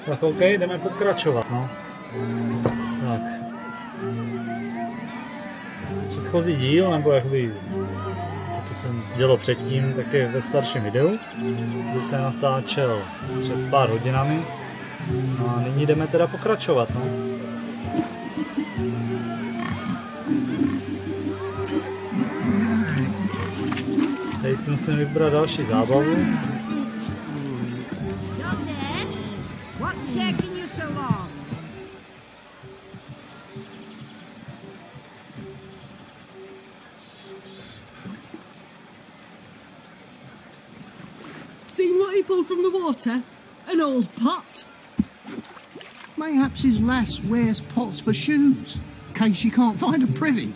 Tak OK, jdeme pokračovat, no. Tak. Předchozí díl, nebo jakoby to, co jsem dělal předtím, tak je ve starším videu, kdy jsem natáčel před pár hodinami. No a nyní jdeme teda pokračovat, no. Tady si musím vybrat další zábavu. Seen what he pulled from the water? An old pot. Mayhaps his lass wears pots for shoes, in case she can't find a privy.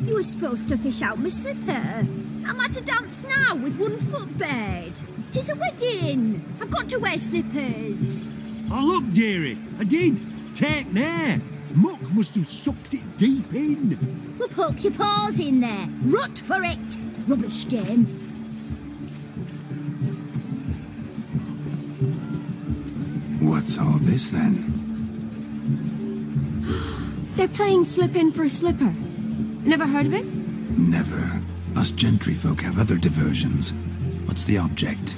You were supposed to fish out my slipper. I'm at a dance now with one foot bared. 'Tis a wedding. I've got to wear slippers. Oh, look, dearie, I did. Take there. Muck must have sucked it deep in. Well, poke your paws in there. Rut for it. Rubbish game. What's all this, then? They're playing slip in for a slipper. Never heard of it? Never. Us gentry folk have other diversions. What's the object?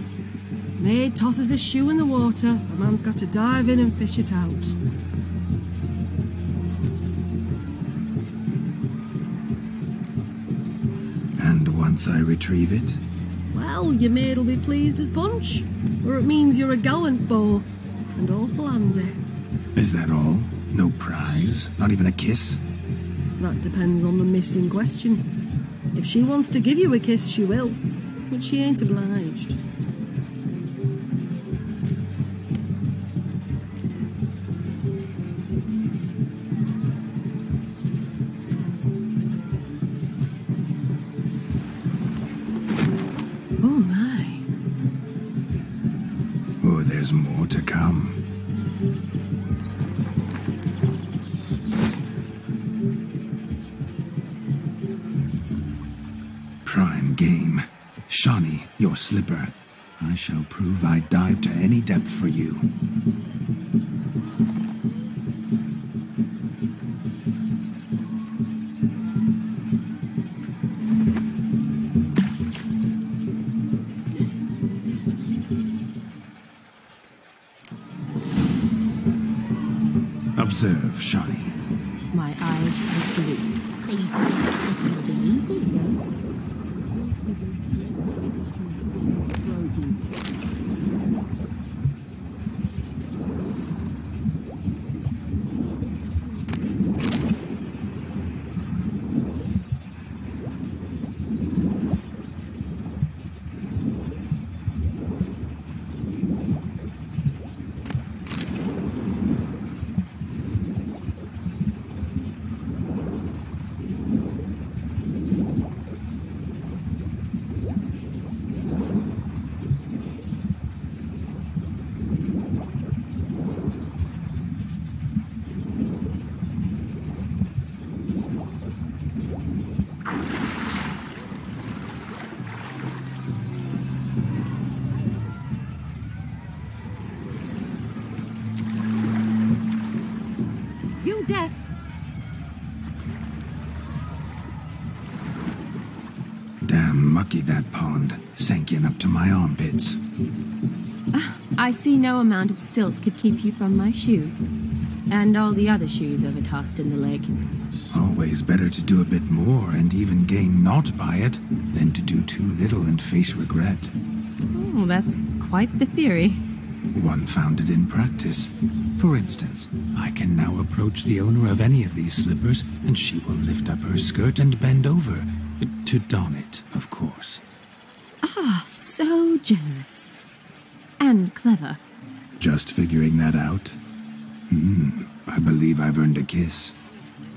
Maid tosses a shoe in the water. A man's got to dive in and fish it out. And once I retrieve it? Well, your maid'll be pleased as punch. Or it means you're a gallant beau. And awful handy. Is that all? No prize? Not even a kiss? That depends on the miss in question. If she wants to give you a kiss, she will. But she ain't obliged. Oh my. Oh, there's more to come. Prime game. Shawnee, your slipper. I shall prove I dive to any depth for you. Observe, Shawnee. My eyes are blue. Seems to be slipping a bit easy. Deaf. Damn mucky that pond, sank in up to my armpits. I see no amount of silt could keep you from my shoe. And all the other shoes overtossed in the lake. Always better to do a bit more and even gain naught by it than to do too little and face regret. Oh, that's quite the theory. One founded in practice. For instance, I can now approach the owner of any of these slippers, and she will lift up her skirt and bend over. To don it, of course. Ah, so generous. And clever. Just figuring that out? I believe I've earned a kiss.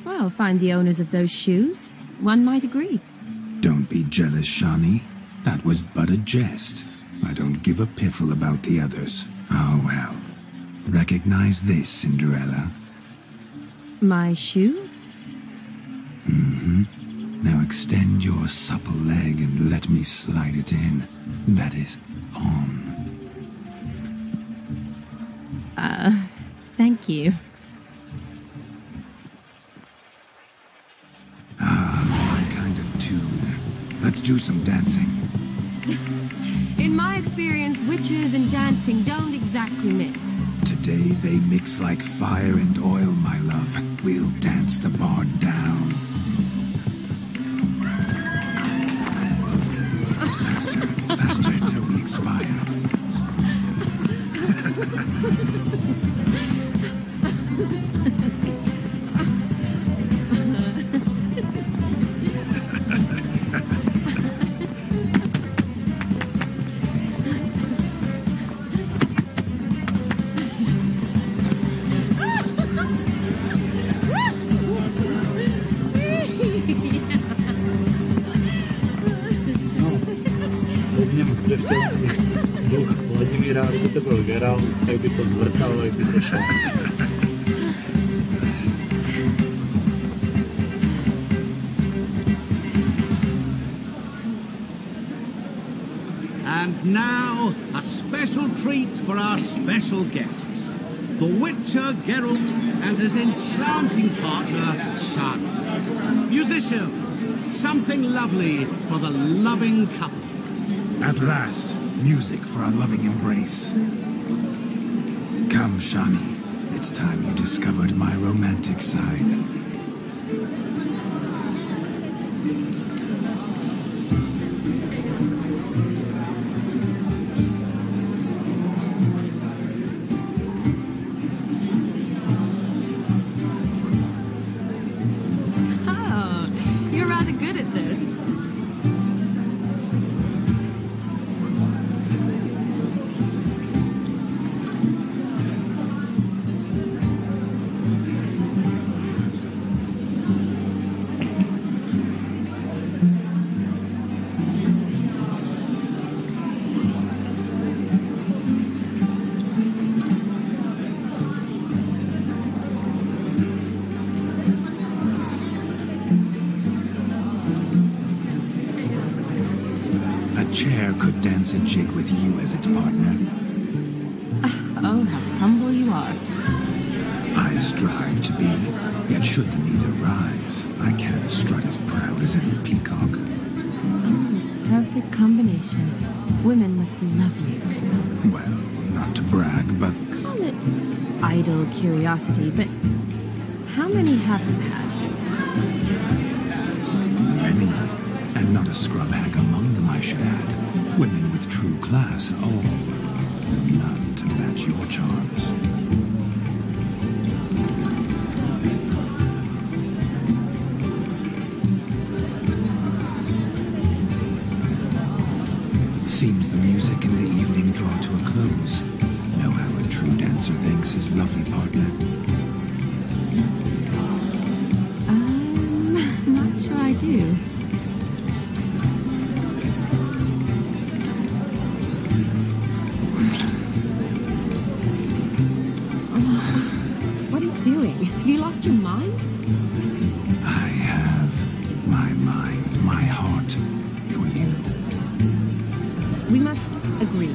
Well, find the owners of those shoes. One might agree. Don't be jealous, Shawnee. That was but a jest. I don't give a piffle about the others. Oh, well. Recognize this, Cinderella. My shoe? Now extend your supple leg and let me slide it in. That is, on. Thank you. My kind of tune. Let's do some dancing. In my experience, witches and dancing don't exactly mix. Today they mix like fire and oil, my love. We'll dance the barn down. Faster, faster till we expire. To byl Geralt, jak by to zvrtal, jak by to šel. And now, a special treat for our special guests. The Witcher Geralt and his enchanting partner, Son. Musicians, something lovely for the loving couple. At last, music for our loving embrace. Come, Shani. It's time you discovered my romantic side. Oh, you're rather good at this. Chair could dance a jig with you as its partner. Oh, how humble you are. I strive to be, yet should the need arise, I can't strut as proud as any peacock. Perfect combination. Women must love you. Well, not to brag, but... Call it idle curiosity, but how many have you had? Many, and not a scrub hag among them, I should add. Women with true class, all, though none to match your charms. Seems the music and the evening draw to a close. Know how a true dancer thanks his lovely partner. Not sure I do. What are you doing? Have you lost your mind? I have my mind, my heart for you. We must agree.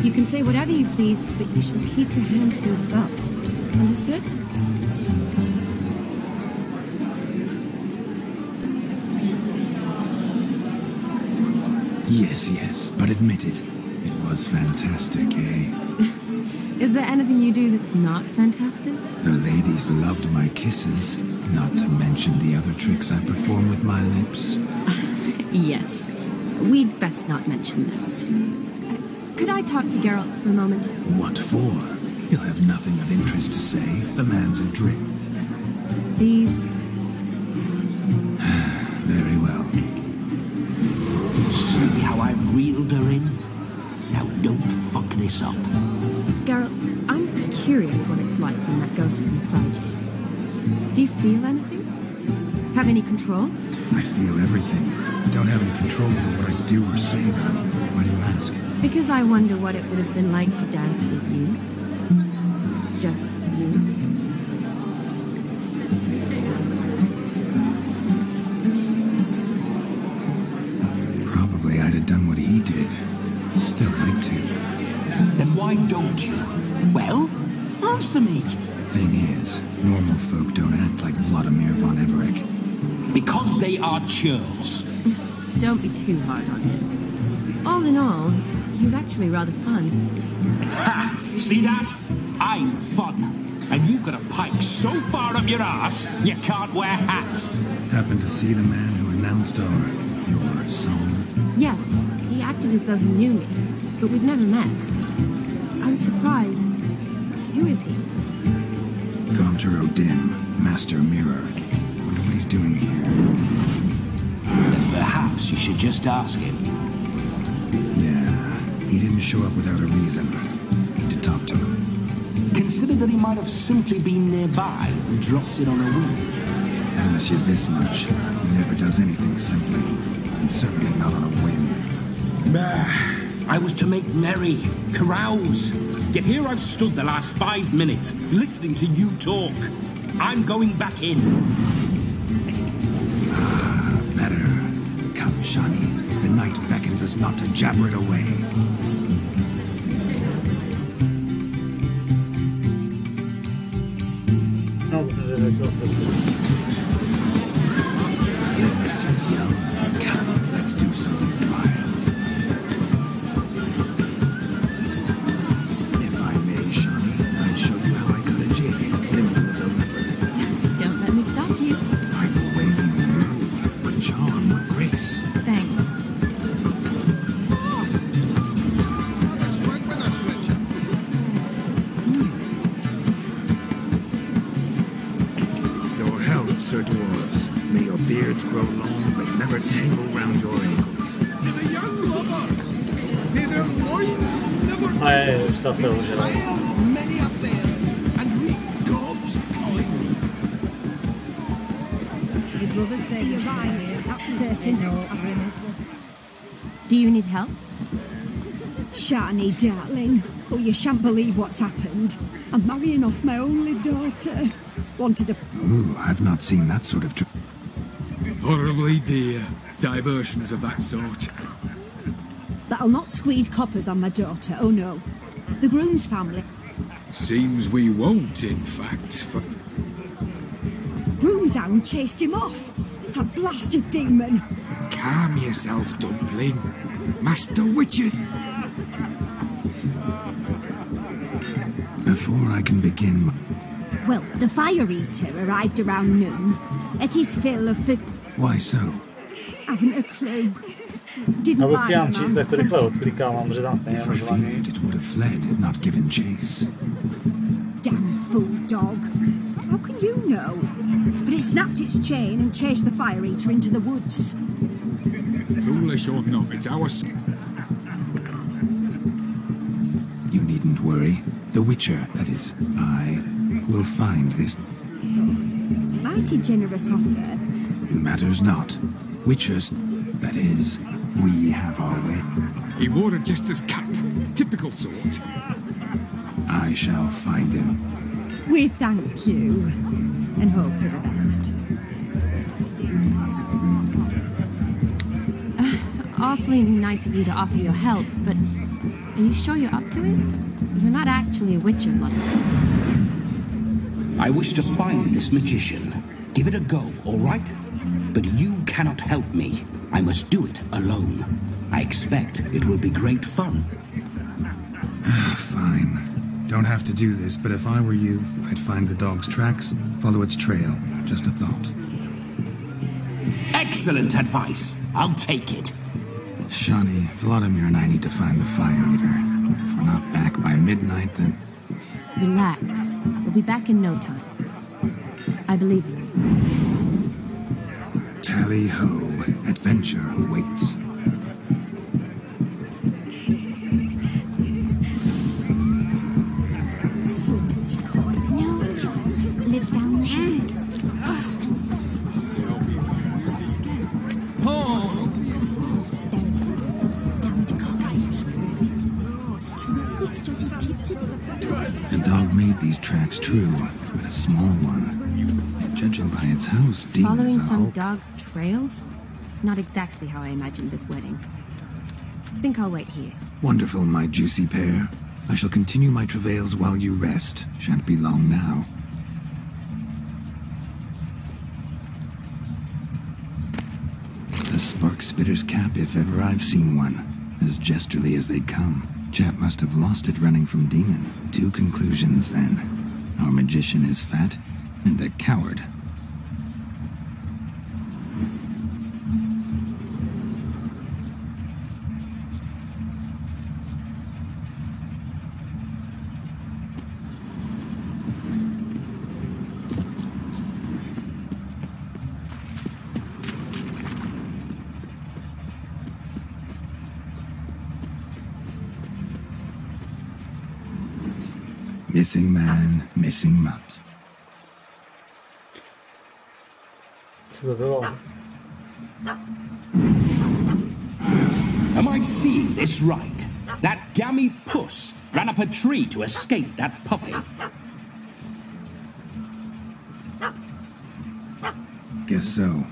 You can say whatever you please, but you shall keep your hands to yourself. Understood? Yes, yes, but admit it. It was fantastic, eh? Is there anything you do that's not fantastic? The ladies loved my kisses, not to mention the other tricks I perform with my lips. Yes. We'd best not mention those. Could I talk to Geralt for a moment? What for? He'll have nothing of interest to say. The man's adrift. Please. Very well. See how I've reeled her in? Now don't fuck this up. Geralt, I'm curious what it's like when that ghost is inside you. Do you feel anything? Have any control? I feel everything. I don't have any control over what I do or say, though. Why do you ask? Because I wonder what it would have been like to dance with you. Just you. Probably I'd have done what he did. Still like to. Then why don't you? Well, Answer me! Thing is, normal folk don't act like Vladimir von Everett. Because they are churls. Don't be too hard on him. All in all, he's actually rather fun. Ha! See that? I'm fun. And you've got a pike so far up your ass, you can't wear hats. Happen to see the man who announced your song? Yes, he acted as though he knew me, but we've never met. I was surprised. Who is he? Gaunter Odin, Master Mirror. Wonder what he's doing here. Then perhaps you should just ask him. Yeah, he didn't show up without a reason. Need to talk to him. Consider that he might have simply been nearby and dropped it on a whim. Promise you this much. He never does anything simply. And certainly not on a whim. I was to make merry, carouse. Yet here I've stood the last 5 minutes, listening to you talk. I'm going back in. Ah, better. Come, Shani. The night beckons us not to jabber it away. Liberty's young. Come, let's do something wild. If I may, Shani, I'd show you how I cut a jig. Nimble as a leopard. Don't let me stop you. By the way you move, what charm, what grace. Thanks. Swing with a switch. Your health, Sir Dwarves. May your beards grow long, but never tangle round your ankles. To the young lovers, may their loins never sire many a bear and reap God's coin. Your brother said You're right, that's certain. Do you need help? Shani, darling. Oh, you shan't believe what's happened. I'm marrying off my only daughter. Wanted a... Ooh, I've not seen that sort of... Horribly dear. Diversions of that sort. But I'll not squeeze coppers on my daughter, oh no. The groom's family... Seems we won't, in fact. Groom's hound chased him off. A blasted demon. Calm yourself, Dumpling. Master Witcher. Before I can begin... Well, the Fire Eater arrived around noon. At his fill of food... Why so? Haven't a clue. Didn't Nebo like si dám the číst, man jak to rychle odklikám, mám, že tam stejně If I feared, it would have fled, not given chase. Damn fool dog. How can you know? But it snapped its chain and chased the Fire Eater into the woods. Foolish or not, it's our... You needn't worry. The Witcher, that is, I, will find this. Mighty generous offer. Matters not. Witchers, that is, we have our way. He wore a jester's cap. Typical sort. I shall find him. We thank you. And hope for the best. Awfully nice of you to offer your help, but are you sure you're up to it? You're not actually a witcher, Vladimir. I wish to find this magician. Give it a go, all right? But you cannot help me. I must do it alone. I expect it will be great fun. Fine. Don't have to do this, but if I were you, I'd find the dog's tracks, follow its trail. Just a thought. Excellent advice. I'll take it. Shani, Vladimir and I need to find the Fire Eater. If we're not back by midnight, then... Relax. We'll be back in no time. I believe in you. Tally-ho. Adventure awaits. So much coin. No, Joss lives down there. Oh! There's the rose, down to Collins. It's just his kid to the... A dog made these tracks true, but a small one. Judging by its house, demons Following a some hulk. dog's trail? Not exactly how I imagined this wedding. Think I'll wait here. Wonderful, my juicy pair. I shall continue my travails while you rest. Shan't be long now. A spark spitter's cap if ever I've seen one. As jesterly as they come. Chap must have lost it running from Demon. 2 conclusions then. Our magician is fat and a coward. Missing man, missing mutt. Am I seeing this right? That gammy puss ran up a tree to escape that puppy. Guess so.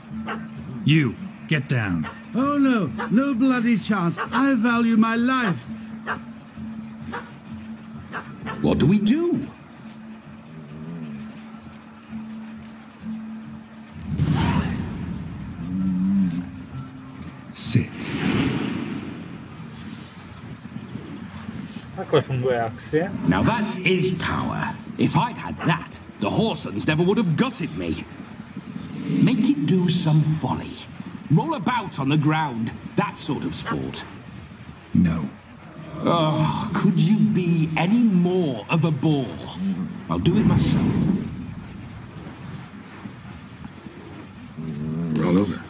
You, get down. Oh no, no bloody chance. I value my life. What do we do? Sit. Takhle funguje akcie. Now that is power. If I'd had that, the Horsons never would have gutted me. Make it do some folly. Roll about on the ground. That sort of sport. No. Oh, could you be any more of a bore? I'll do it myself. Roll over.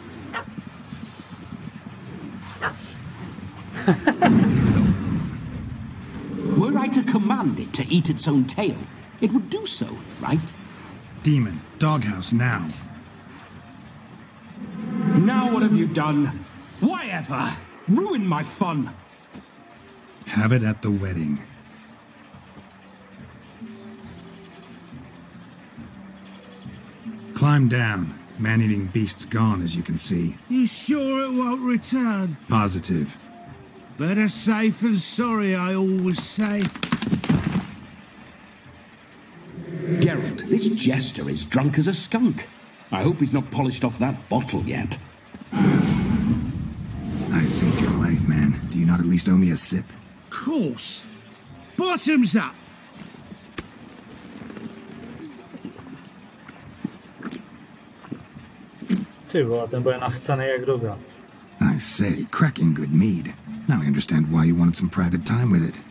Were I to command it to eat its own tail, it would do so, right? Demon, doghouse now. Now what have you done? Why ever? Ruin my fun. Have it at the wedding. Climb down. Man-eating beast's gone, as you can see. You sure it won't return? Positive. Better safe than sorry, I always say. Geralt, this jester is drunk as a skunk. I hope he's not polished off that bottle yet. I saved your life, man. Do you not at least owe me a sip? Course. Bottoms up. Ty vole, ten bude nachcaný jak doga. I say, cracking good mead. Now I understand why you wanted some private time with it.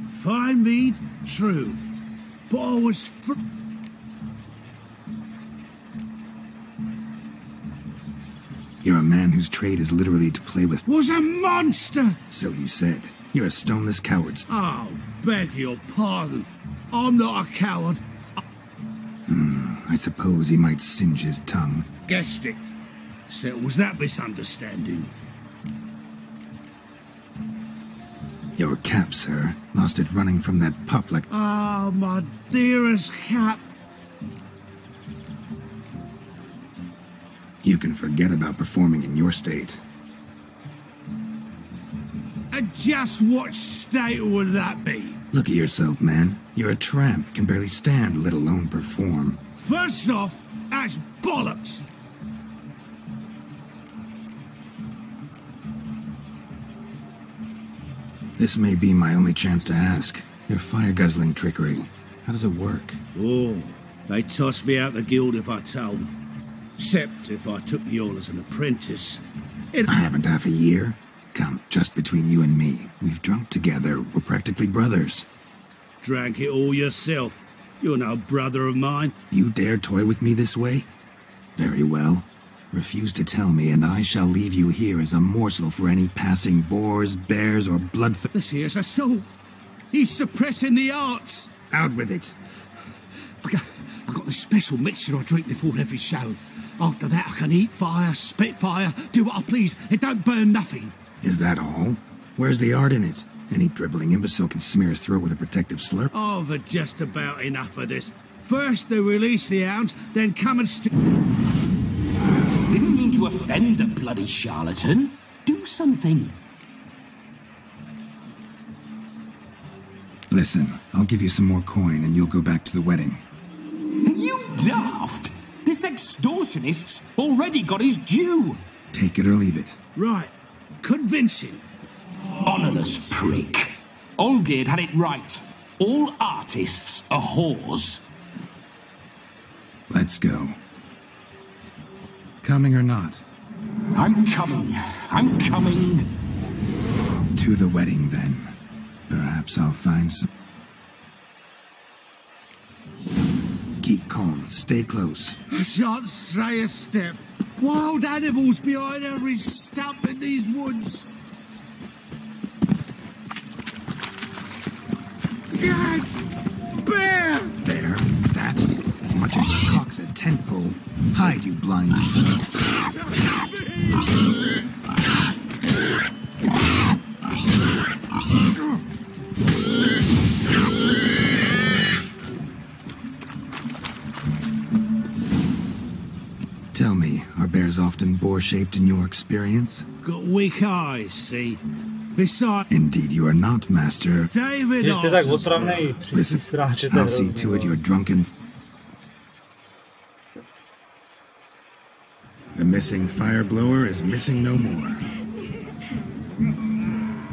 Fine mead, true. But I was You're a man whose trade is literally to play with... Was a monster! So you said. You're a stoneless coward. Oh, beg your pardon. I'm not a coward. I suppose he might singe his tongue. Guessed it. Settles that misunderstanding. Your cap, sir. Lost it running from that pup like... Ah, my dearest cap. You can forget about performing in your state. And just what state would that be? Look at yourself, man. You're a tramp, can barely stand, let alone perform. First off, that's bollocks. This may be my only chance to ask. Your fire-guzzling trickery, how does it work? Oh, they tossed me out the guild if I told. Except if I took you on as an apprentice. I haven't half a year. Come, just between you and me. We've drunk together. We're practically brothers. Drank it all yourself. You're no brother of mine. You dare toy with me this way? Very well. Refuse to tell me, and I shall leave you here as a morsel for any passing boars, bears, or bloodthirst. This here's assault. He's suppressing the arts. Out with it. I got this special mixture I drink before every show. After that, I can eat fire, spit fire, do what I please. It don't burn nothing. Is that all? Where's the art in it? Any dribbling imbecile can smear his throat with a protective slurp. I've just about enough of this. First they release the hounds, then come and Didn't mean to offend the bloody charlatan. Do something. Listen, I'll give you some more coin and you'll go back to the wedding. Are you daft? This extortionist's already got his due. Take it or leave it. Right. Convincing. Honourless prick. Olgerd had it right. All artists are whores. Let's go. Coming or not? I'm coming. I'm coming. To the wedding, then. Perhaps I'll find some... Keep calm. Stay close. I shan't stray a step. Wild animals behind every stump in these woods. Gads! Bear! There. That. As much as your cock's a tent pole. Hide, you blind... Tell me, are bears often boar-shaped in your experience? Got weak eyes, see? Besides... Indeed you are not, master. David Že jste tak answers for otravnej it. při sráčete I'll see to it you're drunken... The missing fire blower is missing no more.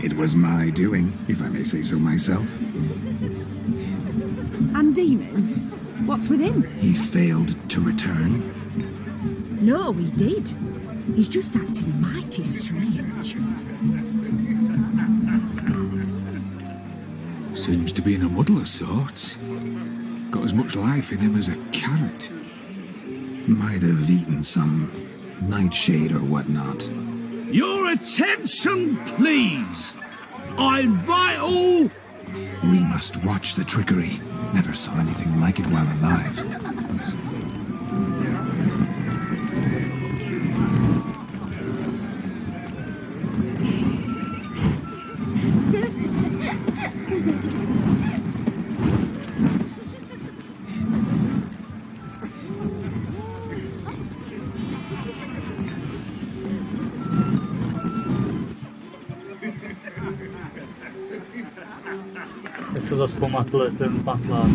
It was my doing, if I may say so myself. And Demon? What's with him? He failed to return. No, he did. He's just acting mighty strange. Seems to be in a muddle of sorts. Got as much life in him as a carrot. Might have eaten some nightshade or whatnot. Your attention, please! I invite all... We must watch the trickery. Never saw anything like it while alive. Tak se zas pomatle ten patlák.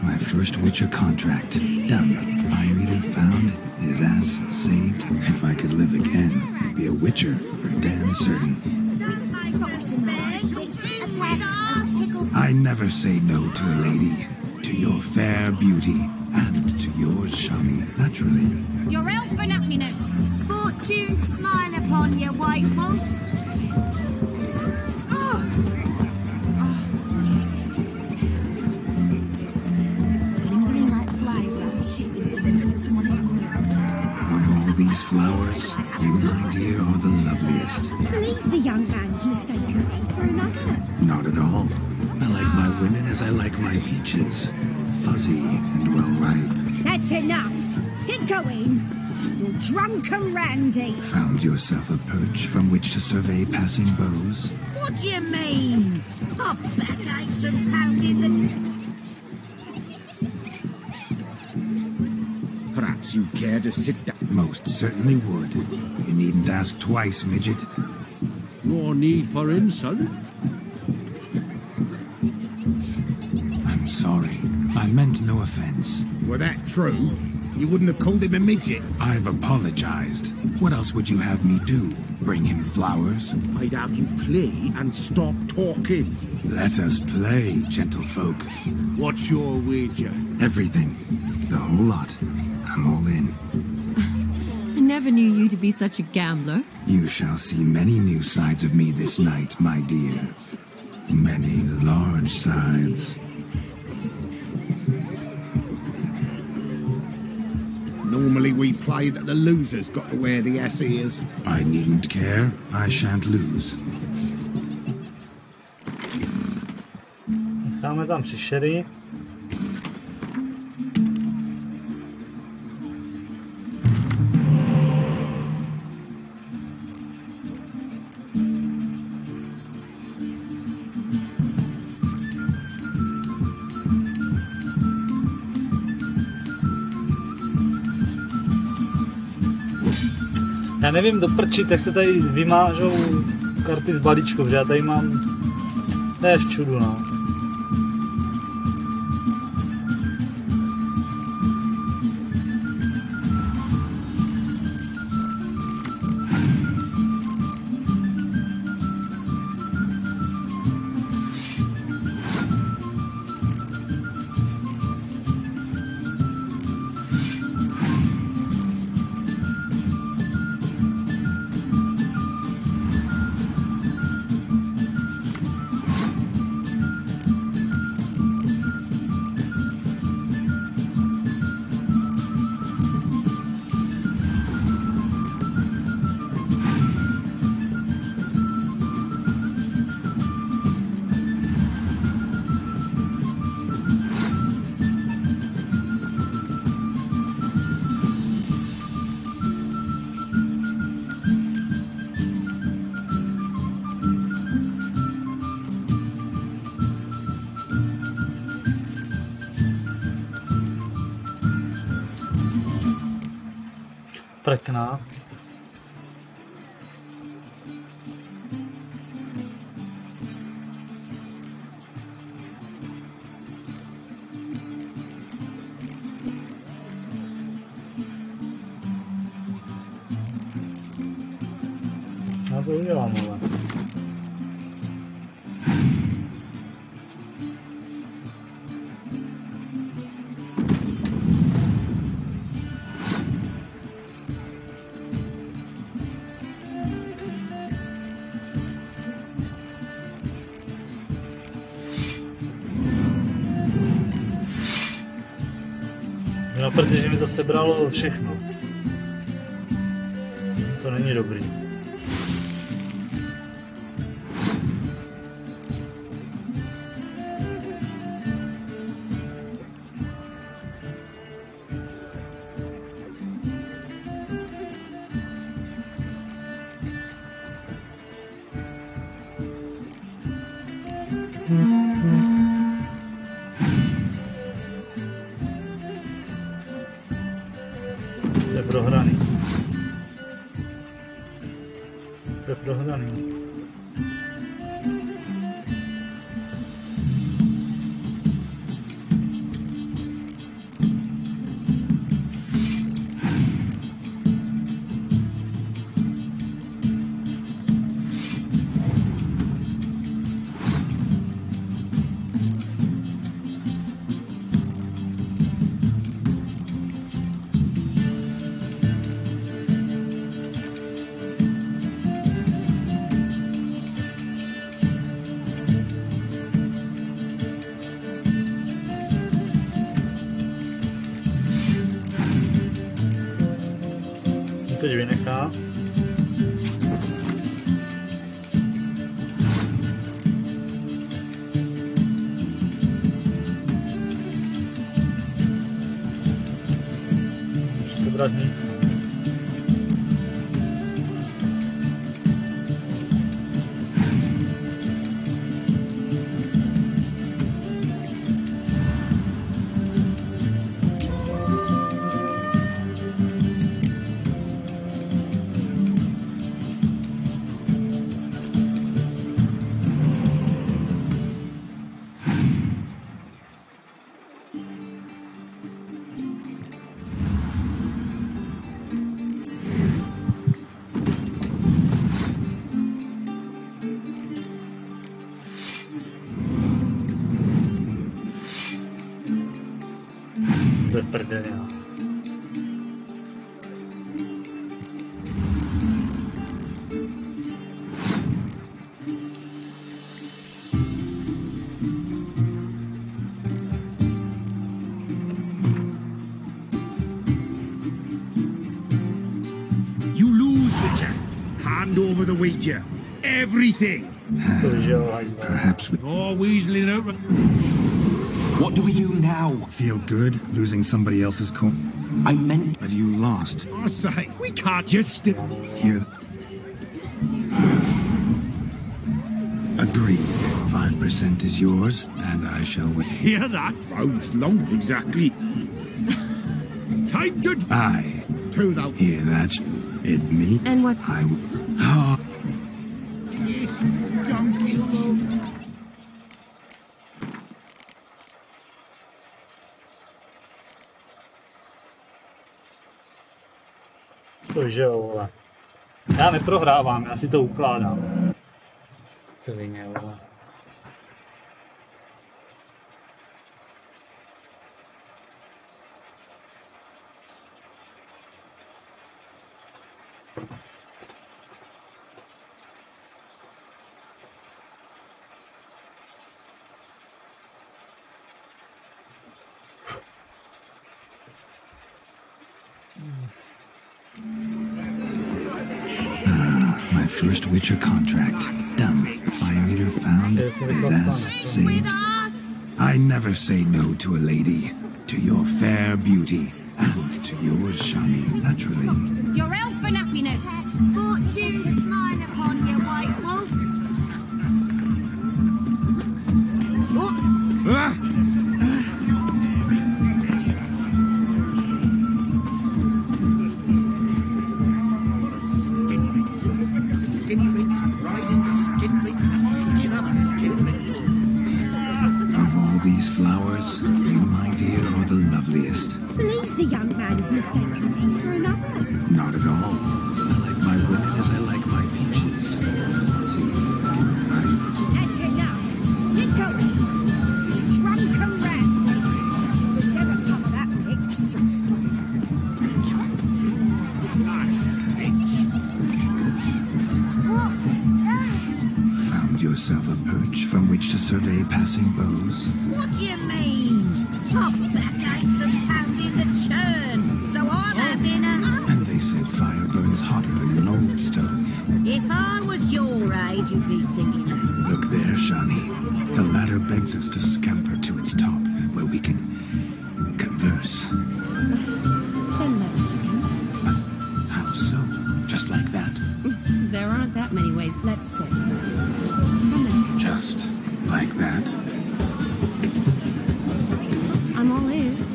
My first Witcher contract. Done. Fire Eater found. His ass saved. If I could live again, I'd be a Witcher for damn certain. I never say no to a lady. To your fair beauty. And to yours, Shami, naturally. Your elfin happiness. Fortune smile upon you, white wolf. Lingering like flies around shit instead of doing some honest work. Of all these flowers, you, my dear, are the loveliest. Believe the young man's mistaken me for another. Not at all. I like my women as I like my peaches. Fuzzy and well ripe. That's enough. Get going. You're drunk and randy. Found yourself a perch from which to survey passing beaux? What do you mean? Oh, backaches from pounding the... Perhaps you care to sit down. Most certainly would. You needn't ask twice, midget. Your need for insult? I'm sorry. I meant no offense. Were that true, you wouldn't have called him a midget. I've apologized. What else would you have me do? Bring him flowers? I'd have you play and stop talking. Let us play, gentlefolk. What's your wager? Everything. The whole lot. I'm all in. I never knew you to be such a gambler. You shall see many new sides of me this night, my dear. Many large sides. Normally we play that the loser's got to wear the ass ears. I needn't care. I shan't lose. Necháme tam příšery. Já nevím do prčic, jak se tady vymážou karty z balíčku, protože já tady mám... To je v čudu, no. Prkná. Já to udělám, ale. No, protože mi to sebralo všechno. To není dobrý. To je prohraný. To je prohraný. Teď vynechá. Můžu sebrat nic. To je prdel. You lose, Witcher. Hand over the wager. Everything. Perhaps we... Oh, weaseling out. What do we do now? Feel good losing somebody else's coin? I meant... But you lost. Oh, say, we can't just... Here. Agreed. 5% is yours, and I shall win. Hear that? Bounce long, exactly. Time to... I To the... hear that. me? And what? Yes, donkey love. Cože jo, vole. Já neprohrávám, já si to ukládám. Svině, vole. My first Witcher contract. Done. Fire meter found. Sing with us! I never say no to a lady. To your fair beauty. And to yours, Shani, naturally. Your elfin happiness! Fortune smile upon you, white wolf! Skinflint's riding skinflints to skin other skinflints. Of all these flowers, you, my dear, are the loveliest. Believe the young man is mistaken me for another. Not at all. I like my women as I like my peaches. Fuzzy and ripe. That's enough. You're going. You drunken rat. What's ever come of that mix? Found yourself a perch from which to survey passing beaux. What do you mean? My back aches from pounding the churn, so I'm having a... And they said fire burns hotter in an old stove. If I was your age, you'd be singing it. Look there, Shani. The ladder begs us to scamper to its top, where we can converse. Then let us scamper. How so? Just like that? There aren't that many ways. Let's sit. Come in. Just like that? I'm all ears.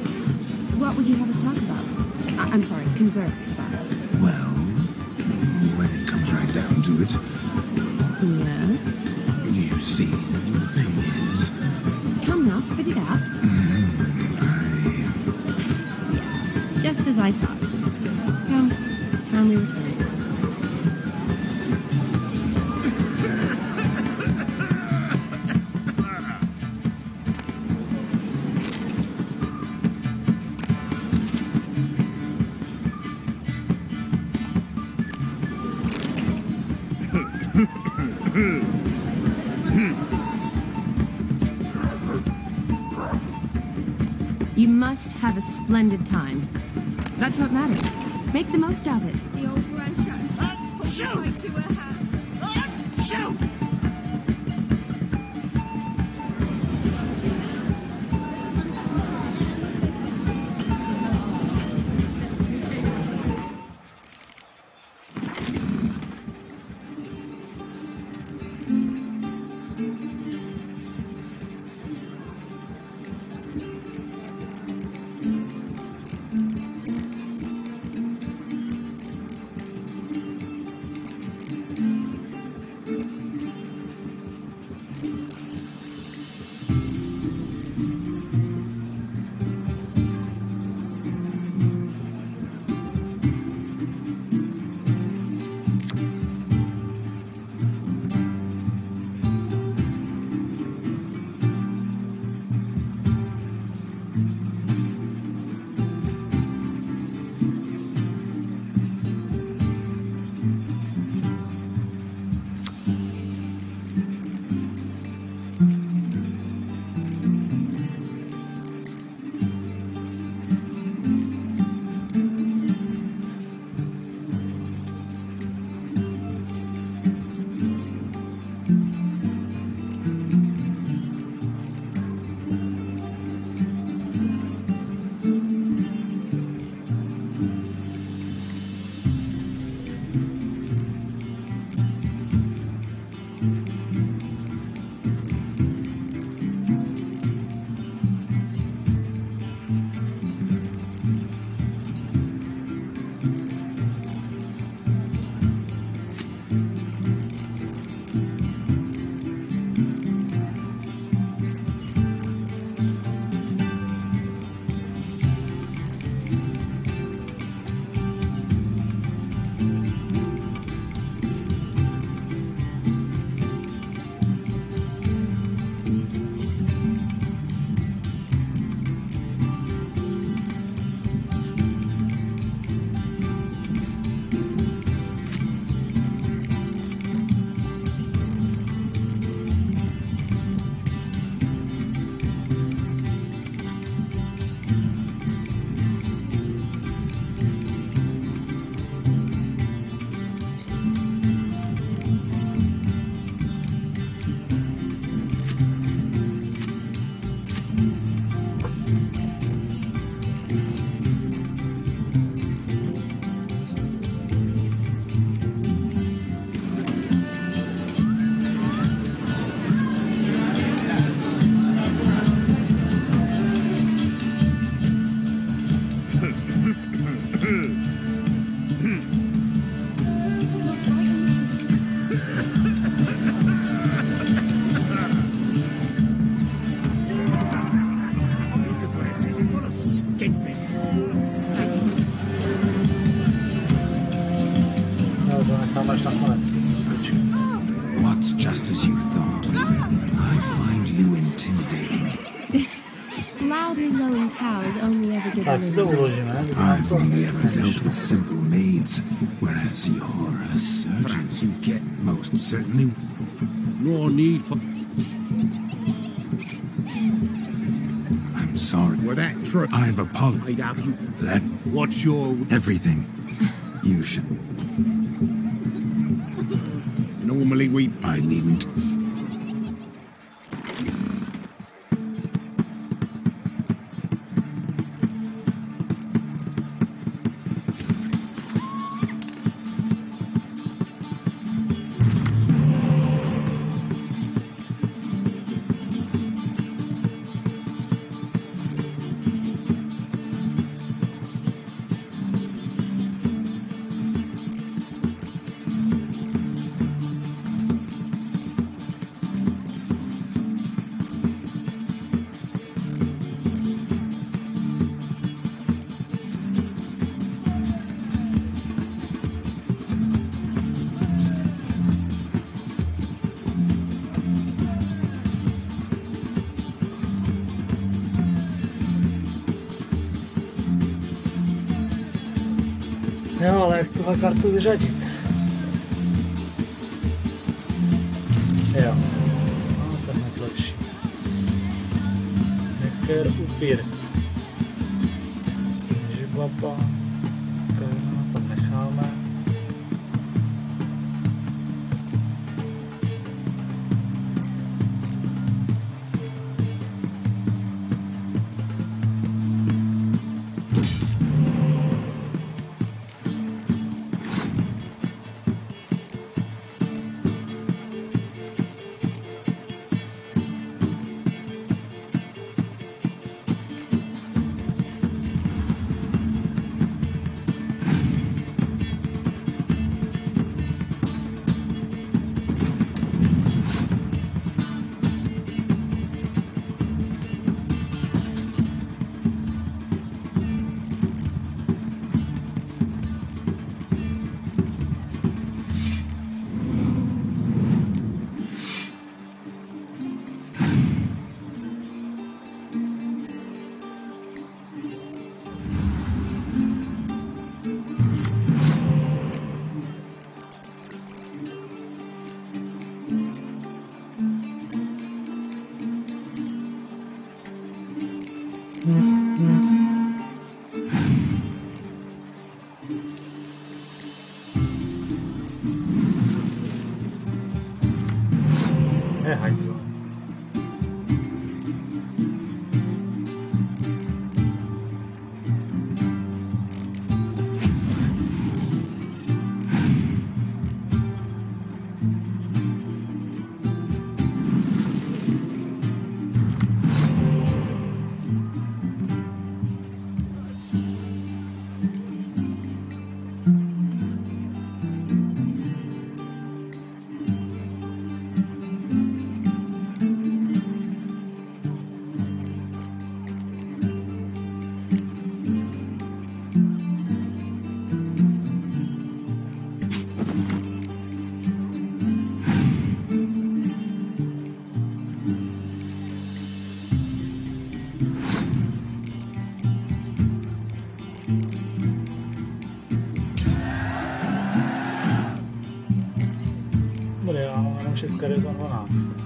What would you have us talk about? I'm sorry, converse about. Well, when it comes right down to it, Yes? you see, the thing is... Come now, spit it out. Yes, just as I thought. Come, it's time we return. You must have a splendid time. That's what matters. Make the most of it. The old grand shut put tied to her hat. Shoot! necháme až nakonec. What's just as you thought? I find you intimidating. Loudly lowing cows only ever give Tak si to uložíme. I've only ever dealt with simple maids, whereas you're a surgeon. You get Most certainly. no need for. I'm sorry. Were that true? I've apologized. I'd have you. That What's your everything. You should. normally we? I needn't. Jo, ale jak tuhle kartu vyřadit? Jo. No, tenhle lepší. Neker upír. Žibaba. Tam necháme. Hajzl. Bude, já mám jenom 6 karet a 12.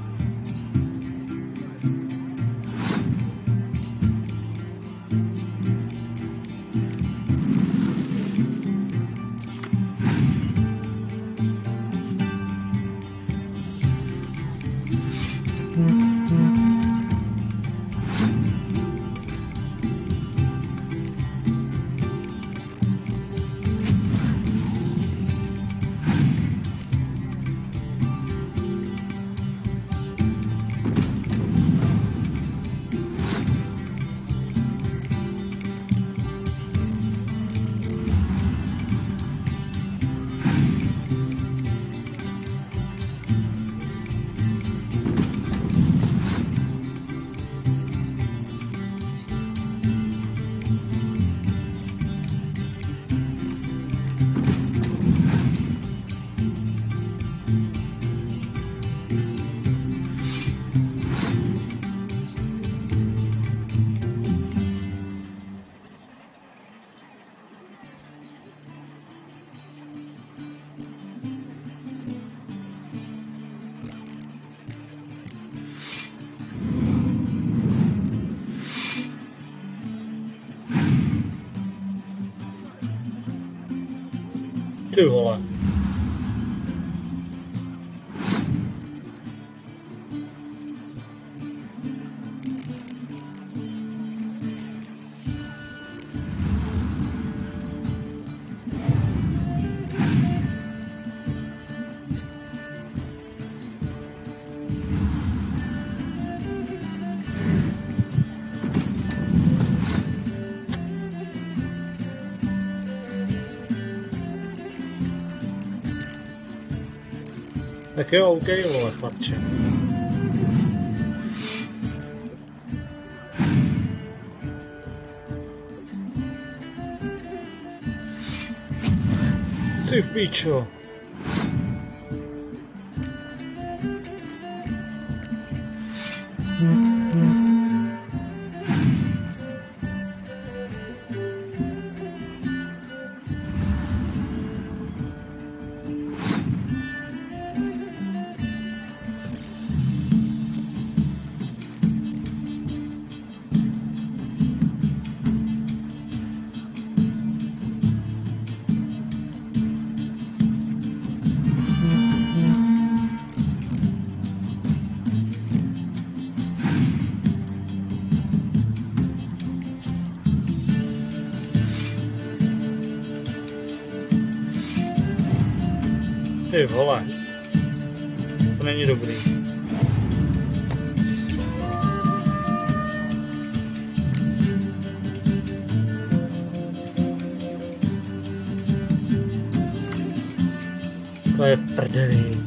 Ty vole. Tak jo, OK, vole, chlapče. Ty pičo. Ty vole, to není dobrý. To je prdelý.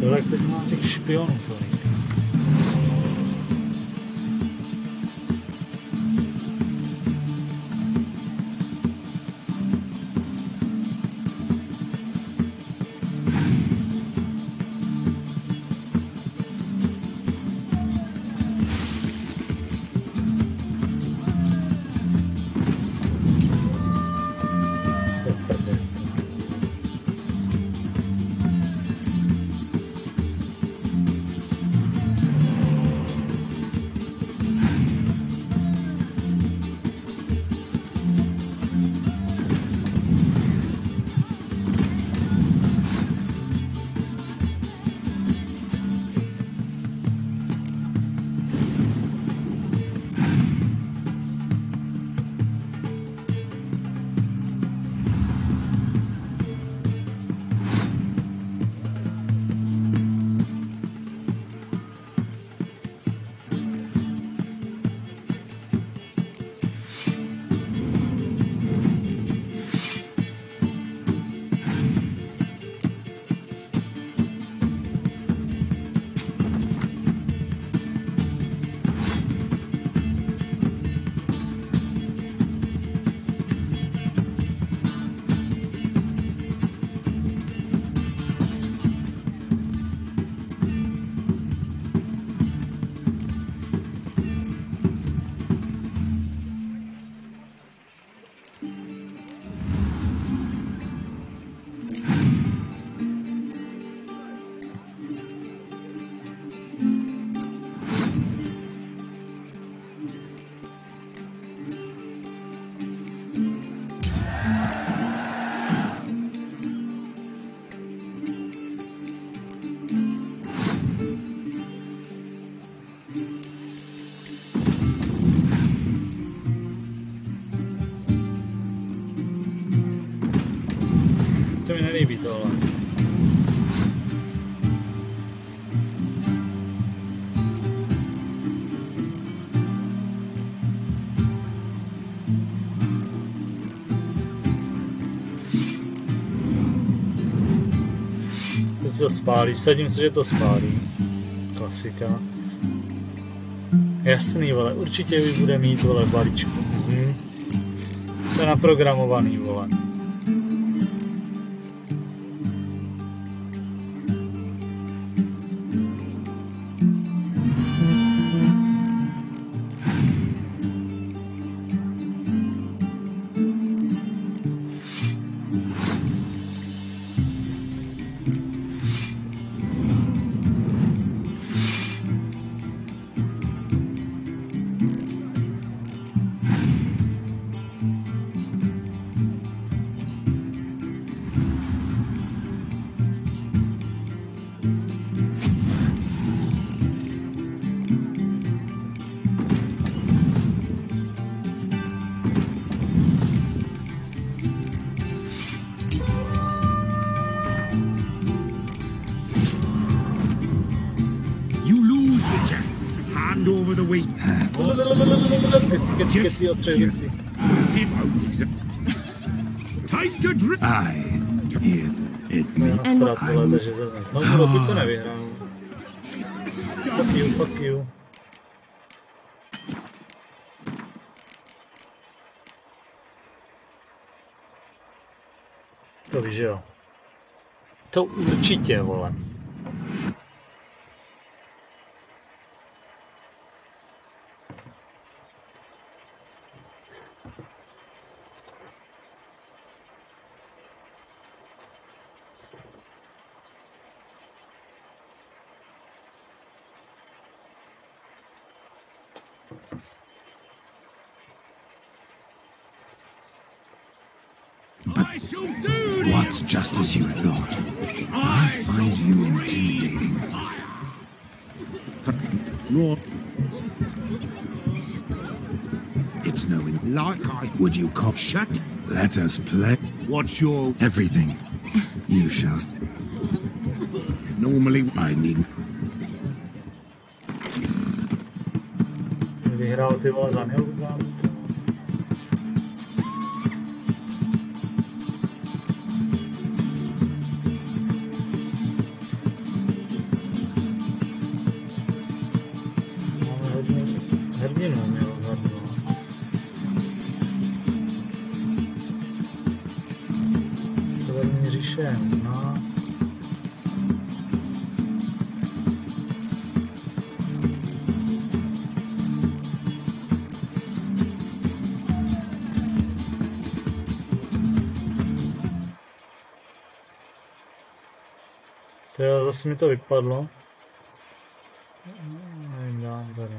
Tohle teď má těch špionů tolik. To mi nelíbí tohle. Teď to spálí, vsadím se, že to spálí. Klasika. Jasný, vole, určitě už bude mít, vole, v balíčku. To je naprogramovaný, vole. Keci o 3 věci. Nasrat, vole, takže znovu dokud to nevyhrál. Fuck you. To víš, jo. To určitě, vole. What's just as you thought? I find you intimidating. It's no like I would you call shut. Let us play. What's your everything? You shall. Normally I need. Vyhrál ty vole za neugám. Zase mi to vypadlo. Nevím, tady.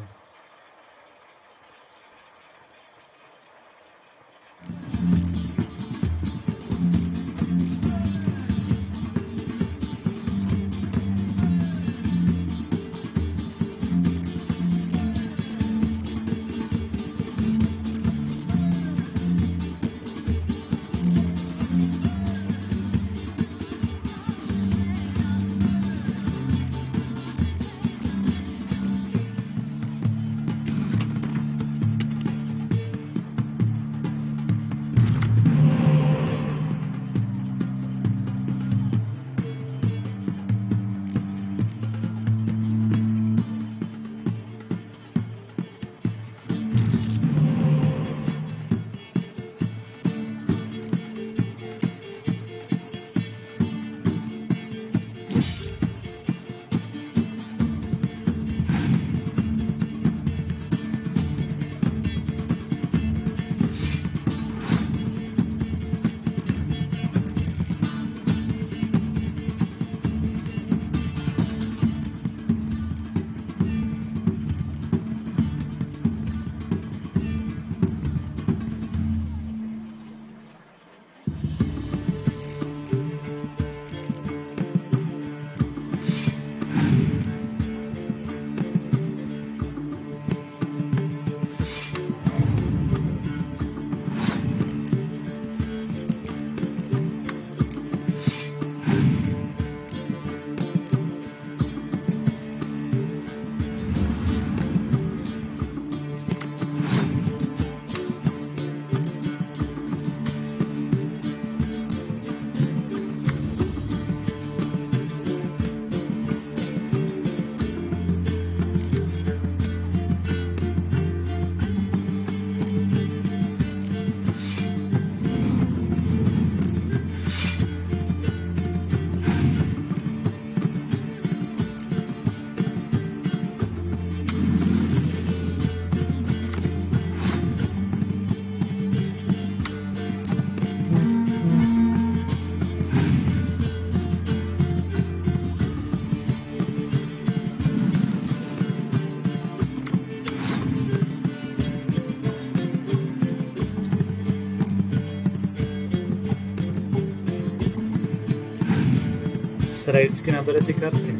se tady vždycky nabere ty karty.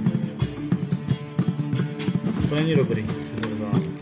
To není dobrý, si to vzal.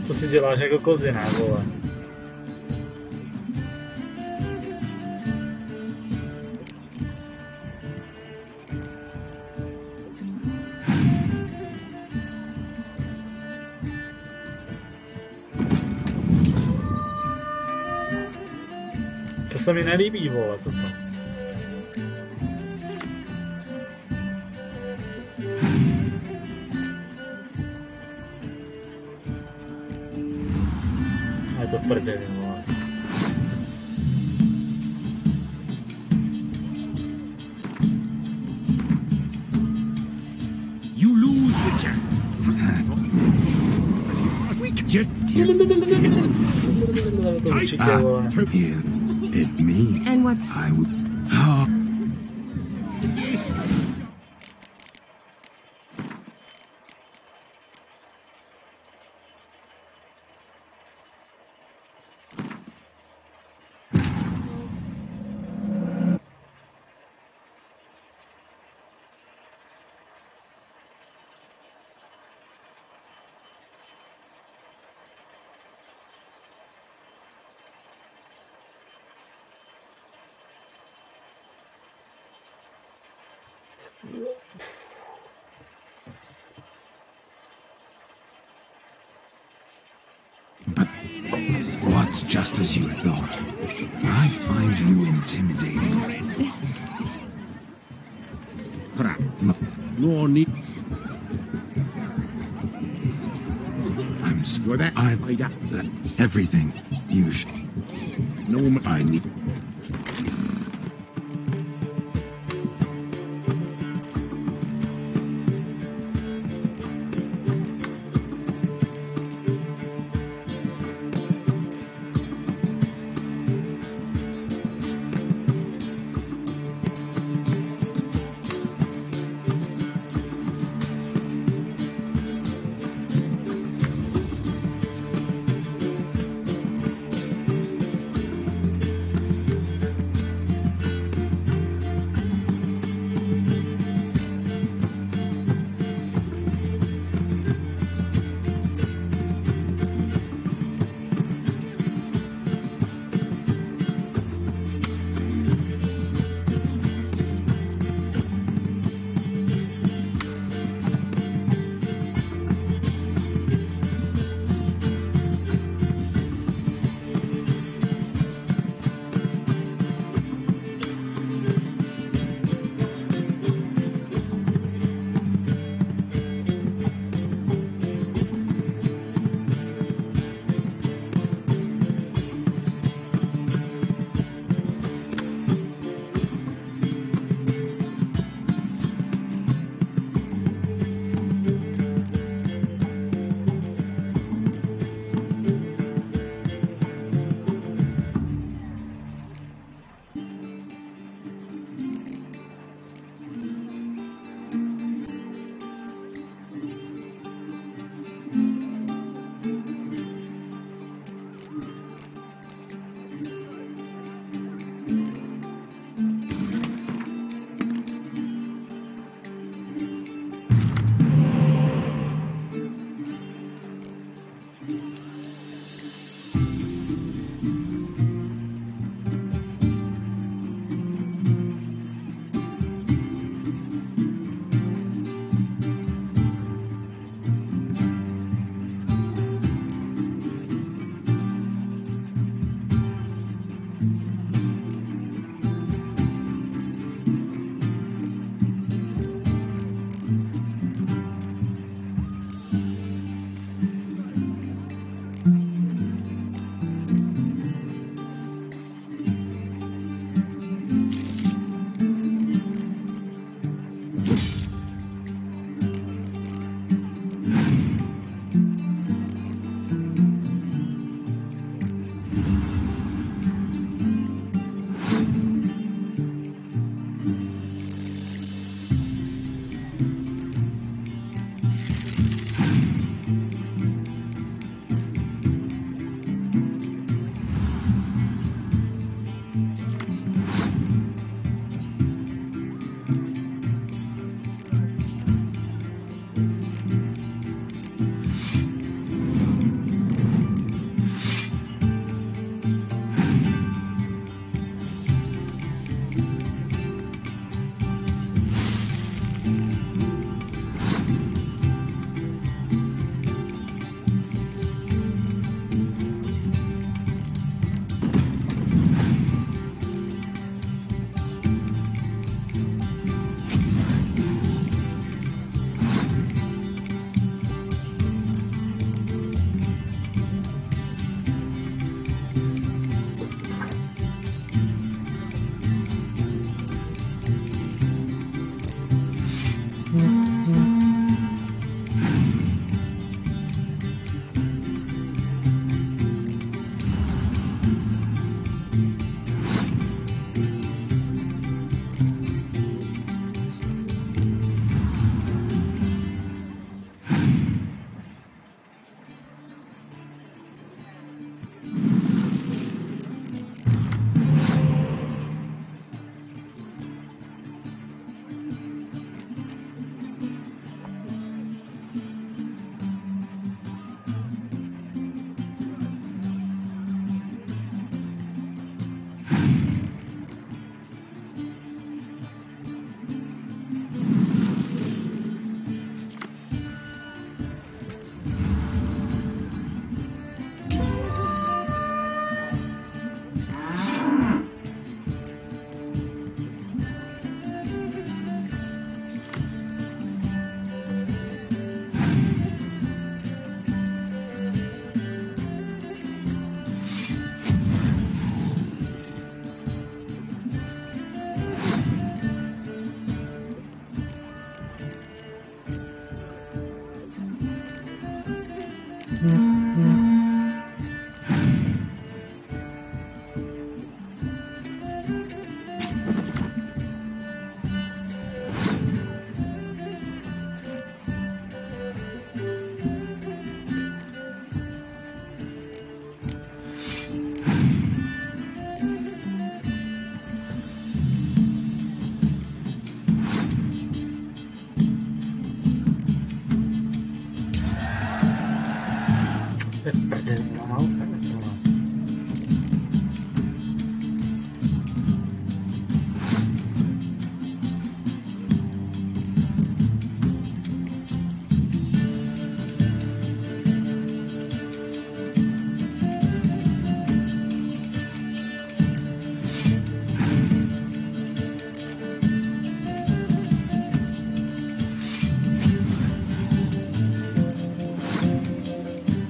Co si děláš jako kozy, ne, vole? To se mi nelíbí, vole, toto. Je to prdeli, vole. You lose, Witcher. Just Here, it me. And what's... I would. Oh. But what's just as you thought? I find you intimidating. no need. I'm sure that everything you no, I need.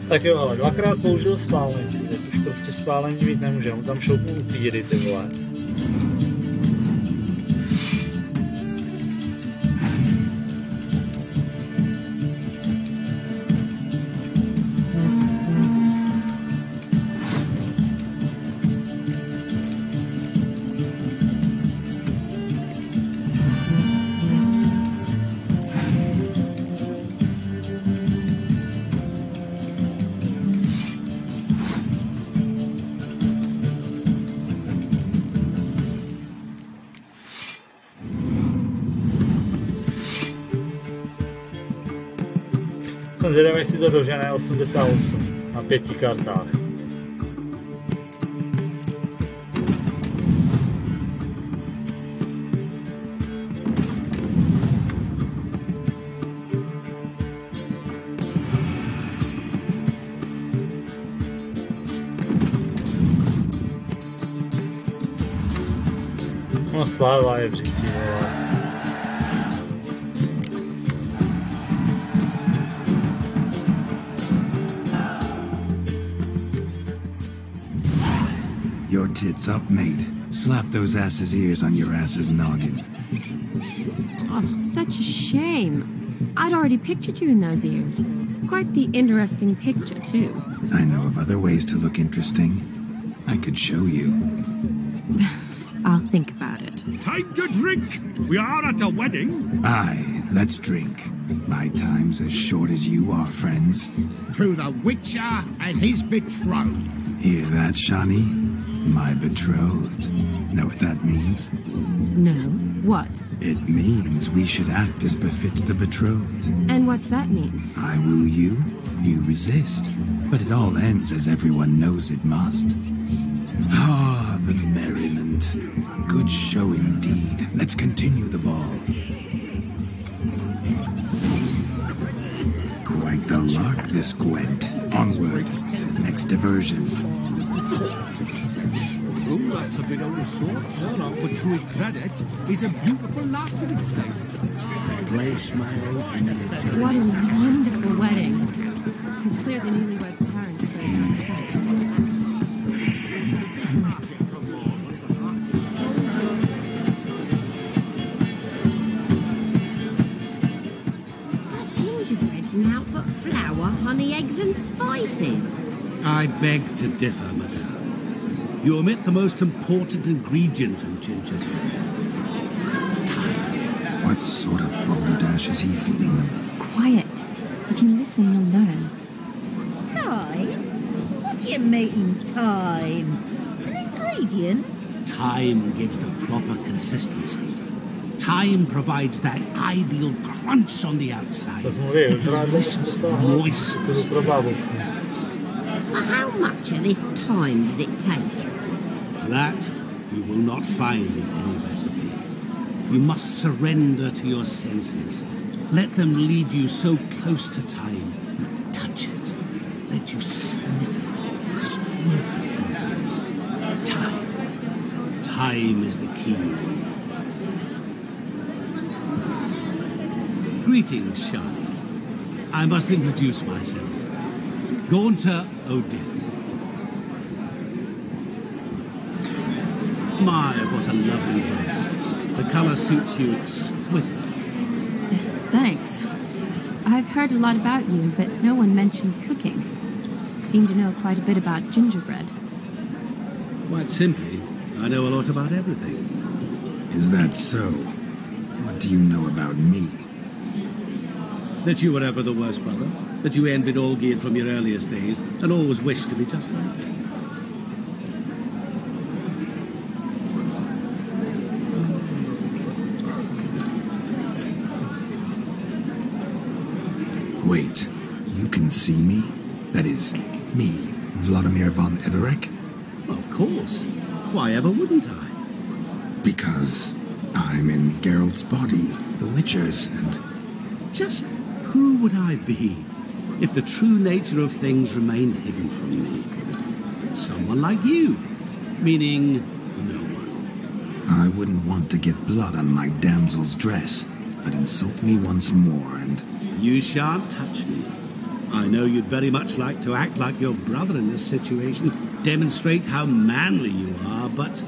Tak jo, ale dvakrát použil spálení, teď už prostě spálení mít nemůže, on tam šoupnu upíry, ty vole. Jsem zvědavý, jestli to dožene 88 na 5 kartách. No sláva je vždycky, vole. Your tits up, mate. Slap those asses' ears on your ass's noggin. Oh, such a shame. I'd already pictured you in those ears. Quite the interesting picture, too. I know of other ways to look interesting. I could show you. I'll think about it. Time to drink! We are at a wedding. Aye, let's drink. My time's as short as you are, friends. To the Witcher and his betrothed. Hear that, Shani? My betrothed. Know what that means? No. What? It means we should act as befits the betrothed. And what's that mean? I woo you, you resist. But it all ends as everyone knows it must. Ah, the merriment. Good show indeed. Let's continue the ball. Quite the lark, this Gwent. Onward to the next diversion. Oh, that's a bit out of sorts. But to his credit, he's a beautiful lass in his sight. I place my open ear. What a wonderful wedding. It's clear the newlyweds' parents spent on space. Gingerbread's now but flour, honey, eggs and spices. I beg to differ, madame. You omit the most important ingredient in gingerbread. Time. What sort of balderdash is he feeding them? Quiet. If you listen, you'll learn. Time? What do you mean, time? An ingredient? Time gives the proper consistency. Time provides that ideal crunch on the outside. The delicious moistness. For how much of this time does it take? That you will not find in any recipe. You must surrender to your senses. Let them lead you so close to time. You touch it. Let you sniff it. Stroke it. Time. Time is the key. Greetings, Shani. I must introduce myself. Gaunter Odin. My, what a lovely dress. The colour suits you exquisitely. Thanks. I've heard a lot about you, but no one mentioned cooking. Seem to know quite a bit about gingerbread. Quite simply, I know a lot about everything. Is that so? What do you know about me? That you were ever the worst brother. That you envied Olgierd from your earliest days, and always wished to be just like him. Wait, you can see me? That is, me, Vladimir von Everek? Of course. Why ever wouldn't I? Because I'm in Geralt's body, the Witcher's, and... Just who would I be if the true nature of things remained hidden from me? Someone like you, meaning no one. I wouldn't want to get blood on my damsel's dress, but insult me once more and... You shan't touch me. I know you'd very much like to act like your brother in this situation, demonstrate how manly you are, but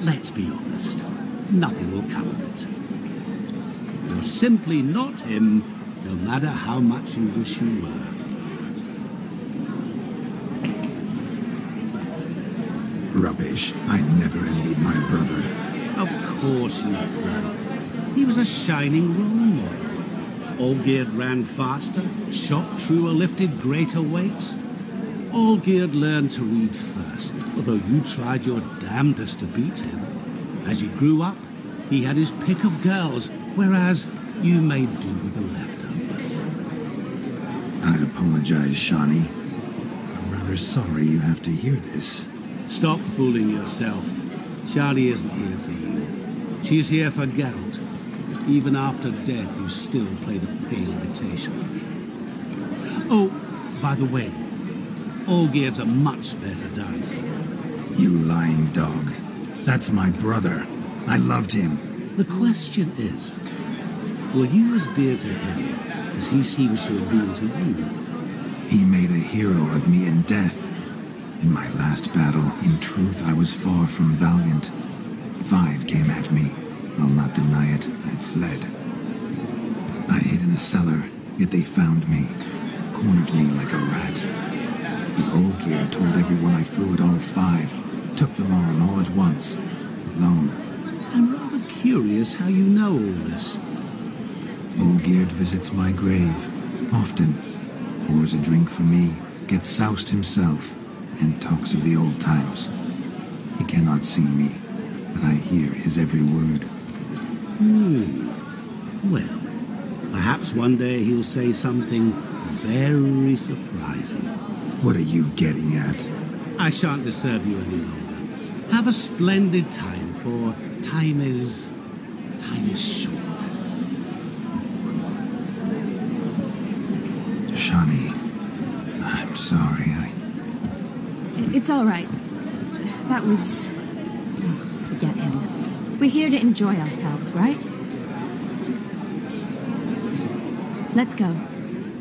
let's be honest, nothing will come of it. You're simply not him, no matter how much you wish you were. Rubbish. I never envied my brother. Of course you did. He was a shining role model. Olgierd ran faster, shot truer, lifted greater weights. Olgierd learned to read first, although you tried your damnedest to beat him. As you grew up, he had his pick of girls, whereas you made do with the leftovers. I apologize, Shawnee. I'm rather sorry you have to hear this. Stop fooling yourself. Shani isn't here for you. She's here for Geralt. Even after death, you still play the pale imitation. Oh, by the way, Olgierd's a much better dancer. You lying dog. That's my brother. I loved him. The question is, were you as dear to him as he seems to have been to you? He made a hero of me in death. In my last battle, in truth, I was far from valiant. 5 came at me. I'll not deny it, I fled. I hid in a cellar, yet they found me, cornered me like a rat. The Olgierd told everyone I flew at all 5, took them on all at once, alone. I'm rather curious how you know all this. Olgierd visits my grave, often, pours a drink for me, gets soused himself, and talks of the old times. He cannot see me, but I hear his every word. Well, perhaps one day he'll say something very surprising. What are you getting at? I shan't disturb you any longer. Have a splendid time, for time is short. Shawnee, I'm sorry, It's all right. That was... Oh, forget him. We're here to enjoy ourselves, right? Let's go.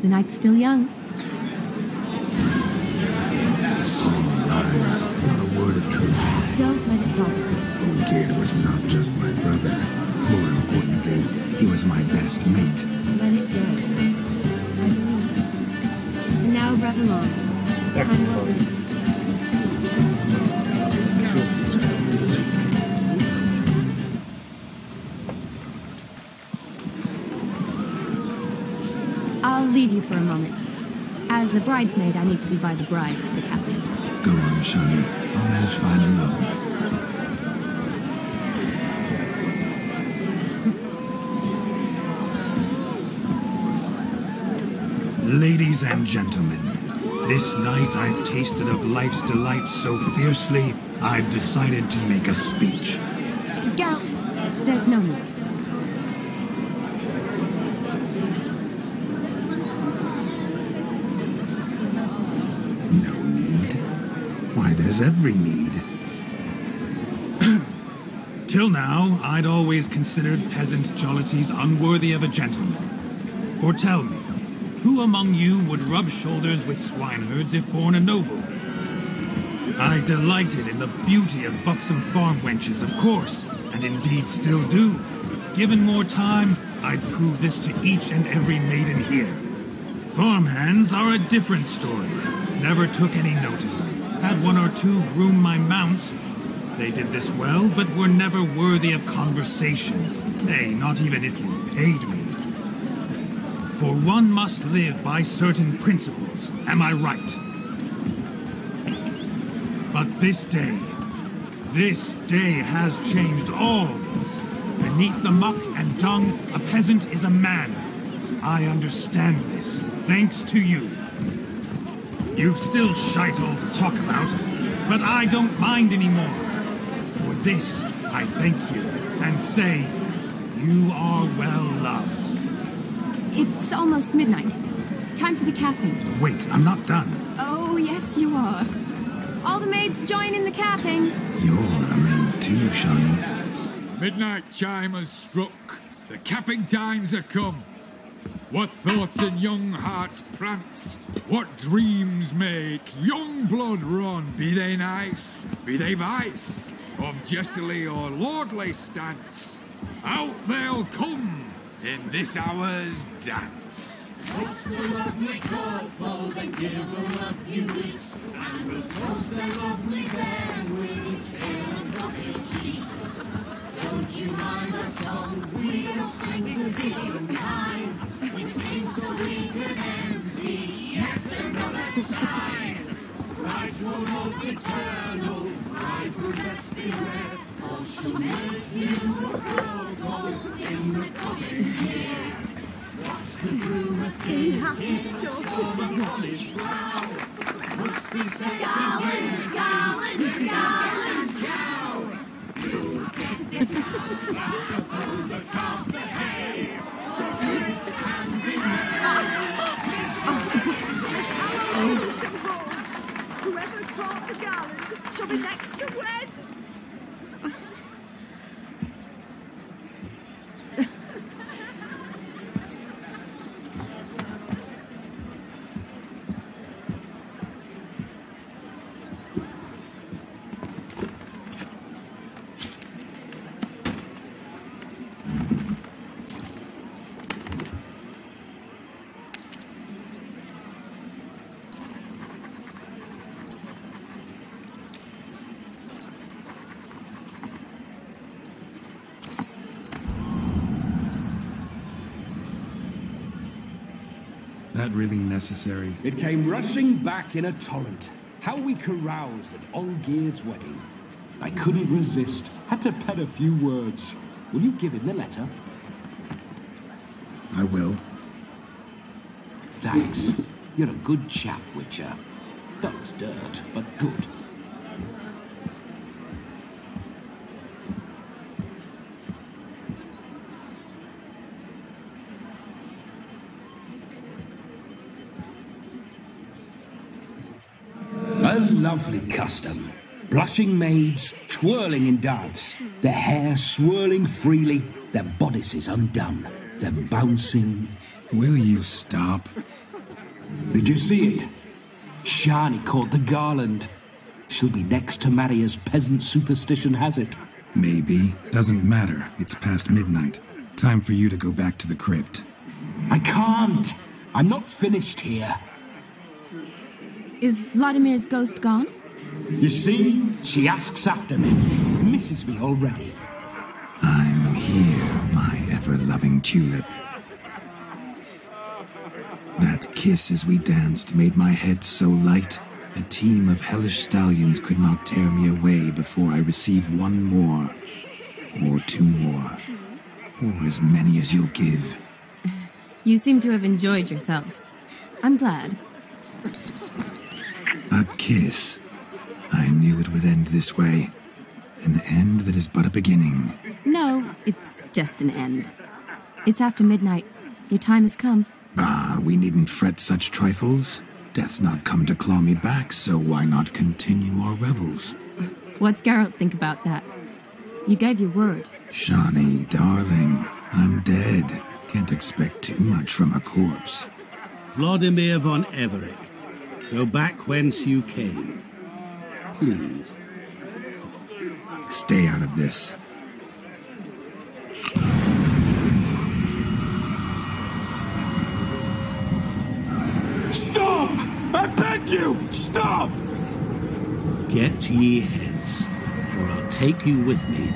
The night's still young. All lies, not a word of truth. Don't let it bother you. Olgierd was not just my brother. More importantly, he was my best mate. Let it go. I believe you. And now, revel on. Excellent. I'll leave you for a moment. As a bridesmaid, I need to be by the bride for the captain. Go on, Shawnee. I'll manage fine alone. Ladies and gentlemen, this night I've tasted of life's delights so fiercely, I've decided to make a speech. Geralt, there's no need. No need? Why, there's every need. Till now, I'd always considered peasant jollities unworthy of a gentleman. For tell me, who among you would rub shoulders with swineherds if born a noble? I delighted in the beauty of buxom farm wenches, of course, and indeed still do. Given more time, I'd prove this to each and every maiden here. Farmhands are a different story. Never took any note of them. Had 1 or 2 groom my mounts. They did this well, but were never worthy of conversation. Nay, not even if you paid me. For one must live by certain principles, am I right? But this day has changed all. Beneath the muck and dung, a peasant is a man. I understand this, thanks to you. You've still shite all to talk about, but I don't mind anymore. For this, I thank you, and say, you are well loved. It's almost midnight. Time for the capping. Wait, I'm not done. Oh, yes, you are. All the maids join in the capping. You're a maid too, Shawnee. Midnight chime has struck. The capping times are come. What thoughts in young hearts prance? What dreams make young blood run? Be they nice, be they vice, of jestily or lordly stance, out they'll come in this hour's dance. Toast the lovely couple, then give them a few weeks, and we'll toast the lovely band with its pale and rocky cheeks. Don't you mind our song? We don't sing to be unkind. We sing so we can empty yet another sign. Christ will look eternal, bride will best be led, or she'll make you a couple in the coming year. What's the rumour thinking? On his brow must be said. Garland, garland, garland, cow. You get the cow, got the bull, the calf, the hay. So drink and be merry. Tradition holds. Whoever caught the garland shall be next to wed. That really necessary? It came rushing back in a torrent. How we caroused at Olgierd's wedding. I couldn't resist. Had to pen a few words. Will you give him the letter? I will. Thanks. You're a good chap, Witcher. Dull as dirt, but good. A lovely custom. Blushing maids, twirling in dance, their hair swirling freely, their bodices undone, their bouncing... Will you stop? Did you see it? Shani caught the garland. She'll be next to marry as peasant superstition has it. Maybe. Doesn't matter. It's past midnight. Time for you to go back to the crypt. I can't. I'm not finished here. Is Vladimir's ghost gone? You see? She asks after me. Misses me already. I'm here, my ever-loving tulip. That kiss as we danced made my head so light. A team of hellish stallions could not tear me away before I receive one more. Or two more. Or as many as you'll give. You seem to have enjoyed yourself. I'm glad. A kiss. I knew it would end this way. An end that is but a beginning. No, it's just an end. It's after midnight. Your time has come. Ah, we needn't fret such trifles. Death's not come to claw me back, so why not continue our revels? What's Geralt think about that? You gave your word. Shani, darling, I'm dead. Can't expect too much from a corpse. Vladimir von Everick, go back whence you came. Please. Stay out of this. Stop! I beg you! Stop! Get ye hence, or I'll take you with me,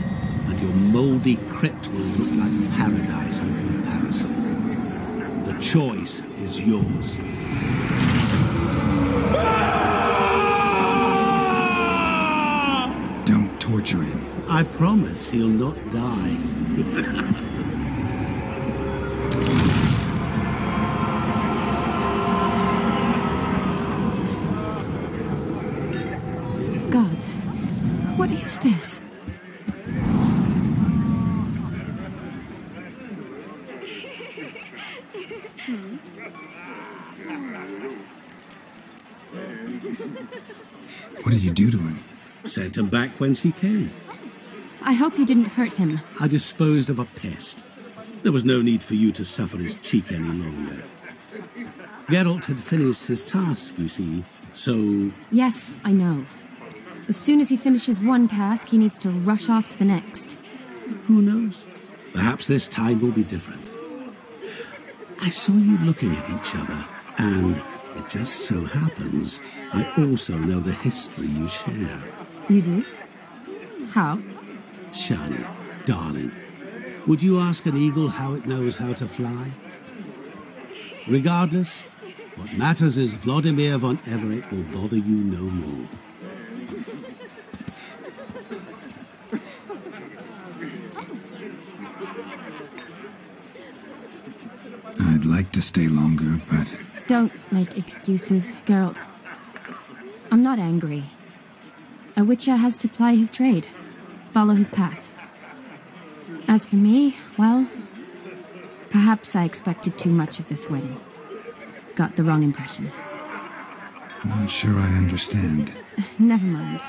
and your mouldy crypt will look like paradise in comparison. The choice is yours. Don't torture him. I promise he'll not die. Gods, what is this? What did you do to him? Sent him back whence he came. I hope you didn't hurt him. I disposed of a pest. There was no need for you to suffer his cheek any longer. Geralt had finished his task, you see, so... Yes, I know. As soon as he finishes one task, he needs to rush off to the next. Who knows? Perhaps this time will be different. I saw you looking at each other, and it just so happens I also know the history you share. You do? How? Shani, darling, would you ask an eagle how it knows how to fly? Regardless, what matters is Vladimir von Everett will bother you no more. I'd like to stay longer, but... Don't make excuses, Geralt. I'm not angry. A witcher has to ply his trade, follow his path. As for me, well, perhaps I expected too much of this wedding. Got the wrong impression. Not sure I understand. Never mind.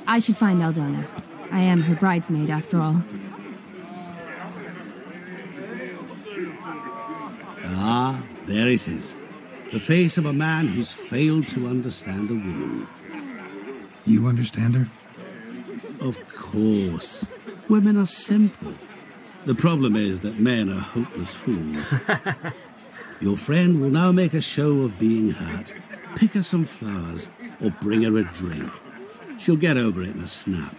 I should find Aldona. I am her bridesmaid, after all. Ah, there it is. The face of a man who's failed to understand a woman. You understand her? Of course. Women are simple. The problem is that men are hopeless fools. Your friend will now make a show of being hurt. Pick her some flowers, or bring her a drink. She'll get over it in a snap.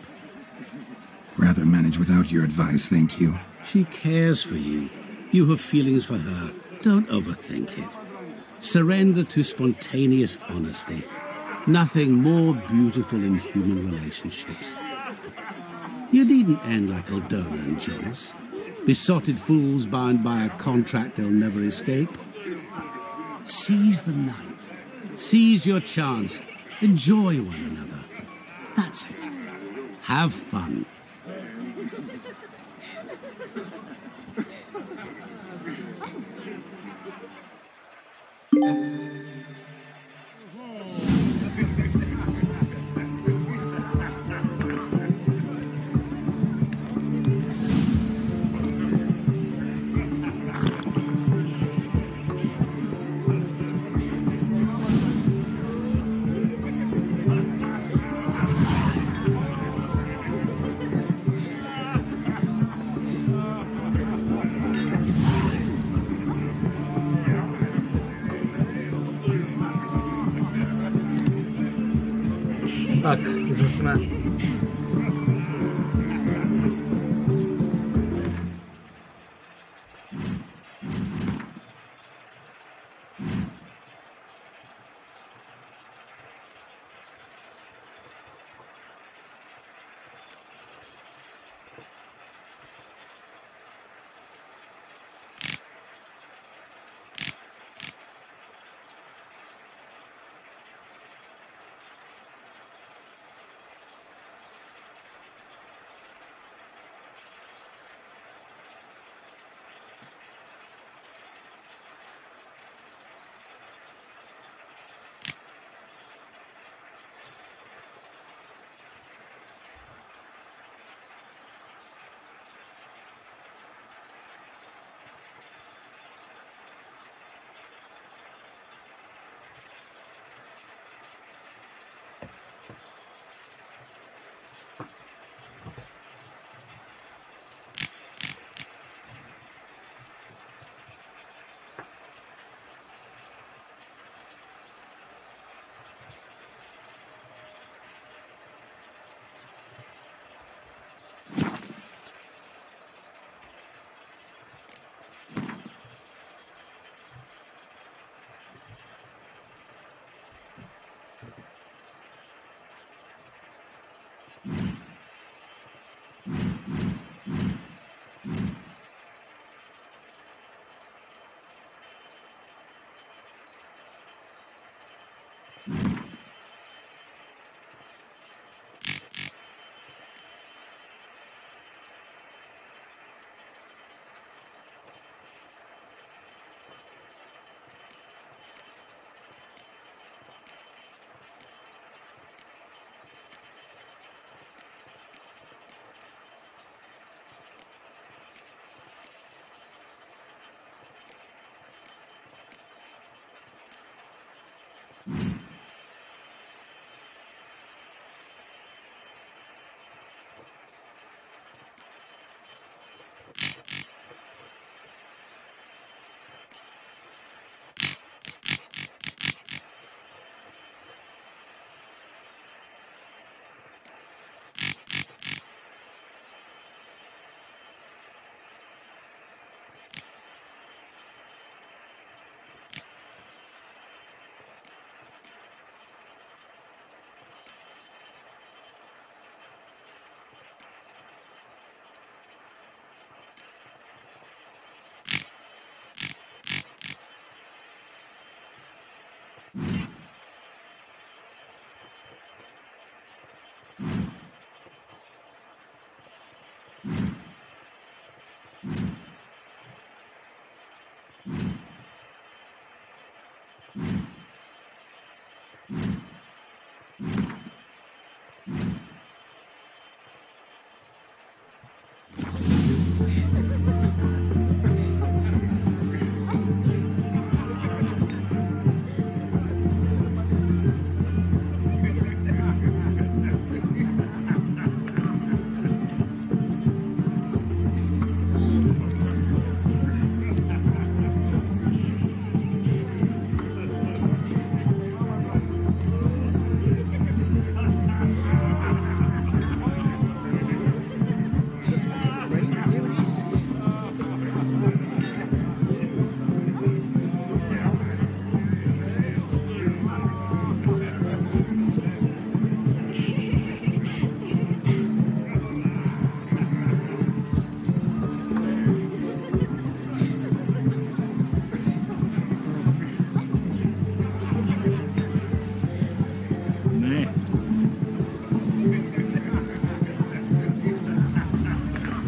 Rather manage without your advice, thank you. She cares for you. You have feelings for her. Don't overthink it. Surrender to spontaneous honesty. Nothing more beautiful in human relationships. You needn't end like Aldona and Jonas. Besotted fools bound by a contract they'll never escape. Seize the night. Seize your chance. Enjoy one another. That's it. Have fun. Tak, už jsme.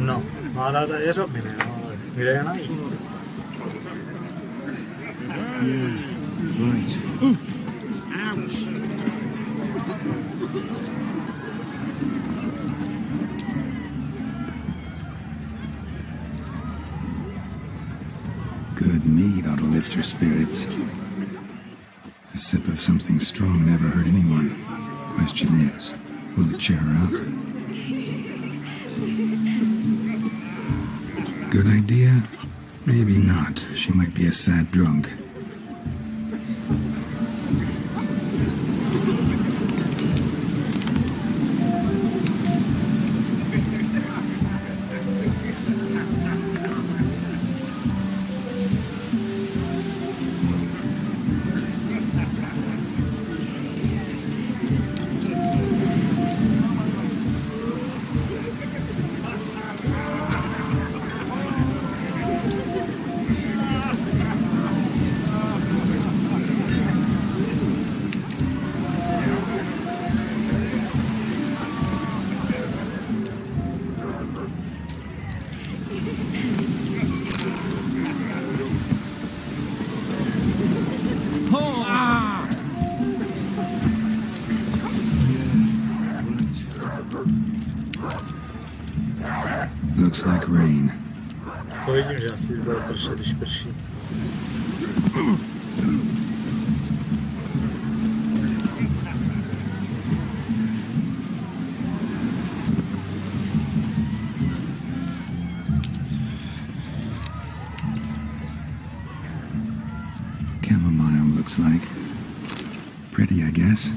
No, má ráda jeřabiny, no, ale kde je najít? Right. Ouch! Good mead ought to lift her spirits. A sip of something strong never hurt anyone. Question is, will it cheer her up? Good idea? Maybe not. She might be a sad drunk. Looks like rain. To vidím, že asi bude pršet, když prší. Chamomile looks like. Pretty, I guess.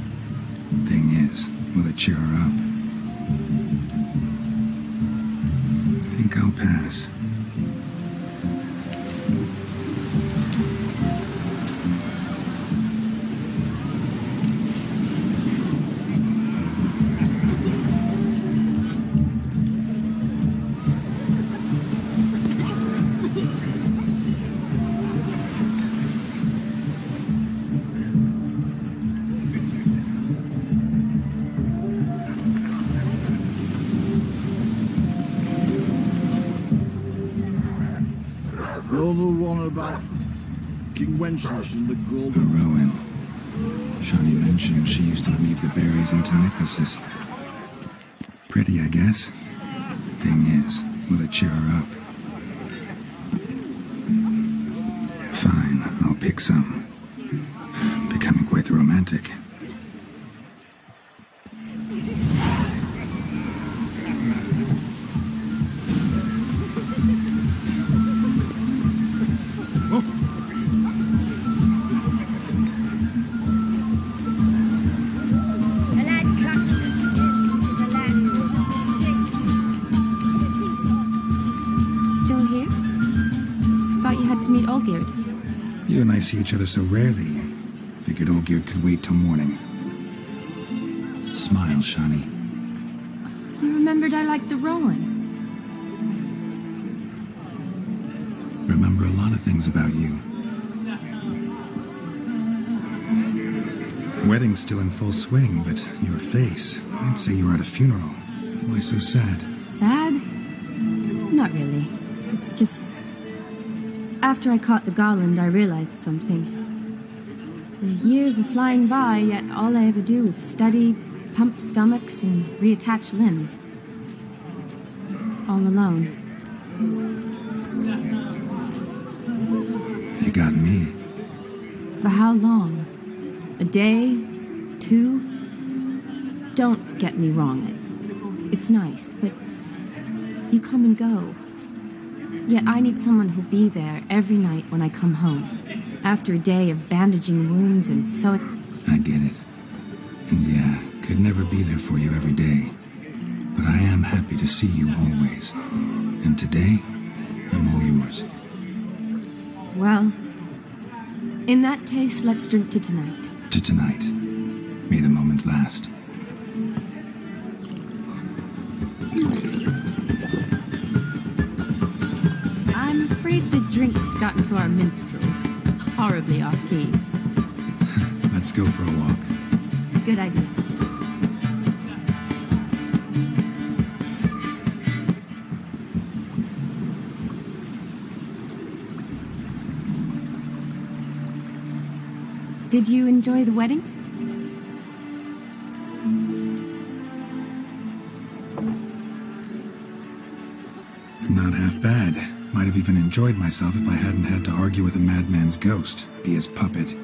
Thing is, will it cheer her up? Think I'll pass. You're the one about King Wenceslas and the gold. A rowan. Shawnee mentioned she used to weave the berries into necklaces. Pretty, I guess. Thing is, will it cheer her up? Fine, I'll pick some. Becoming quite the romantic. The lad clutched and stepped into the land with the sticks. Still here? Thought you had to meet Olgierd. You and I see each other so rarely. Figured Olgierd could wait till morning. Smile, Shawnee. You remembered I liked the rowan. Remember a lot of things about you. Wedding's still in full swing, but your face, I'd say you were at a funeral. Why so sad? Sad? Not really. It's just... After I caught the garland, I realized something. The years are flying by, yet all I ever do is study, pump stomachs, and reattach limbs. All alone. You got me. For how long? A day? 2? Don't get me wrong. It's nice, but you come and go. Yet I need someone who'll be there every night when I come home. After a day of bandaging wounds and sewing. I get it. And yeah, could never be there for you every day. But I am happy to see you always. And today, I'm all yours. Well, in that case, let's drink to tonight. To tonight. May the moment last. I'm afraid the drinks got into our minstrels. Horribly off-key. Let's go for a walk. Good idea. Did you enjoy the wedding? Not half bad. Might have even enjoyed myself if I hadn't had to argue with a madman's ghost, be his puppet.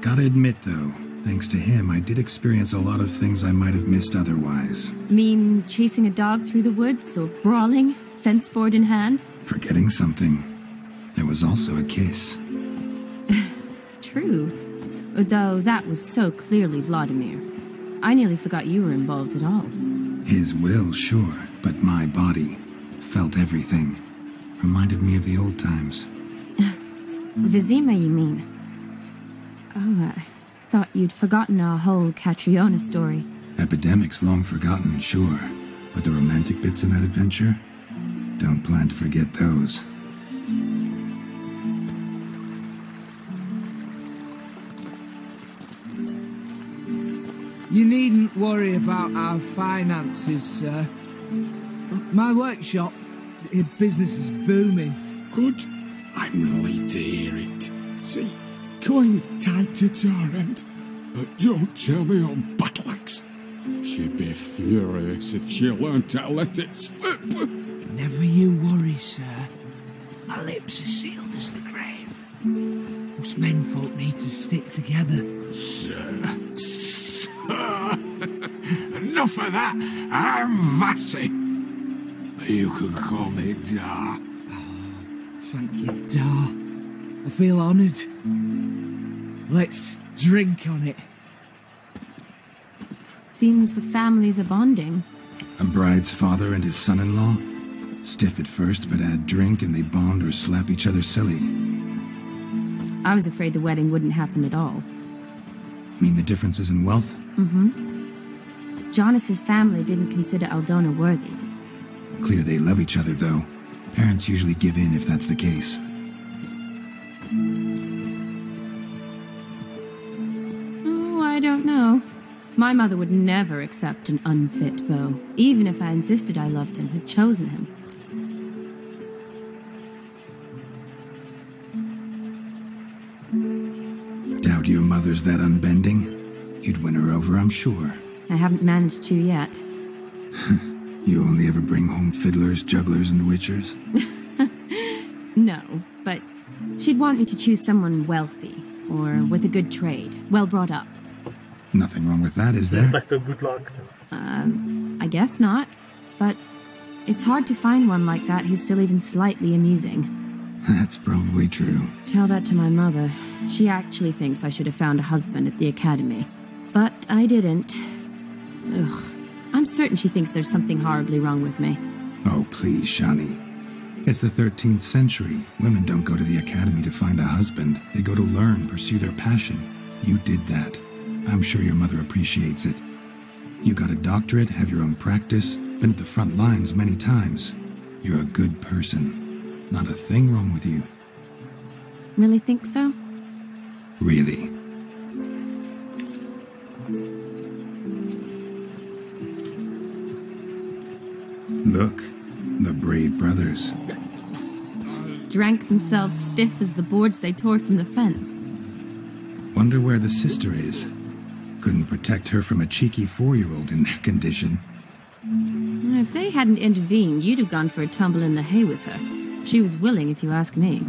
Gotta admit, though, thanks to him, I did experience a lot of things I might have missed otherwise. Mean chasing a dog through the woods, or brawling, fence board in hand? Forgetting something. There was also a kiss. True. Though that was so clearly Vladimir. I nearly forgot you were involved at all. His will, sure, but my body felt everything. Reminded me of the old times. Vizima, you mean? Oh, I thought you'd forgotten our whole Catriona story. Epidemics long forgotten, sure. But the romantic bits in that adventure? Don't plan to forget those. You needn't worry about our finances, sir. My workshop, business is booming. Good. I'm relieved to hear it. See, coin's tied to Torrent, but don't tell the old battleaxe. She'd be furious if she learned to let it slip. Never you worry, sir. My lips are sealed as the grave. Us menfolk need to stick together. Sir. Enough of that. I'm Vassy. You can call me Dar. Oh, thank you, Dar. I feel honoured. Let's drink on it. Seems the families are bonding. A bride's father and his son-in-law? Stiff at first, but add drink and they bond or slap each other silly. I was afraid the wedding wouldn't happen at all. Mean the differences in wealth? Mm-hmm. Jonas's family didn't consider Aldona worthy. Clear they love each other, though. Parents usually give in if that's the case. Oh, I don't know. My mother would never accept an unfit beau, even if I insisted I loved him, had chosen him. Doubt your mother's that unbending? You'd win her over, I'm sure. I haven't managed to yet. You only ever bring home fiddlers, jugglers, and witchers? No, but she'd want me to choose someone wealthy, or with a good trade, well brought up. Nothing wrong with that, is there? Good luck. I guess not, but it's hard to find one like that who's still even slightly amusing. That's probably true. Tell that to my mother. She actually thinks I should have found a husband at the academy. But I didn't. Ugh. I'm certain she thinks there's something horribly wrong with me. Oh, please, Shani. It's the 13th century. Women don't go to the academy to find a husband. They go to learn, pursue their passion. You did that. I'm sure your mother appreciates it. You got a doctorate, have your own practice, been at the front lines many times. You're a good person. Not a thing wrong with you. Really think so? Really. Look, the brave brothers. Drank themselves stiff as the boards they tore from the fence. Wonder where the sister is. Couldn't protect her from a cheeky 4-year-old in their condition. If they hadn't intervened, you'd have gone for a tumble in the hay with her. She was willing, if you ask me.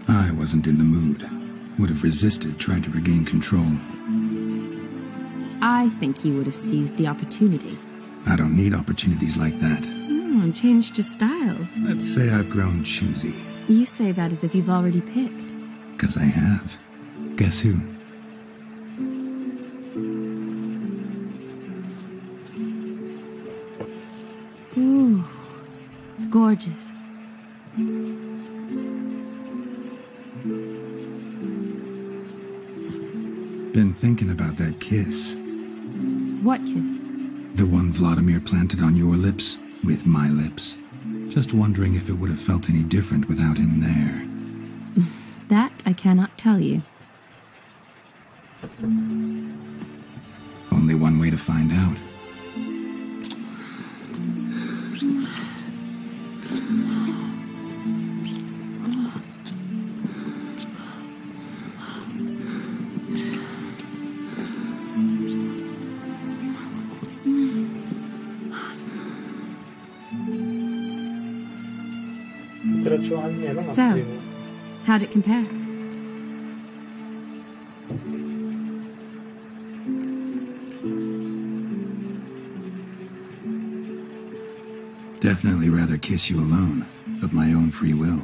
I wasn't in the mood. Would have resisted, tried to regain control. I think he would have seized the opportunity. I don't need opportunities like that. And changed your style. Let's say I've grown choosy. You say that as if you've already picked. 'Cause I have. Guess who? Ooh, gorgeous. Been thinking about that kiss. What kiss? The one Vladimir planted on your lips, with my lips. Just wondering if it would have felt any different without him there. That I cannot tell you. Only one way to find out. pokračování jenom na So, streamu. how'd it compare? Definitely rather kiss you alone, of my own free will.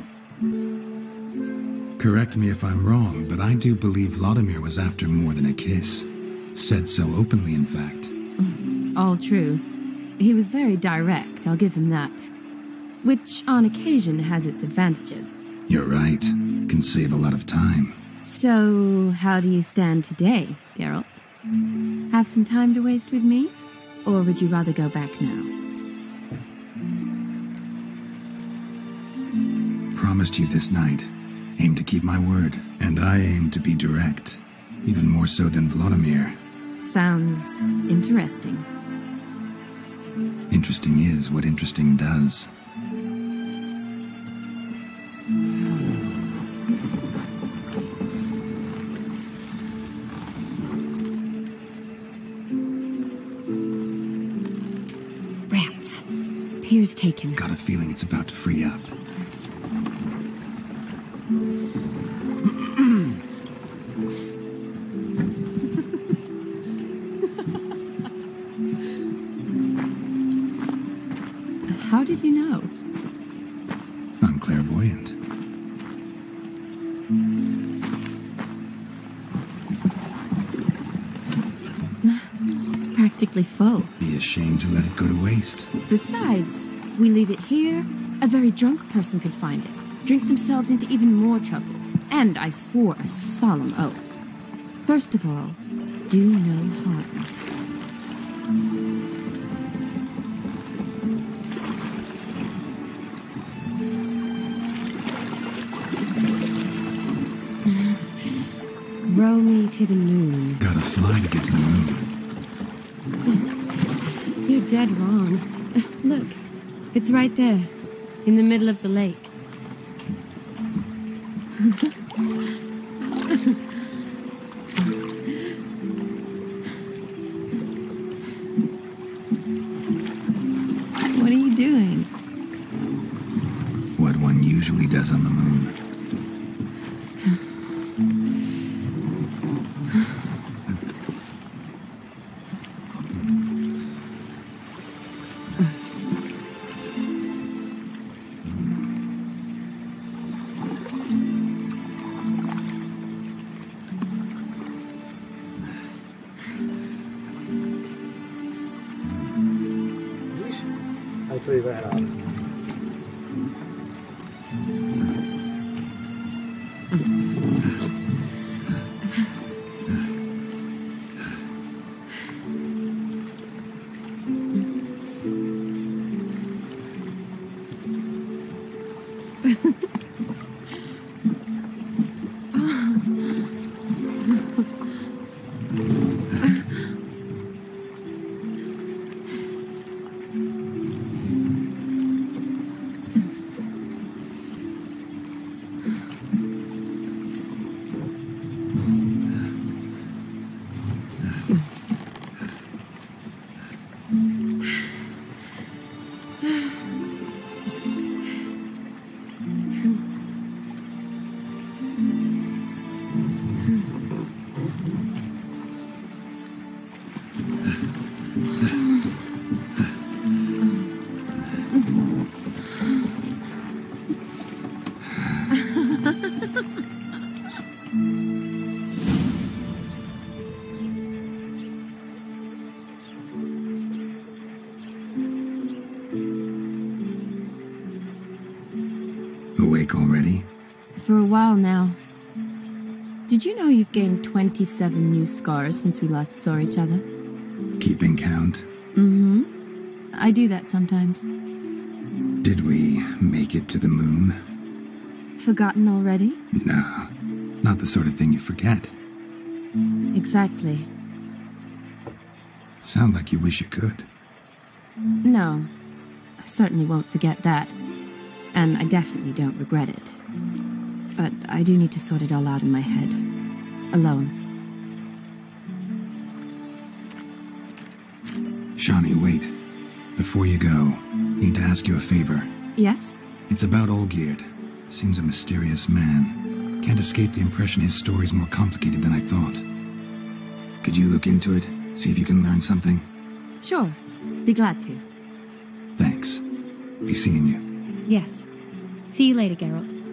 Correct me if I'm wrong, but I do believe Vladimir was after more than a kiss. Said so openly, in fact. All true. He was very direct, I'll give him that. Which, on occasion, has its advantages. You're right. Can save a lot of time. So, how do you stand today, Geralt? Have some time to waste with me? Or would you rather go back now? Promised you this night. Aim to keep my word. And I aim to be direct. Even more so than Vladimir. Sounds interesting. Interesting is what interesting does. Rats. Pier's taken. Got a feeling it's about to free up. How did you know? I'm clairvoyant. Practically full. Be ashamed to let it go to waste. Besides, we leave it here, a very drunk person could find it, drink themselves into even more trouble. And I swore a solemn oath. First of all, do no harm. Row me to the moon. Gotta fly to get to the moon. You're dead wrong. Look, it's right there, in the middle of the lake. What are you doing? What one usually does on the moon. A to i vyhrát. Awake already? For a while now. Did you know you've gained 27 new scars since we last saw each other? Keeping count? Mm-hmm. I do that sometimes. Did we make it to the moon? Forgotten already? No, not the sort of thing you forget. Exactly. Sound like you wish you could. No, I certainly won't forget that. And I definitely don't regret it. But I do need to sort it all out in my head. Alone. Shawnee, wait. Before you go, need to ask you a favor. Yes? It's about Olgierd. Seems a mysterious man. Can't escape the impression his story's more complicated than I thought. Could you look into it? See if you can learn something? Sure. Be glad to. Thanks. Be seeing you. Yes. See you later, Geralt.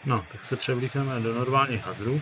No, tak se převlíkneme do normálních hadrů.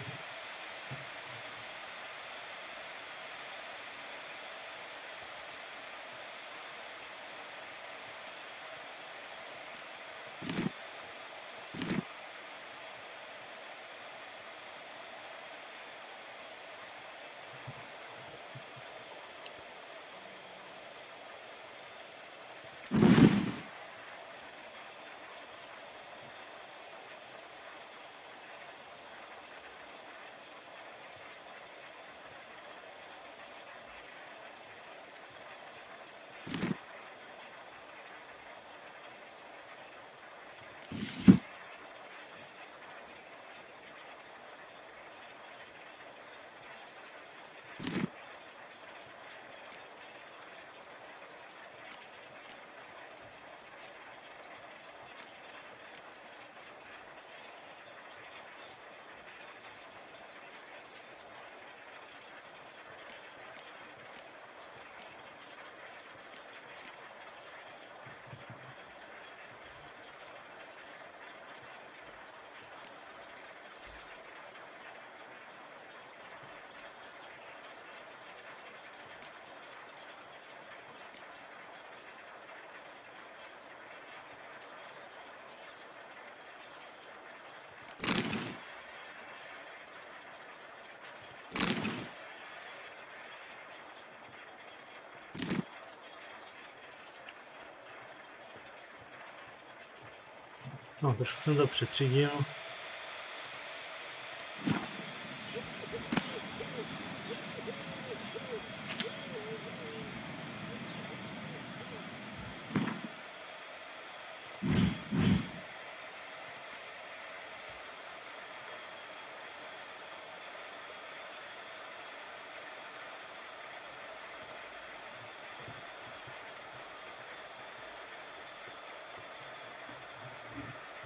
No, trošku jsem to přetřídil.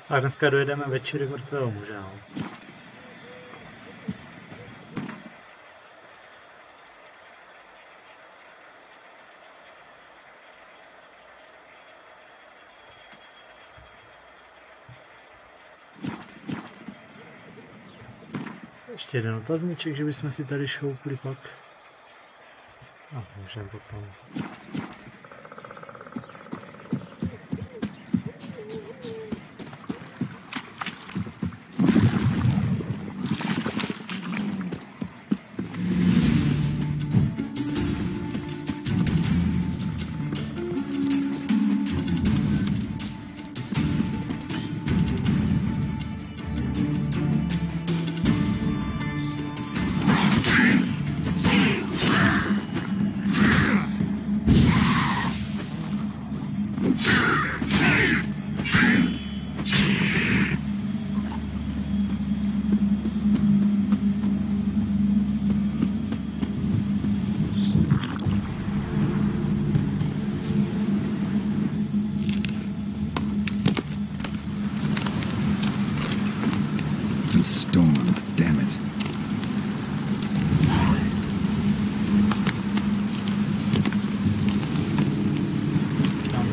A dneska dojedeme večery mrtvého muže. No. Ještě jeden otazníček, že bychom si tady šoupli pak. No, můžeme potom.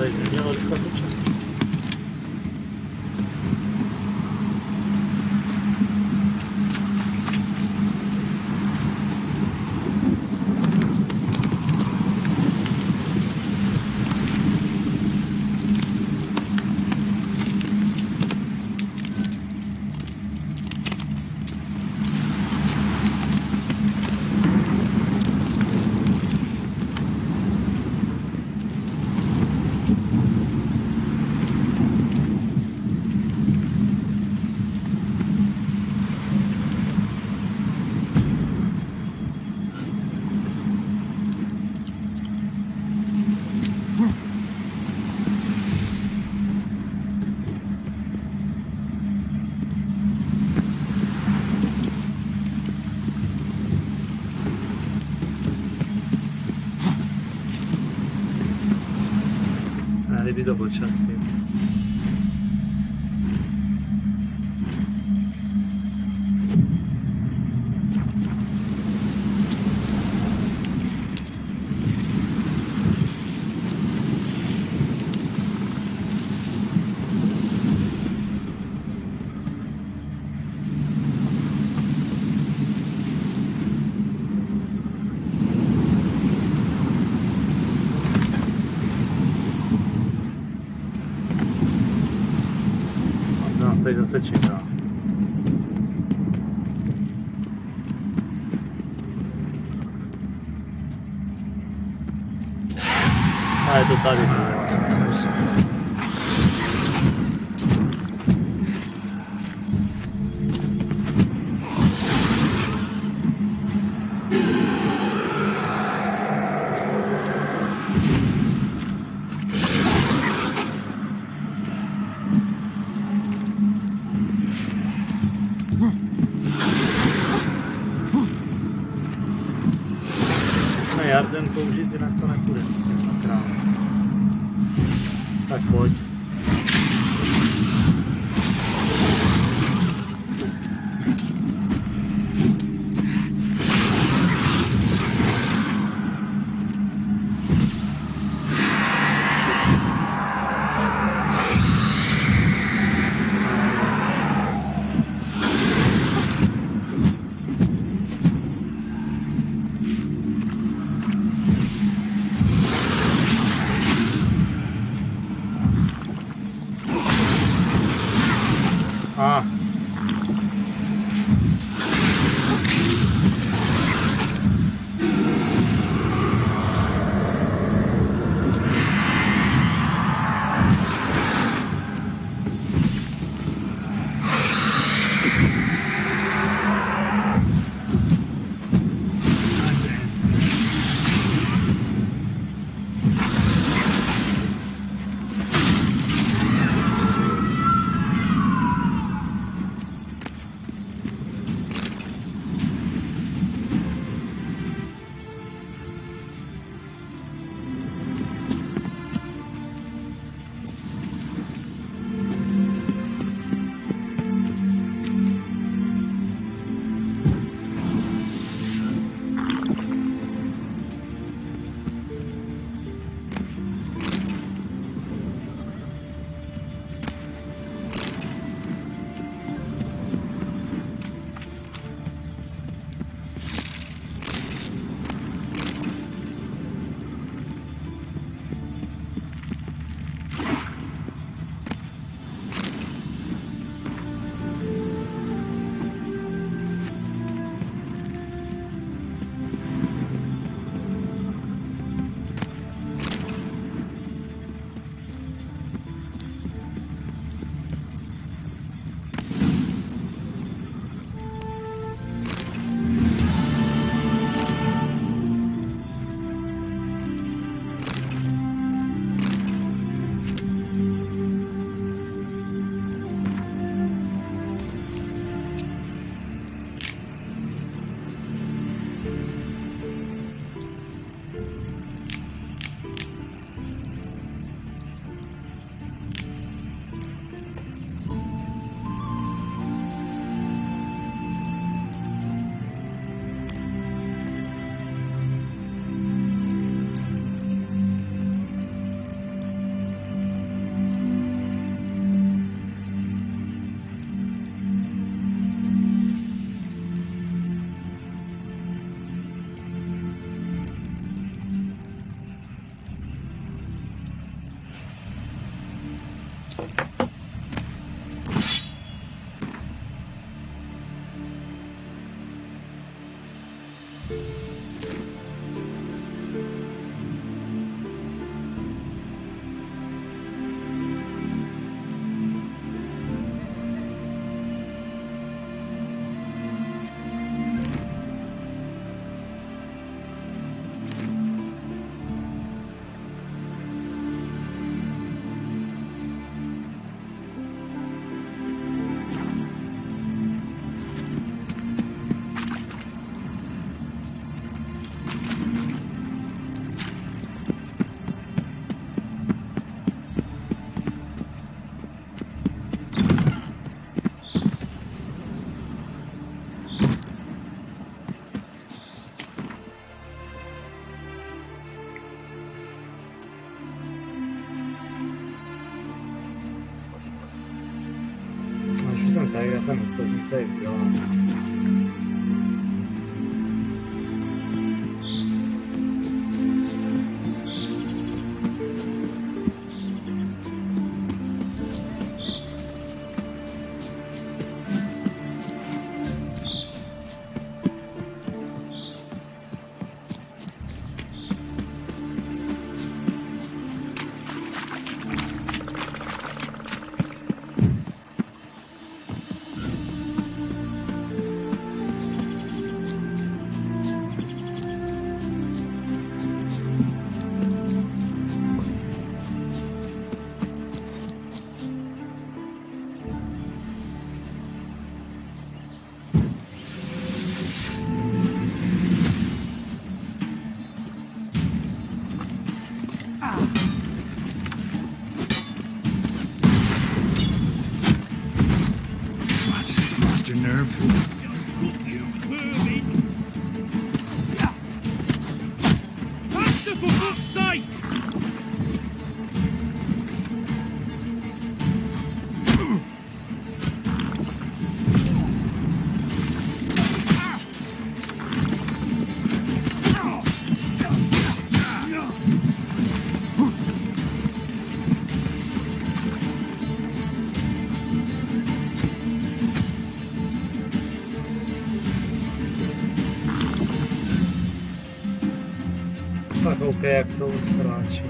tady změnilo rychle počasí. Líbí to počasí. Tady zase čeká. A je to tady. Jardem použít, jinak to nepůjde s tím krám. Tak pojď. To jsem tady udělal. Koukej, jak jsou sráči.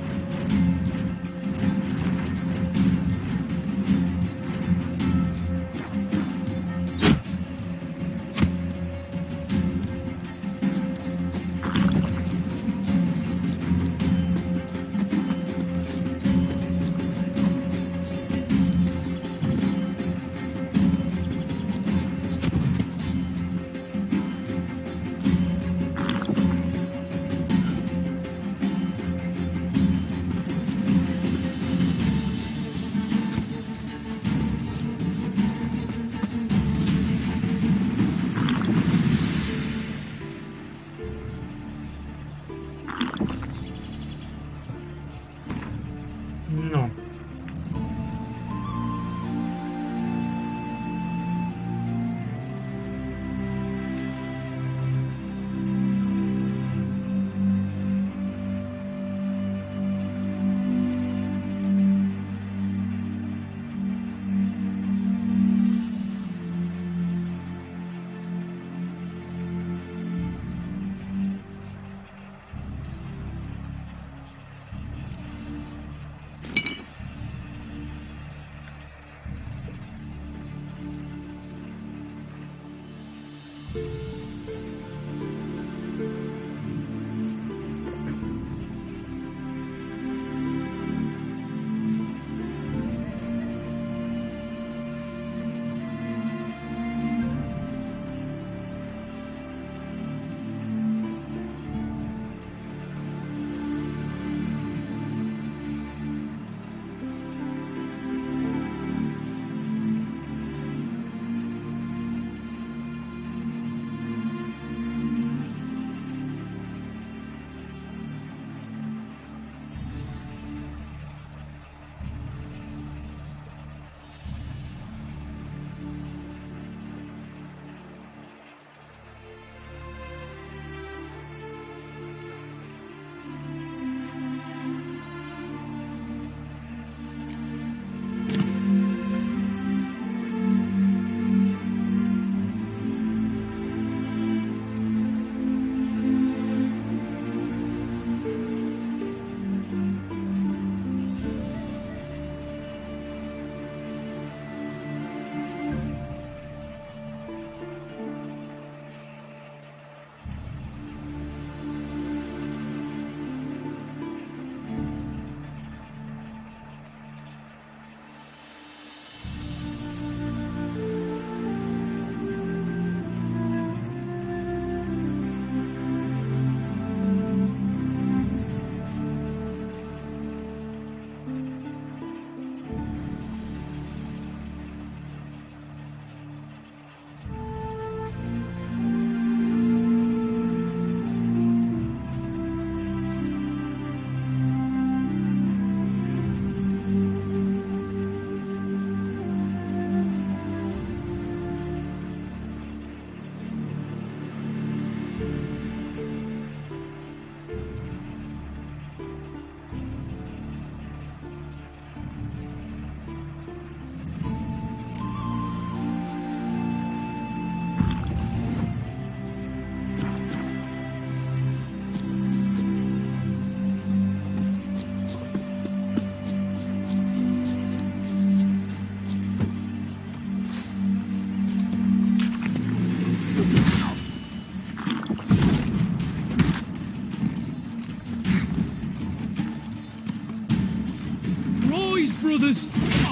brothers!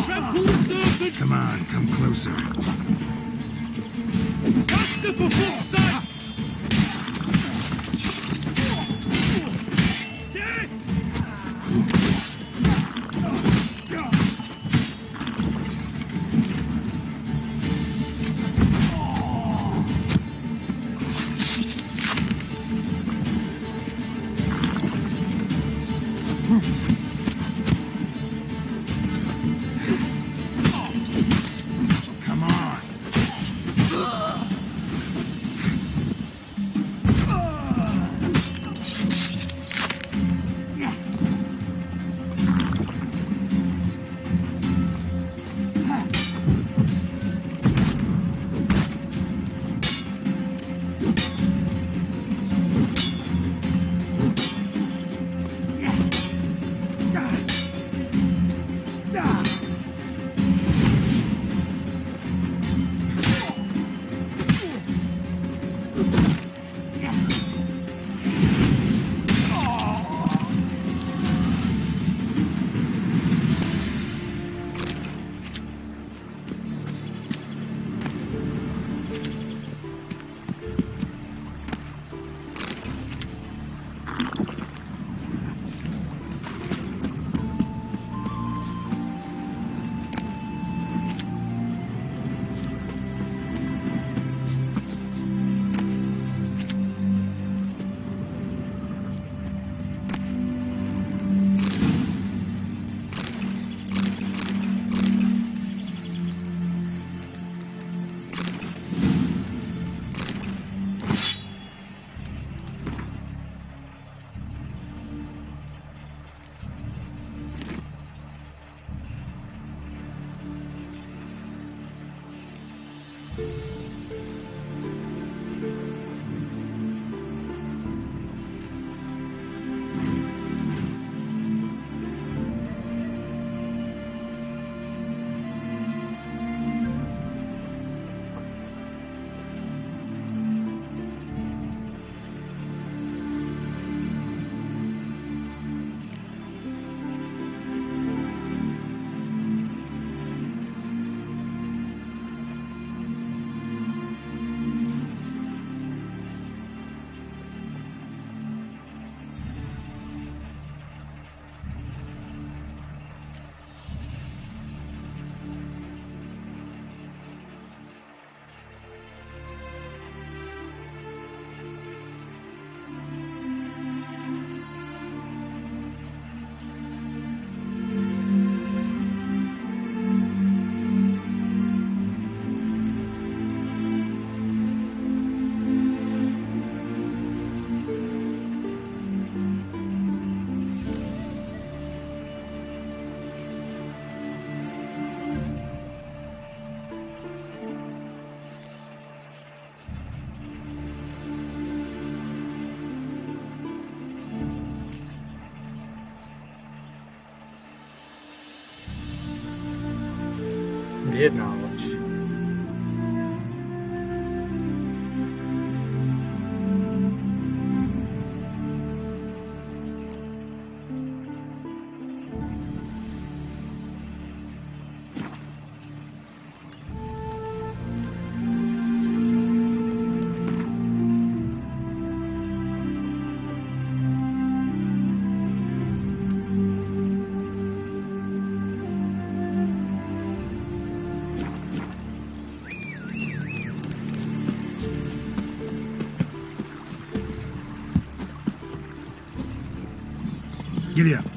Trample the serpent! Come on, come closer. Faster for fuck's sake! Vyjednávač. Giddy up.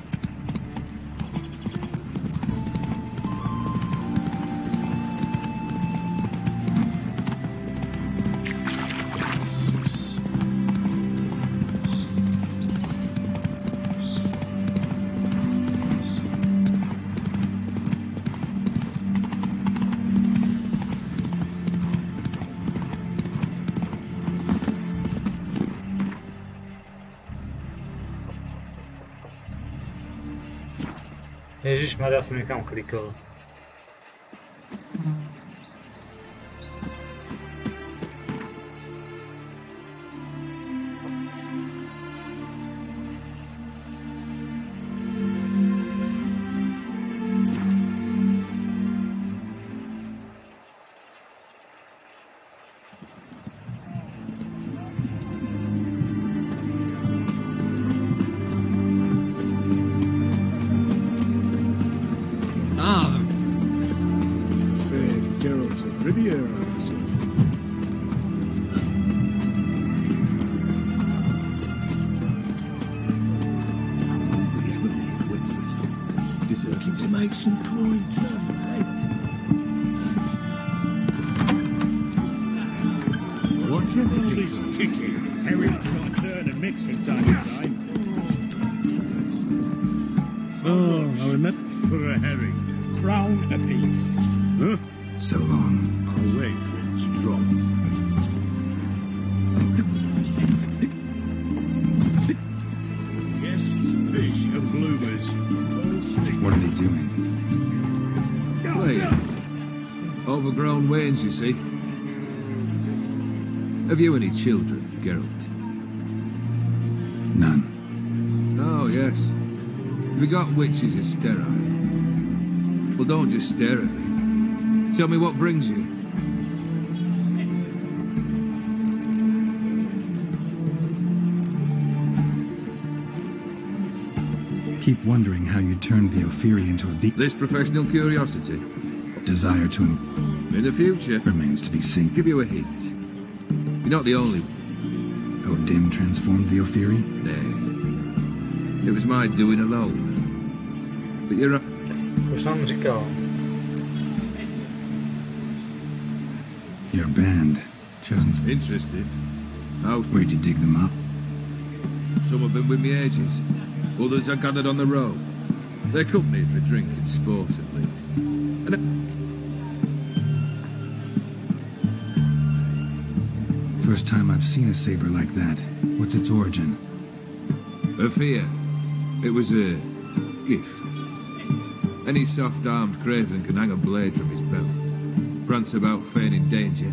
Ježišmarja, jsem někam klikl. Here, officer. We have a man, Whitford. He's looking to make some coin, someday. What's it? All this kicking. Herring try to turn and mix from time to time. Oh, I remember. For a herring. Crown apiece. Huh? So long. I'll wait for it to drop. Guests, fish, and bloomers. All stick. What are they doing? Wait. Overgrown wains, you see. Have you any children, Geralt? None. Oh, yes. Have you got witches is sterile? Well, don't just stare at me. Tell me what brings you. Keep wondering how you turned the Ophiri into a This professional curiosity? Desire to In the future? Remains to be seen. Give you a hint. You're not the only one. Odin transformed the Ophiri? Nay. It was my doing alone. But you're right. Už nám říkal. Your band. Chosen. Interested. How? Where'd you dig them up? Some have been with me ages. Others are gathered on the road. They're company for drink and sport, at least. First time I've seen a saber like that. What's its origin? A fear. It was a gift. Any soft-armed craven can hang a blade from his belt, prance about feigning danger.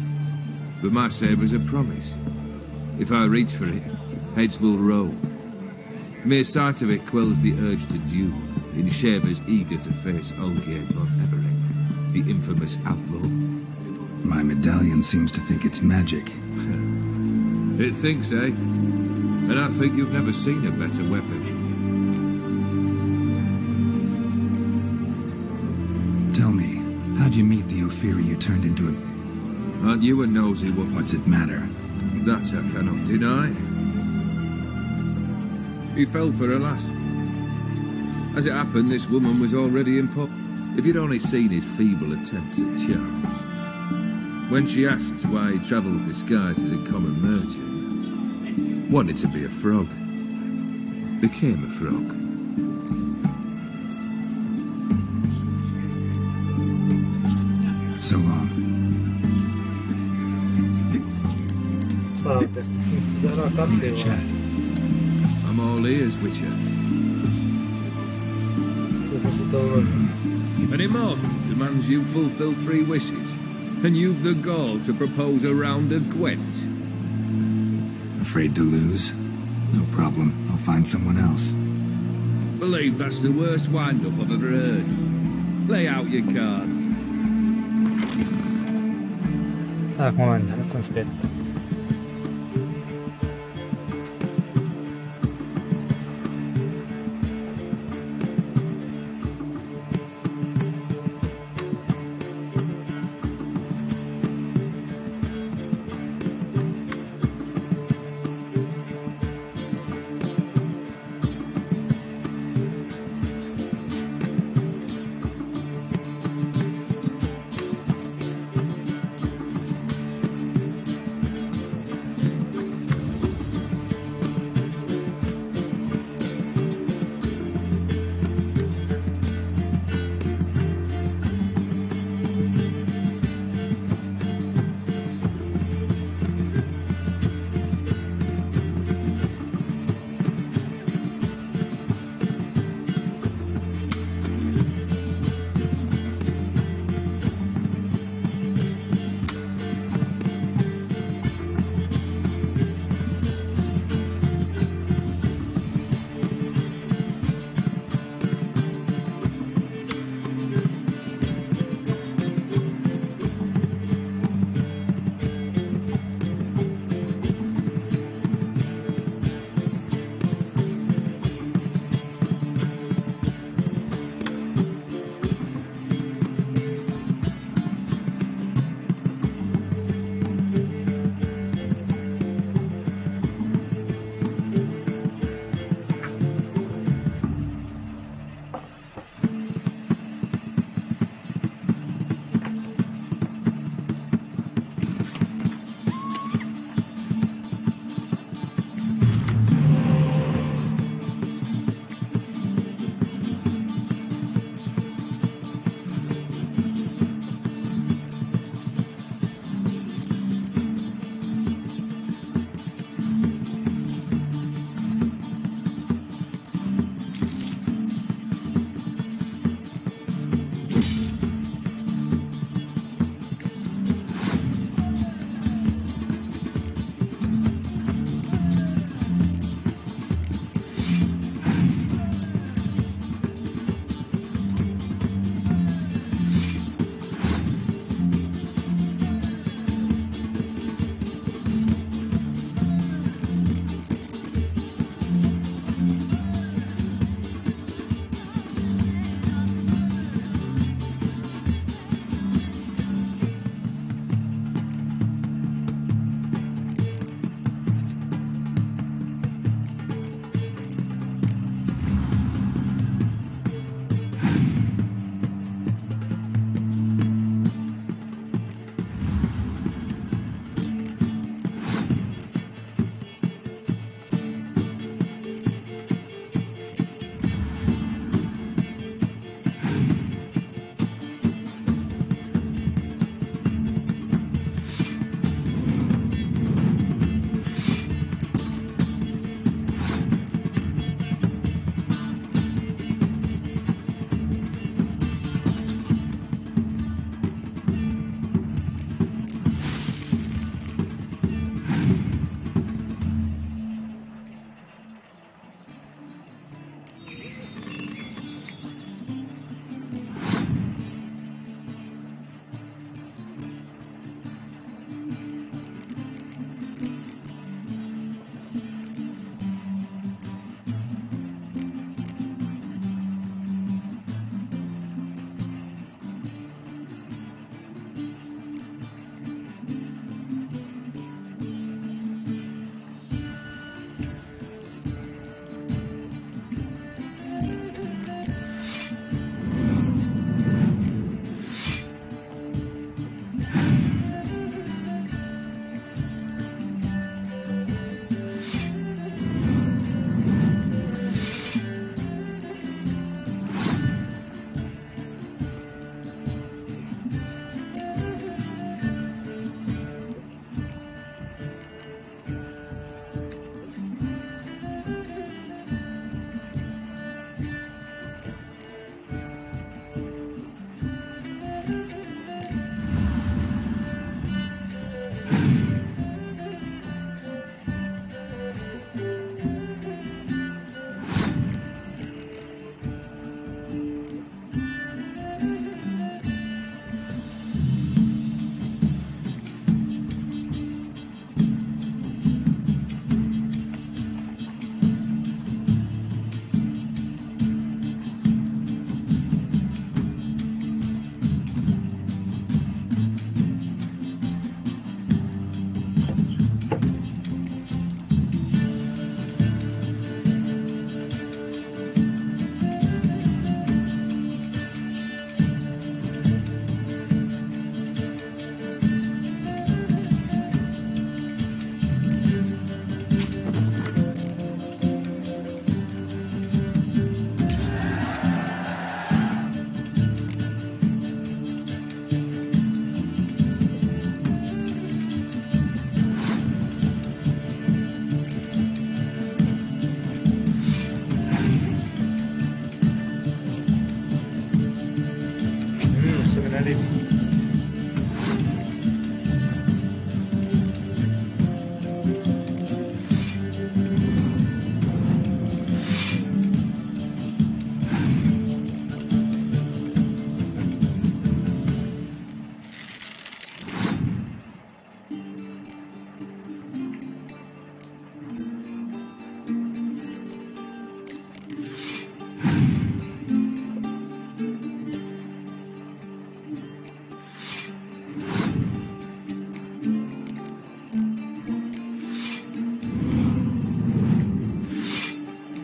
But my saber's a promise. If I reach for it, heads will roll. Mere sight of it quells the urge to duel, in shavers eager to face Olgierd von Evering, the infamous outlaw. My medallion seems to think it's magic. It thinks, eh? And I think you've never seen a better weapon. Tell me, how'd you meet the Ophiri you turned into a... Aren't you a nosy woman? What's it matter? That I cannot deny. He fell for her lass. As it happened, this woman was already in pop. If you'd only seen his feeble attempts at charm. When she asked why he travelled disguised as a common merchant, wanted to be a frog. Became a frog. So long. I'm all ears, Witcher. An imam demands you fulfill 3 wishes, and you've the gall to propose a round of Gwent. Afraid to lose? No problem. I'll find someone else. Believe that's the worst wind-up I've ever heard. Lay out your cards. Tak, moment, hned jsem zpět.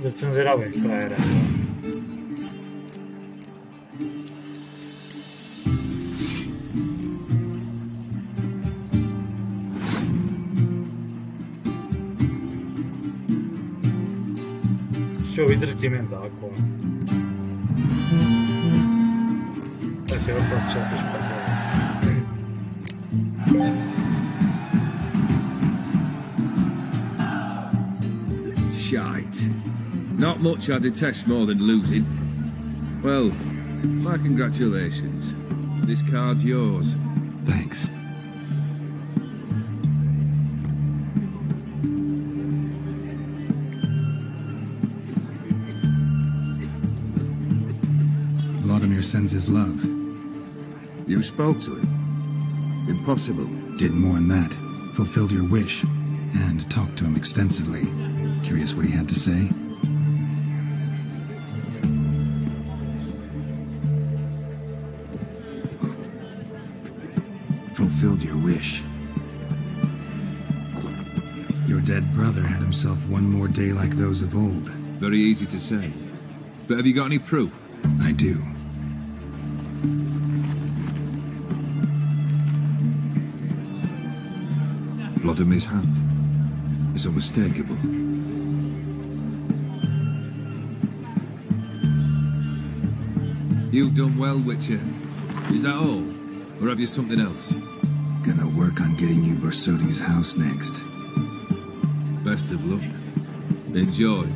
Teď jsem zvědavý, frajere. Ještě ho vydrtím jen tak, tak jo, pak čas špatně. Shite. Not much I detest more than losing. Well, my congratulations. This card's yours. Thanks. Vladimir sends his love. You spoke to him? Impossible. Did more than that. Fulfilled your wish. And talked to him extensively. Curious what he had to say? Fulfilled your wish. Your dead brother had himself one more day like those of old. Very easy to say. But have you got any proof? I do. Vladimir's hand. It's unmistakable. You've done well, Witcher. Is that all? Or have you something else? Gonna work on getting you Bersodi's house next. Best of luck. Enjoy.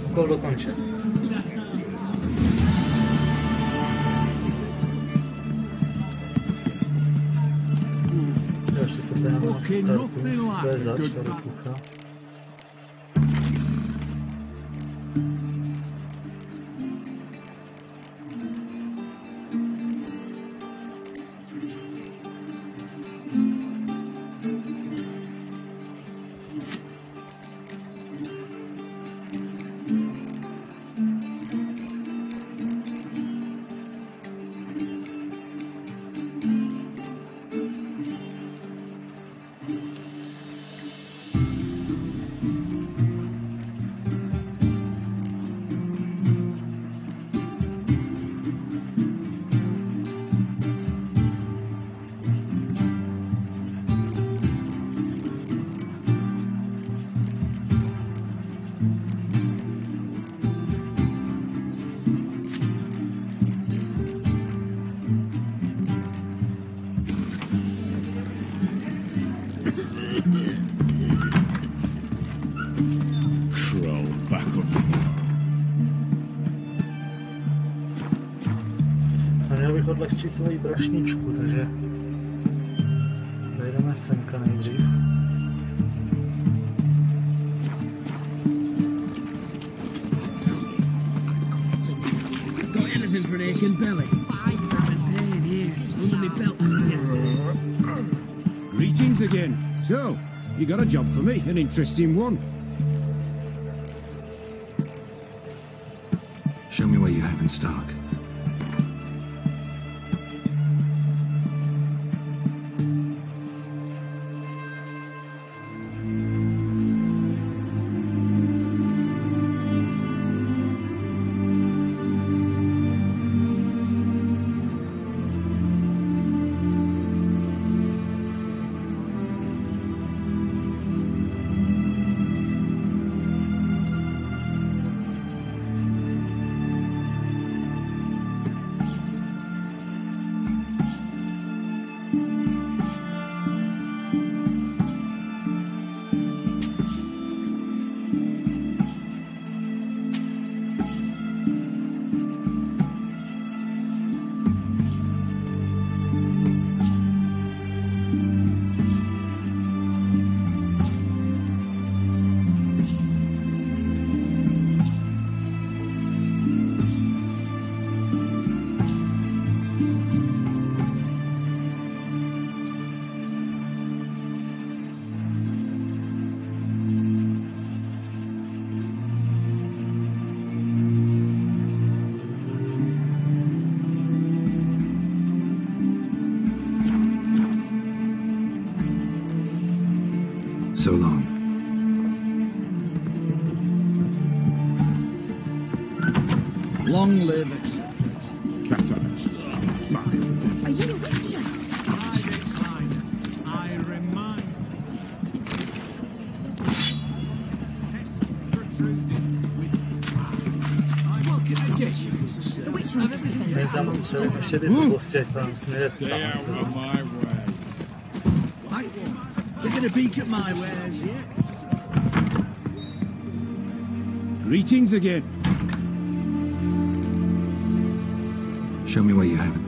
Úkol dokončen. Ještě se pojďme na startu, co je zač, tady kucha. odlehčit svoji brašničku, takže zajdeme semka nejdřív. Got anything for an aching belly? I'm in pain here. Under my belt since yesterday. Greetings again. So, you got a job for me, an interesting one. Show me what you have in stock. So long. Long live acceptance. Cataracts. Are you a witcher? I remind. What can I get you? The witch needs to defend Než his tam house. musel ještě ty blbosti, jak tam směřit Stay out tam. of my way. Right. Taking a peek at my wares, yeah? Greetings again. Show me what you have.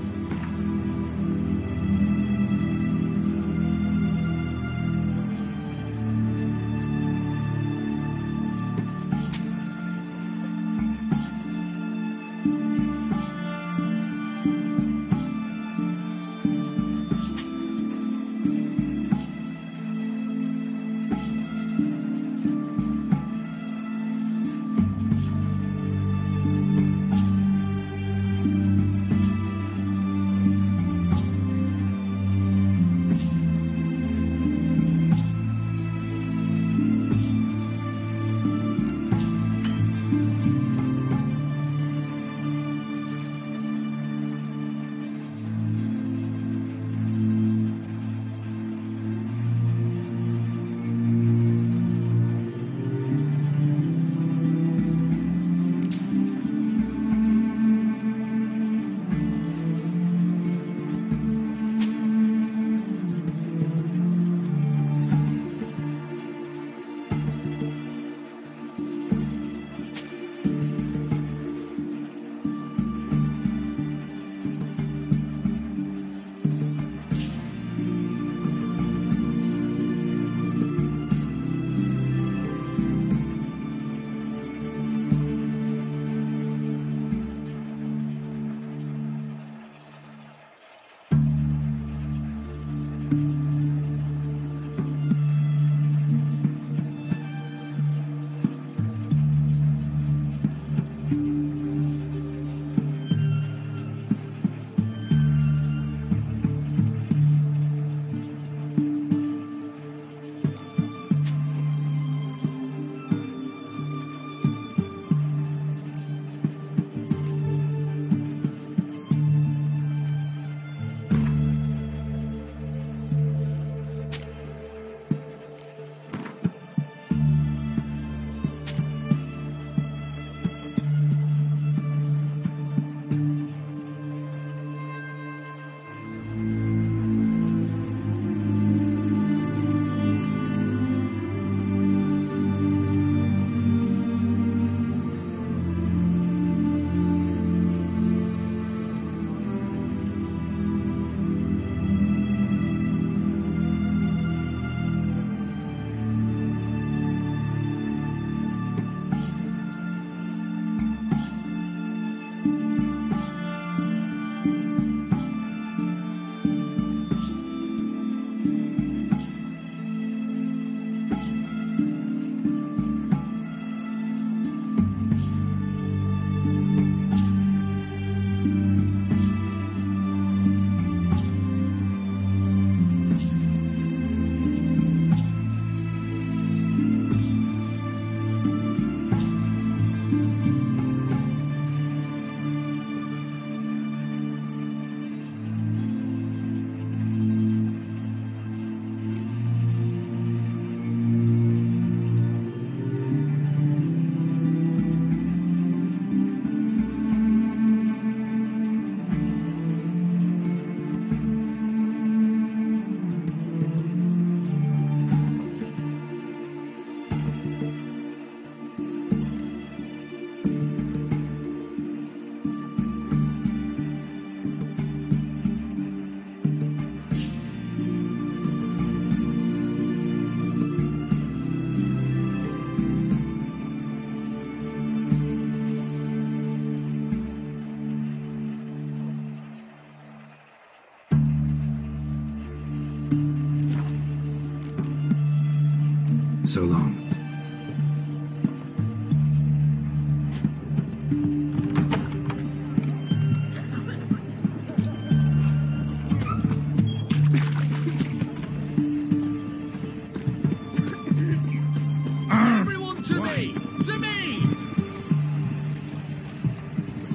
To me!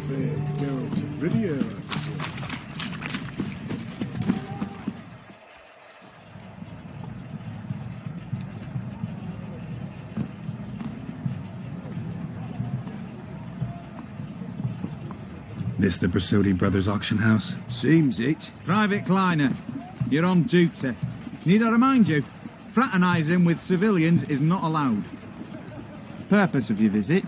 Fair Geralt of Rivia, I presume. This the Bersodi Brothers auction house? Seems it. Private Kleiner, you're on duty. Need I remind you, fraternising with civilians is not allowed. Purpose of your visit?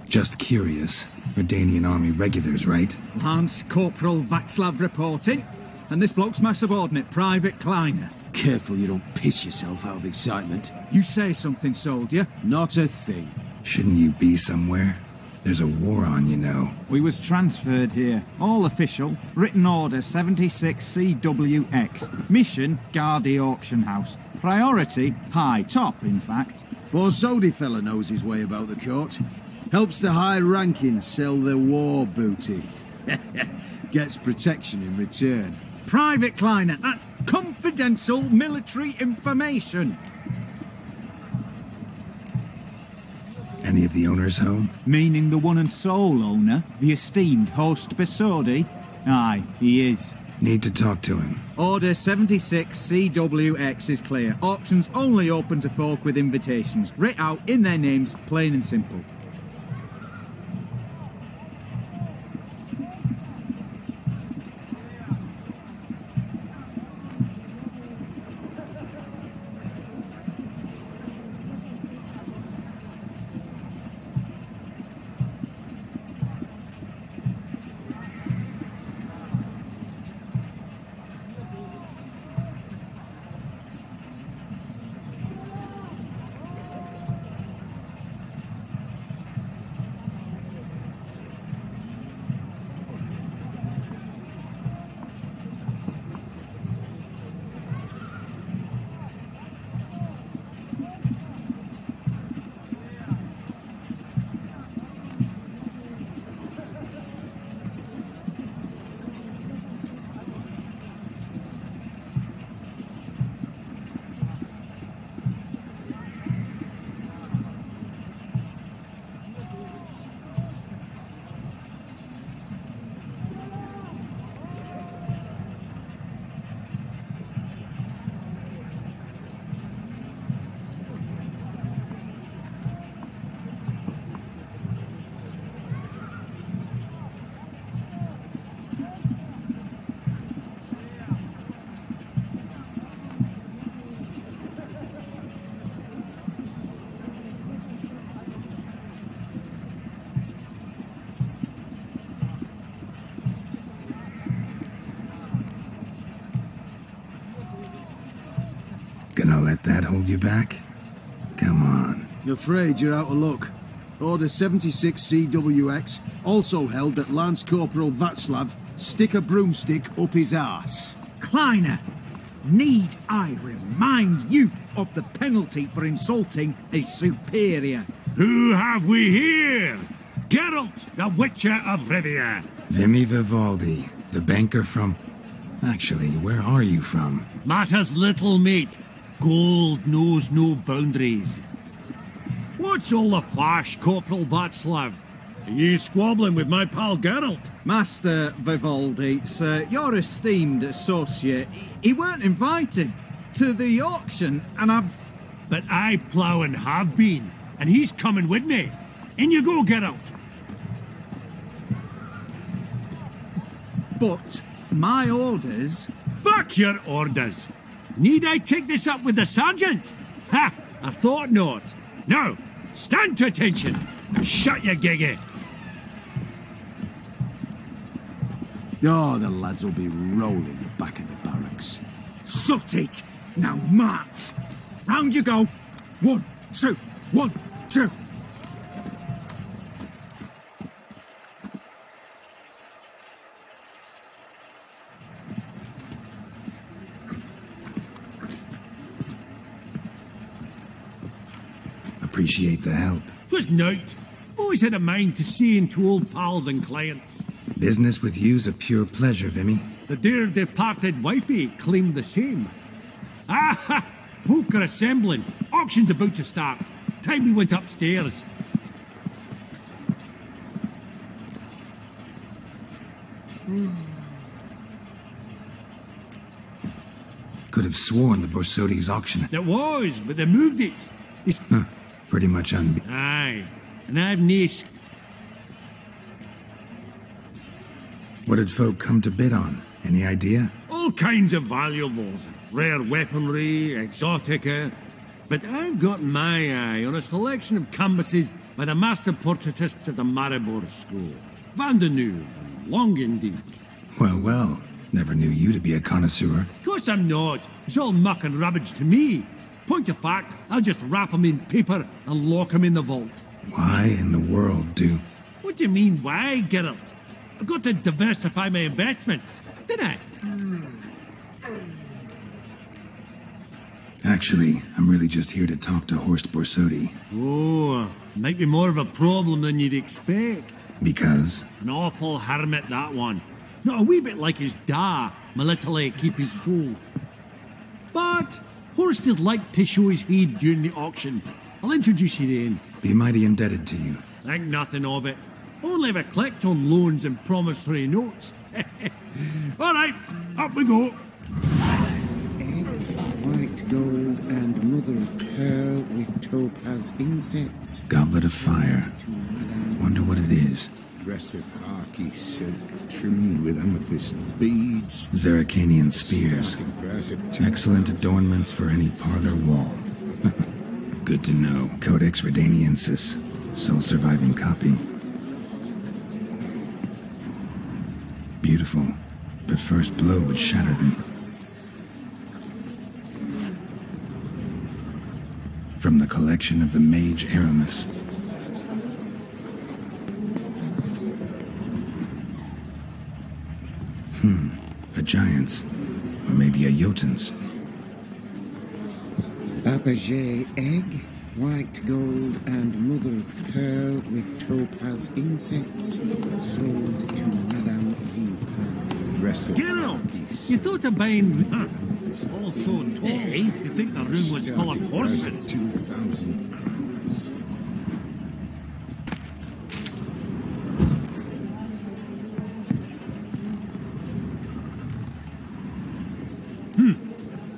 Just curious. Redanian army regulars, right? Lance Corporal Václav reporting, and this bloke's my subordinate, Private Kleiner. Careful you don't piss yourself out of excitement. You say something, soldier? Not a thing. Shouldn't you be somewhere? There's a war on, you know. We was transferred here. All official. Written order 76 CWX. Mission, guard the auction house. Priority, high. Top, in fact. Borzodi fella knows his way about the court. Helps the high rankings sell their war booty. Gets protection in return. Private Kleiner, that's confidential military information. Any of the owners home? Meaning the one and sole owner, the esteemed host Bersodi? Aye, he is. Need to talk to him. Order 76 CWX is clear. Auctions only open to folk with invitations. Writ out in their names, plain and simple. Gonna let that hold you back? Come on. Afraid you're out of luck. Order 76 CWX also held that Lance Corporal Václav stick a broomstick up his arse. Kleiner, need I remind you of the penalty for insulting a superior? Who have we here? Geralt, the Witcher of Rivia. Vimy Vivaldi, the banker from... Actually, where are you from? Matters little, mate. Gold knows no boundaries. What's all the fash, Corporal Václav? Are you squabbling with my pal Geralt? Master Vivaldi, sir, your esteemed associate, he weren't invited to the auction, and I've... But I plough and have been, and he's coming with me. In you go, Geralt. But my orders... Fuck your orders. Need I take this up with the sergeant? Ha! I thought not. Now, stand to attention and shut your giggy. Oh, the lads will be rolling back at the barracks. Sut it! Now march! Round you go! 1, 2, 1, 2! Appreciate the help. Just night. Always had a mind to see into old pals and clients. Business with you's a pure pleasure, Vimy. The dear departed wifey claimed the same. Ah! Folk are assembling. Auction's about to start. Time we went upstairs. Could have sworn the Borsodi's auction. It was, but they moved it. It's... Huh. Pretty much Aye. And I've nice. What did folk come to bid on? Any idea? All kinds of valuables. Rare weaponry, exotica. But I've got my eye on a selection of canvases by the master portraitists of the Maribor School. Van de Nieuw and Longendijk. Well, well. Never knew you to be a connoisseur. Of course I'm not. It's all muck and rubbish to me. Point of fact, I'll just wrap them in paper and lock them in the vault. Why in the world do... What do you mean, why, Geralt? I've got to diversify my investments, didn't I? Actually, I'm really just here to talk to Horst Borsodi. Oh, might be more of a problem than you'd expect. Because? An awful hermit, that one. Not a wee bit like his da, my little keep his soul. But Horst is like to show his head during the auction. I'll introduce you then. Be mighty indebted to you. Think nothing of it. Only if I collect on loans and promissory notes. All right, up we go. Egg, white gold, and mother of pearl with topaz insets. Goblet of fire. Wonder what it is. Aggressive harky silk trimmed with amethyst beads. Zeracanian spears. Excellent adornments for any parlor wall. Good to know. Codex Redaniensis. Sole surviving copy. Beautiful, but first blow would shatter them. From the collection of the Mage Aramis. A giant's. Or maybe a Jotun's. Fabergé egg, white gold, and mother of pearl with topaz insets. Sold to Madame Villepin. Geralt, you thought of buying... all so tall, you'd think the room was full of horses. 2,000 crowns.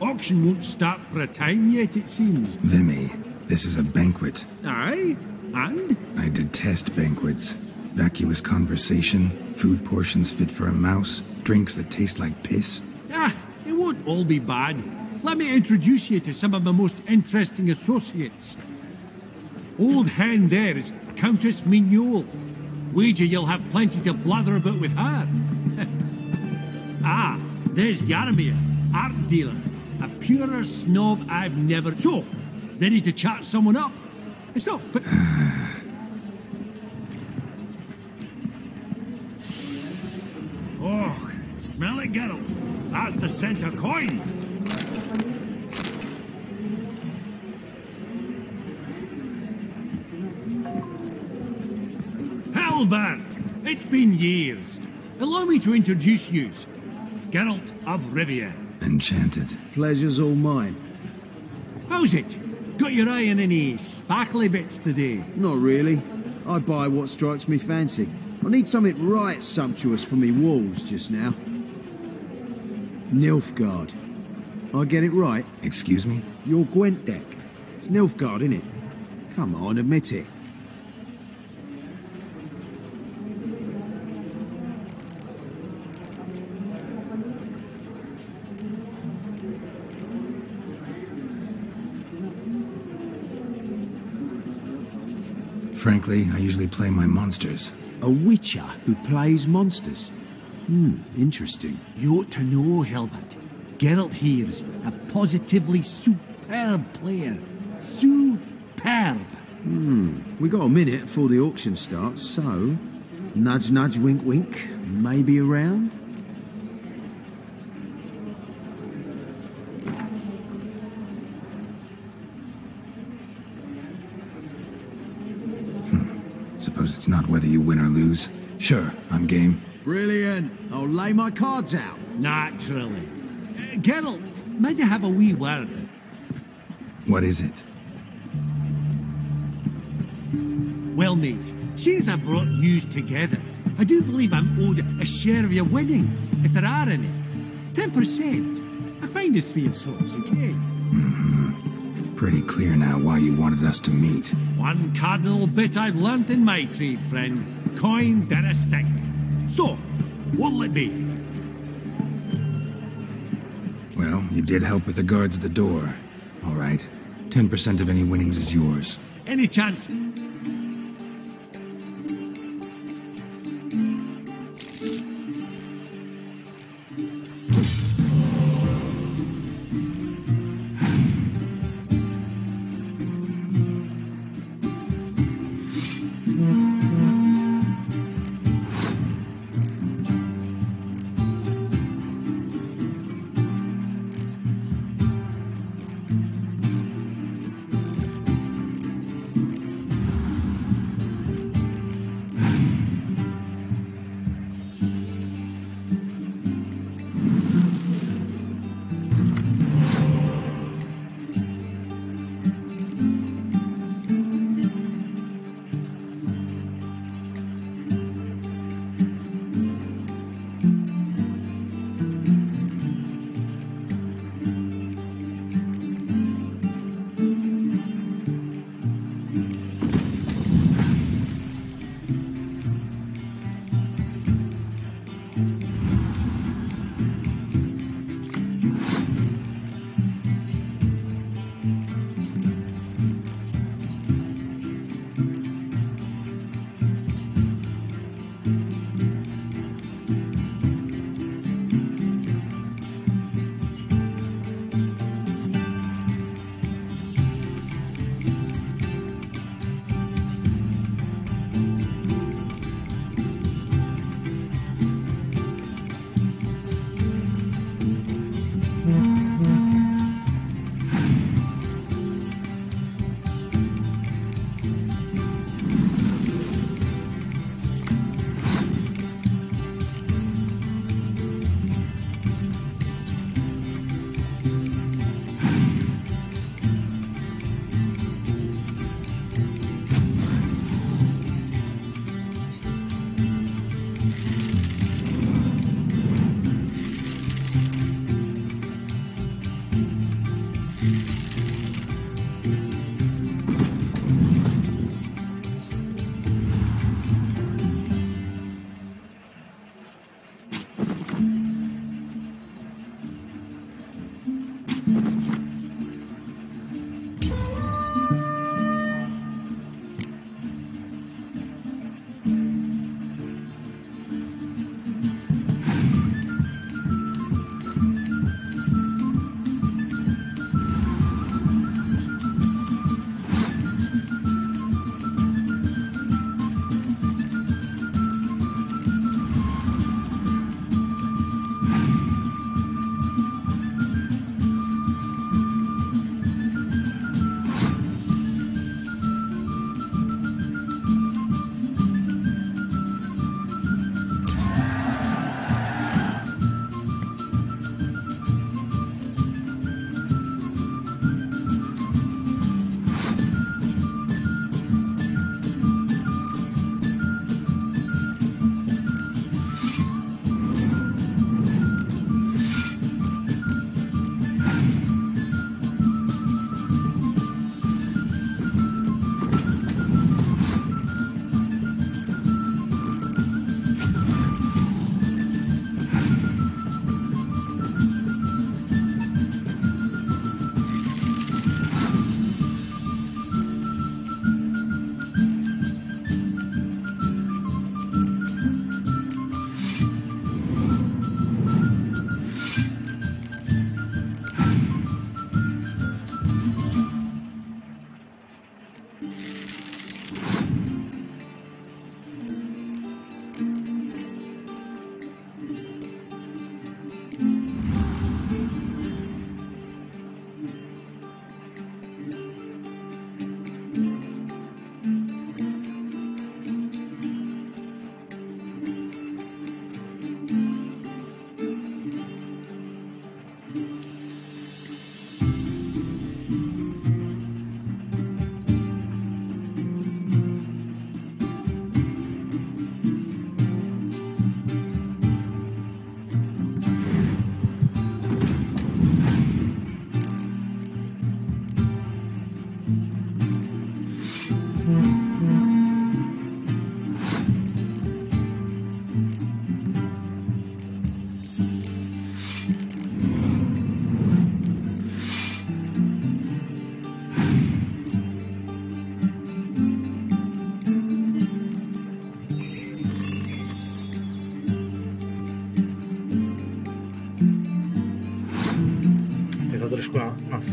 Auction won't start for a time yet, it seems. Vimy, this is a banquet. Aye? And? I detest banquets. Vacuous conversation, food portions fit for a mouse, drinks that taste like piss. Ah, it won't all be bad. Let me introduce you to some of my most interesting associates. Old hen there is Countess Mignol. Wager you'll have plenty to blather about with her. Ah, there's Jaromir, art dealer. A purer snob I've never... So, ready to chat someone up? It's not... But... Oh, smell it, Geralt. That's the center coin. Hellbert, it's been years. Allow me to introduce yous. Geralt of Rivia. Enchanted. Pleasure's all mine. How's it? Got your eye on any sparkly bits today? Not really. I buy what strikes me fancy. I need something right sumptuous for me walls just now. Nilfgaard. I get it right? Excuse me? Your Gwent deck. It's Nilfgaard, innit? Come on, admit it. Frankly, I usually play my monsters. A witcher who plays monsters? Interesting. You ought to know, Helbert. Geralt here's a positively superb player. Superb. We got a minute before the auction starts, so... Nudge, nudge, wink, wink. Maybe around? Suppose it's not whether you win or lose. Sure, I'm game. Brilliant. I'll lay my cards out. Naturally. Geralt, Might I have a wee word? What is it? Well, mate, since I brought yous together, I do believe I'm owed a share of your winnings, if there are any. 10%. I find this for your sorts, okay? Pretty clear now why you wanted us to meet. One cardinal bit I've learnt in my trade, friend. Coin dinna stink. So, what'll it be? Well, you did help with the guards at the door. All right. 10% of any winnings is yours. Any chance?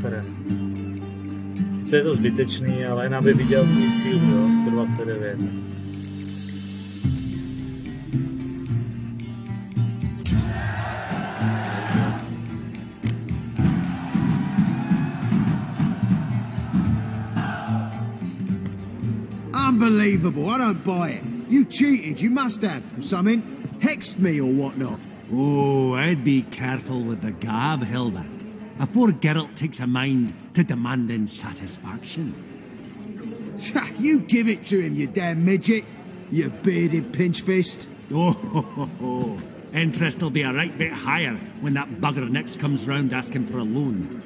neserem. Sice je to zbytečný, ale jen aby viděl tvůj sílu, jo, 129. Unbelievable, I don't buy it. You cheated, you must have, or something. Hexed me or whatnot. Oh, I'd be careful with the gab, Hilbert, afore Geralt takes a mind to demanding satisfaction. You give it to him, you damn midget. You bearded pinchfist. Oh, interest will be a right bit higher when that bugger next comes round asking for a loan.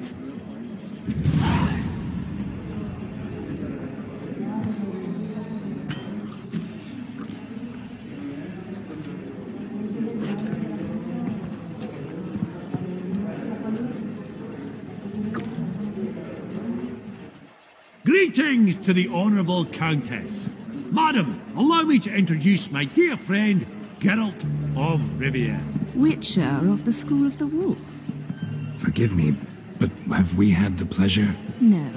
Greetings to the Honourable Countess. Madam, allow me to introduce my dear friend, Geralt of Rivia. Witcher of the School of the Wolf. Forgive me, but have we had the pleasure? No,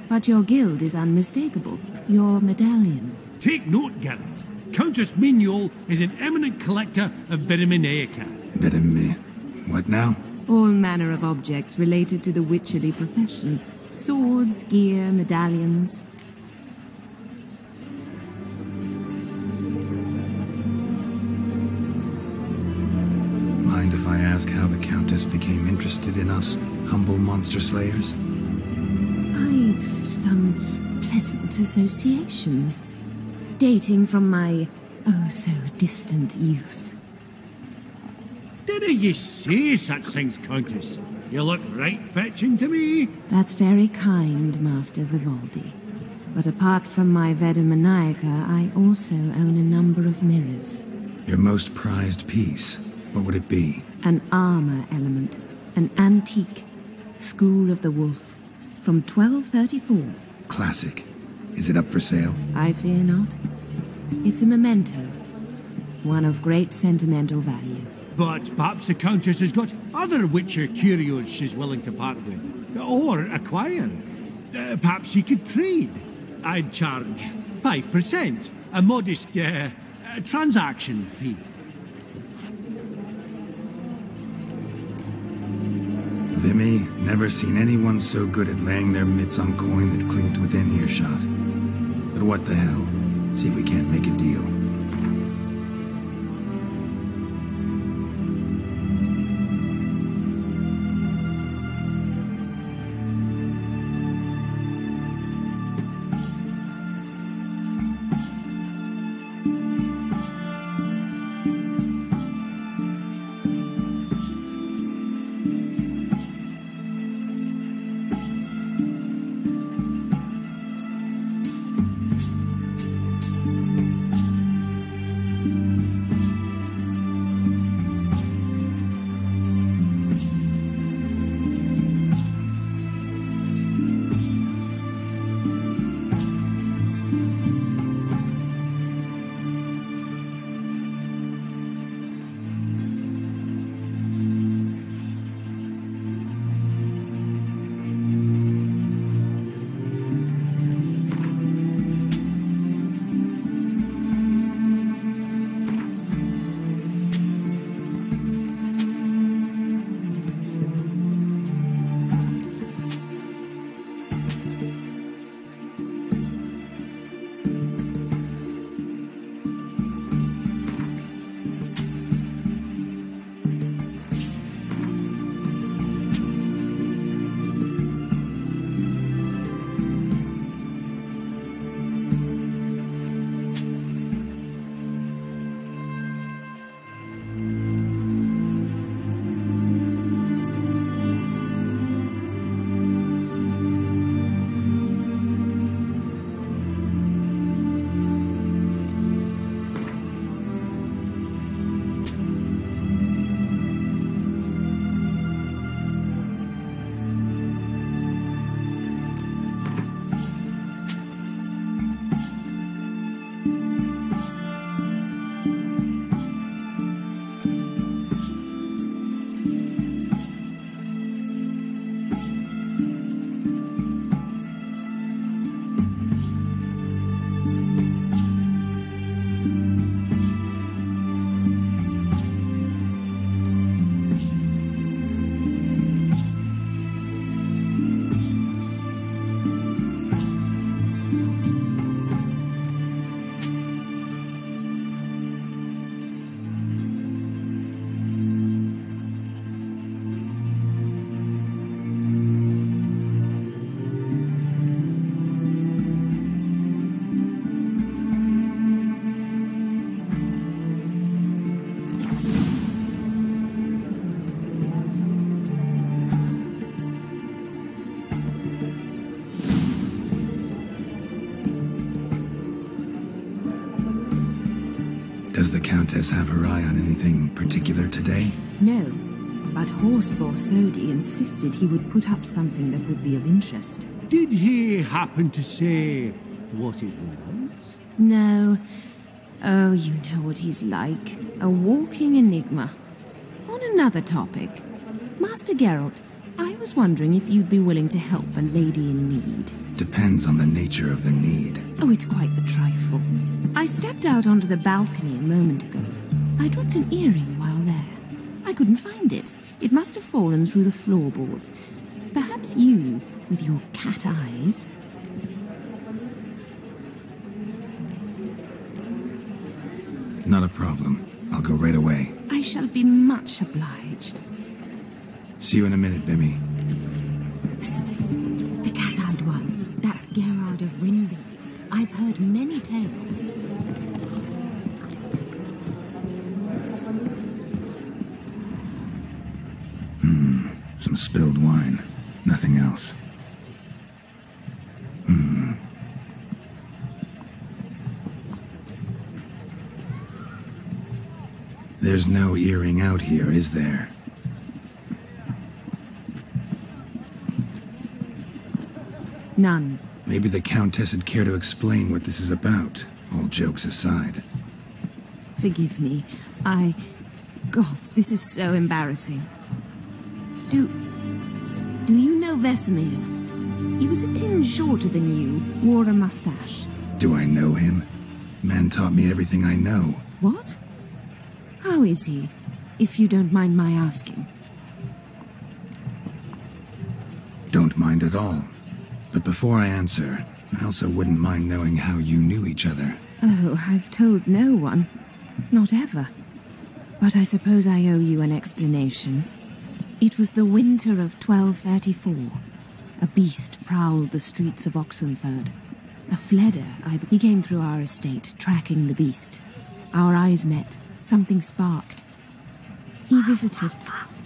but your guild is unmistakable. Your medallion. Take note, Geralt. Countess Mignol is an eminent collector of Vitaminaica. What now? All manner of objects related to the witcherly profession. Swords, gear, medallions. Mind if I ask how the Countess became interested in us, humble monster slayers? I've some pleasant associations, dating from my oh-so-distant youth. Didn't you say such things, Countess? You look right fetching to me. That's very kind, Master Vivaldi. But apart from my Vitaminaica, I also own a number of mirrors. Your most prized piece, what would it be? An armor element, an antique, School of the Wolf, from 1234. Classic. Is it up for sale? I fear not. It's a memento, one of great sentimental value. But perhaps the Countess has got other Witcher curios she's willing to part with. Or acquire. Perhaps she could trade. I'd charge 5%, a modest transaction fee. Vimy, never seen anyone so good at laying their mitts on coin that clinked within earshot. But what the hell? See if we can't make a deal. Does the Countess have her eye on anything particular today? No, but Horseful Sodi insisted he would put up something that would be of interest. Did he happen to say what it was? No. Oh, you know what he's like. A walking enigma. On another topic, Master Geralt, I was wondering if you'd be willing to help a lady in need. Depends on the nature of the need. Oh, it's quite a trifle. I stepped out onto the balcony a moment ago. I dropped an earring while there. I couldn't find it. It must have fallen through the floorboards. Perhaps you, with your cat eyes... Not a problem. I'll go right away. I shall be much obliged. See you in a minute, Vimy. Psst. The cat-eyed one. That's Gerard of Rinby. I've heard many tales. Some spilled wine. Nothing else. There's no earring out here, is there? None. Maybe the Countess would care to explain what this is about, all jokes aside. Forgive me. God, this is so embarrassing. Do you know Vesemir? He was a tinge shorter than you, wore a mustache. Do I know him? Man taught me everything I know. What? How is he, if you don't mind my asking? Don't mind at all. But before I answer, I also wouldn't mind knowing how you knew each other. Oh, I've told no one. Not ever. But I suppose I owe you an explanation. It was the winter of 1234. A beast prowled the streets of Oxenford. A fledder, he came through our estate, tracking the beast. Our eyes met. Something sparked. He visited,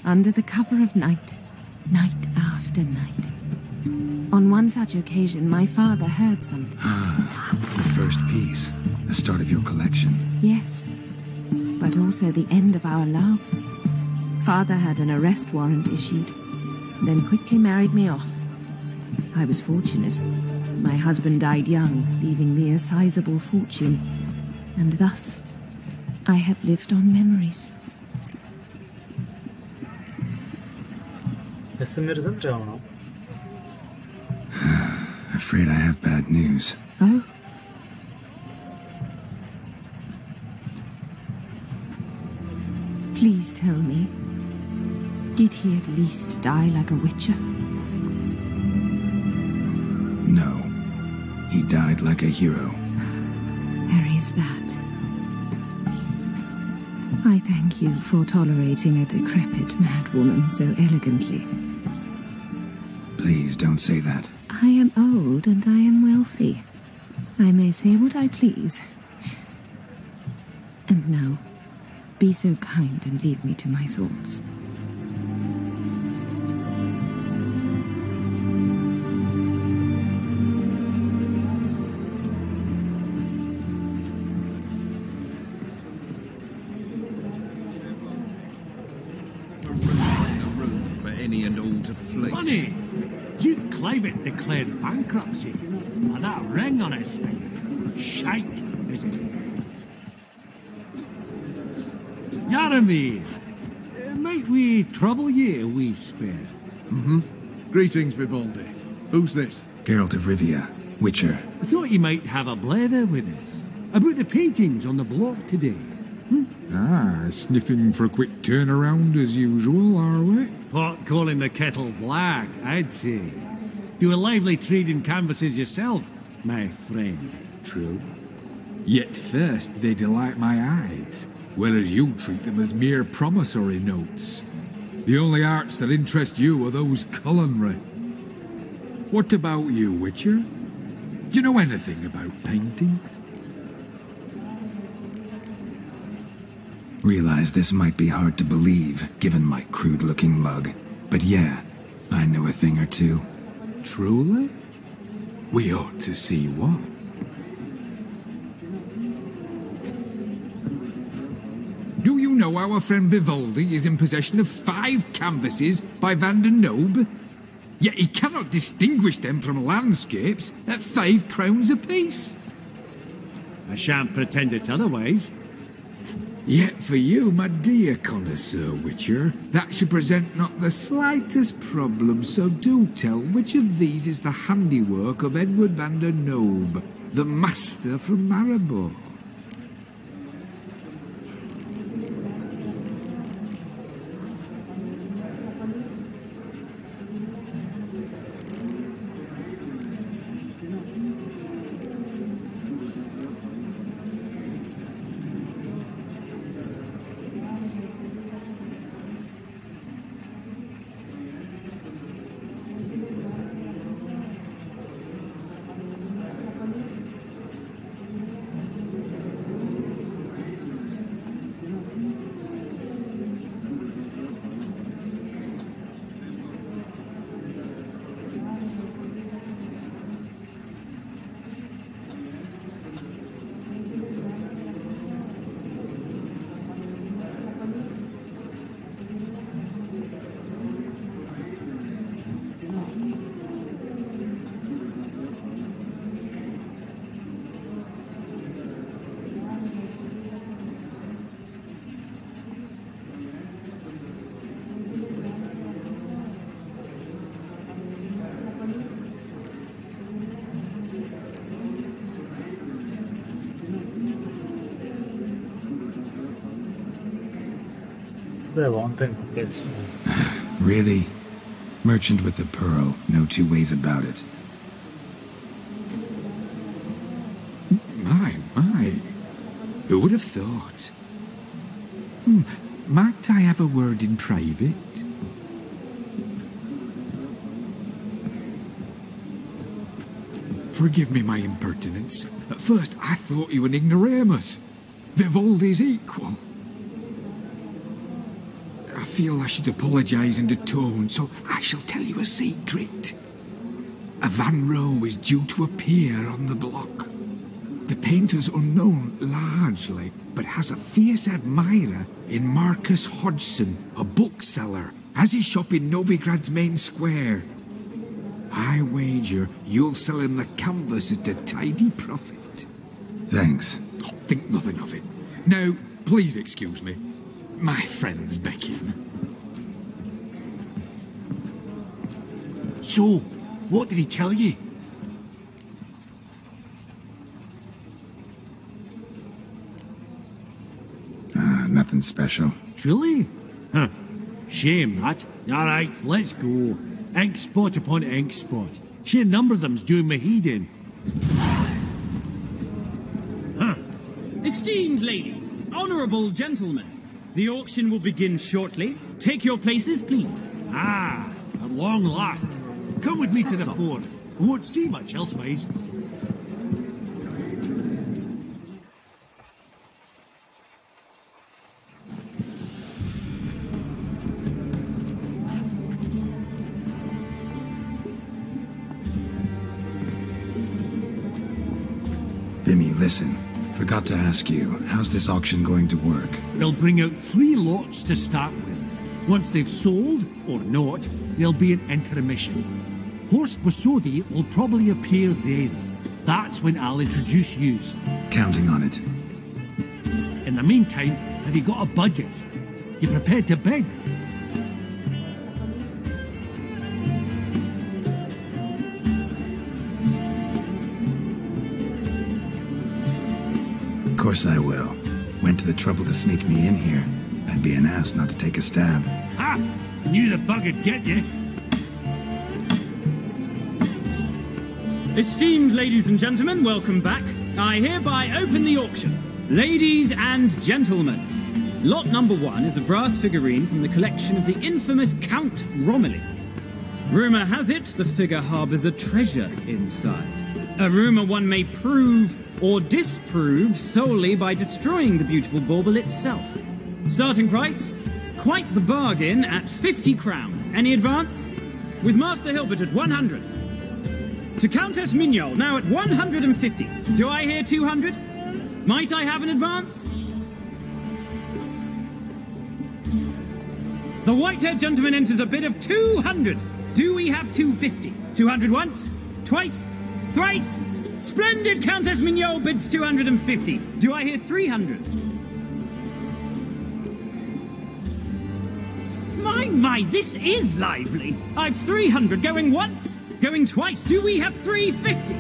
under the cover of night, night after night. On one such occasion, my father heard something. The first piece. The start of your collection. Yes, but also the end of our love. Father had an arrest warrant issued, then quickly married me off. I was fortunate. My husband died young, leaving me a sizable fortune. And thus, I have lived on memories. Vesemir zemřel, no? Afraid I have bad news. Oh? Please tell me, did he at least die like a witcher? No. He died like a hero. There is that. I thank you for tolerating a decrepit madwoman so elegantly. Please don't say that. I am old and I am wealthy. I may say what I please. And now, be so kind and leave me to my thoughts. Any and all to fleece. Money! Duke Clivet declared bankruptcy. And that ring on his finger. Shite, is it? Yaramir, might we trouble ye a wee spare? Greetings, Vivaldi. Who's this? Geralt of Rivia, Witcher. I thought you might have a blather with us. About the paintings on the block today. Sniffing for a quick turnaround as usual, are we? Pot calling the kettle black, I'd say. Do a lively trade in canvases yourself, my friend. True. Yet first they delight my eyes, whereas you treat them as mere promissory notes. The only arts that interest you are those culinary. What about you, Witcher? Do you know anything about paintings? Realize this might be hard to believe, given my crude-looking mug. But yeah, I know a thing or two. Truly? We ought to see what. know our friend Vivaldi is in possession of 5 canvases by Van der Nobe? Yet he cannot distinguish them from landscapes at 5 crowns apiece. I shan't pretend it's otherwise. Yet for you, my dear connoisseur Witcher, that should present not the slightest problem, so do tell which of these is the handiwork of Edward van der Nobe, the master from Maribor. Really? Merchant with the pearl, no 2 ways about it. My. Who would have thought? Might I have a word in private? Forgive me my impertinence. At first I thought you an ignoramus. Vivaldi's equal. I feel I should apologise and atone, so I shall tell you a secret. A Van Rohe is due to appear on the block. The painter's unknown largely, but has a fierce admirer in Marcus Hodgson, a bookseller, has his shop in Novigrad's main square. I wager you'll sell him the canvas at a tidy profit. Thanks. Oh, think nothing of it. Now, please excuse me. My friend's becking. So, what did he tell you? Nothing special. Truly? Huh. Shame, that. Alright, let's go. Ink spot upon ink spot. Sheer number of them's doing my head in. Huh. Esteemed ladies, honourable gentlemen, the auction will begin shortly. Take your places, please. Ah, at long last. Come with me to the fore. I won't see much elsewise. Vimy, listen. Forgot to ask you, how's this auction going to work? They'll bring out 3 lots to start with. Once they've sold, or not, there'll be an intermission. Horst Bosodi will probably appear then. That's when I'll introduce yous. Counting on it. In the meantime, have you got a budget? You prepared to beg? Of course I will. Went to the trouble to sneak me in here. I'd be an ass not to take a stab. Ha! Knew the bug'd get you. Esteemed ladies and gentlemen, welcome back. I hereby open the auction. Ladies and gentlemen, lot number 1 is a brass figurine from the collection of the infamous Count Romilly. Rumour has it the figure harbours a treasure inside. A rumour one may prove or disprove solely by destroying the beautiful bauble itself. Starting price? Quite the bargain at 50 crowns. Any advance? With Master Hilbert at 100. To Countess Mignol, now at 150. Do I hear 200? Might I have an advance? The white-haired gentleman enters a bid of 200. Do we have 250? 200 once? Twice? Thrice? Splendid Countess Mignot bids 250. Do I hear 300? My, this is lively. I've 300 going once, going twice. Do we have 350?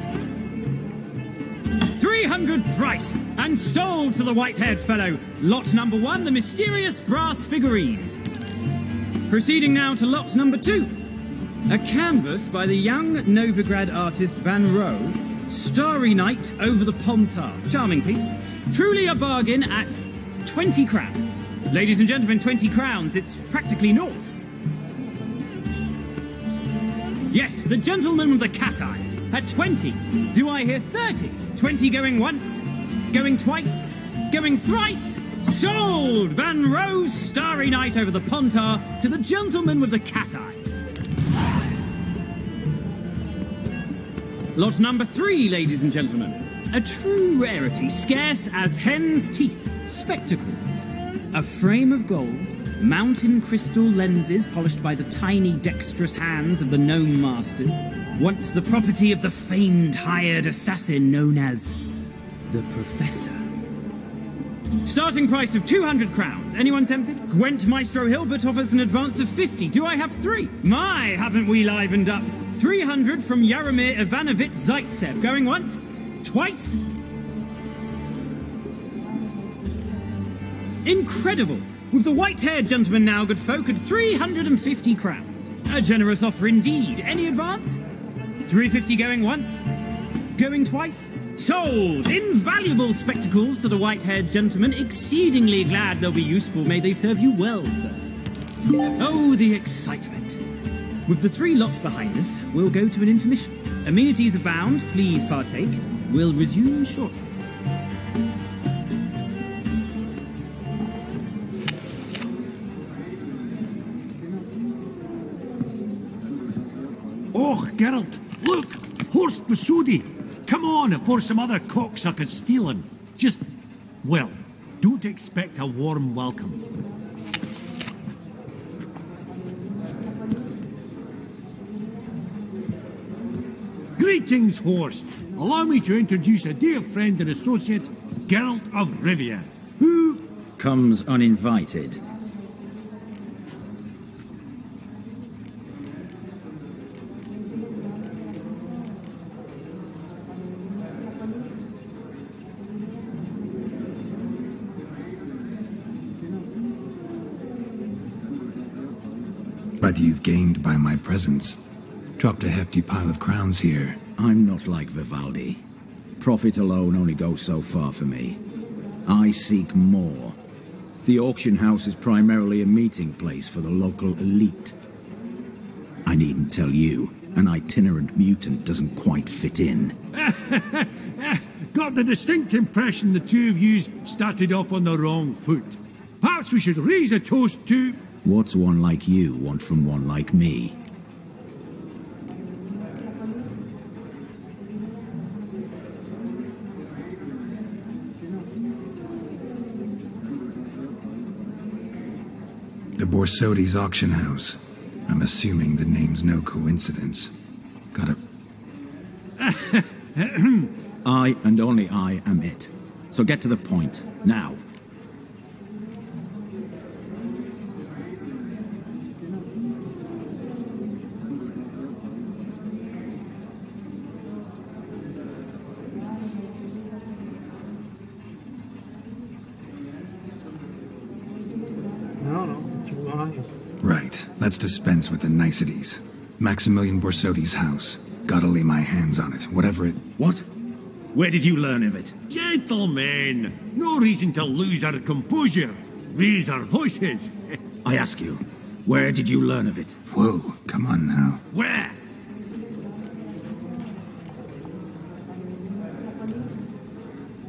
300 thrice, and sold to the white-haired fellow. Lot number 1, the mysterious brass figurine. Proceeding now to lot number 2. A canvas by the young Novigrad artist Van Rohe, Starry Night over the Pontar. Charming piece. Truly a bargain at 20 crowns. Ladies and gentlemen, 20 crowns, it's practically naught. Yes, the gentleman with the cat eyes, at 20. Do I hear 30? 20 going once, going twice, going thrice. Sold! Van Rohe's Starry Night over the Pontar to the gentleman with the cat eyes. Lot number 3, ladies and gentlemen. A true rarity, scarce as hen's teeth. Spectacles. A frame of gold, mountain crystal lenses polished by the tiny dexterous hands of the gnome masters, once the property of the famed hired assassin known as the Professor. Starting price of 200 crowns. Anyone tempted? Gwent Maestro Hilbert offers an advance of 50. Do I have 3? My, haven't we livened up? 300 from Yaromir Ivanovich Zaitsev. Going once? Twice? Incredible! With the white-haired gentleman now, good folk, at 350 crowns. A generous offer indeed. Any advance? 350 going once? Going twice? Sold! Invaluable spectacles to the white-haired gentleman. Exceedingly glad they'll be useful. May they serve you well, sir. Oh, the excitement. With the 3 lots behind us, we'll go to an intermission. Amenities abound. Please partake. We'll resume shortly. Oh, Geralt, look! Horst Besudi! Come on, before some other cocksuckers steal him. Just, well, don't expect a warm welcome. Greetings, Horst. Allow me to introduce a dear friend and associate, Geralt of Rivia, who comes uninvited. But you've gained by my presence. Dropped a hefty pile of crowns here. I'm not like Vivaldi. Profit alone only goes so far for me. I seek more. The auction house is primarily a meeting place for the local elite. I needn't tell you, an itinerant mutant doesn't quite fit in. Got the distinct impression the two of you started off on the wrong foot. Perhaps we should raise a toast to... What's one like you want from one like me? The Borsodi's auction house. I'm assuming the name's no coincidence. Got a... I and only I am it. So get to the point, now. Right, let's dispense with the niceties. Maximilian Borsodi's house. Gotta lay my hands on it, whatever it... What? Where did you learn of it? Gentlemen, no reason to lose our composure. Raise our voices. I ask you, where did you learn of it? Whoa, come on now. Where?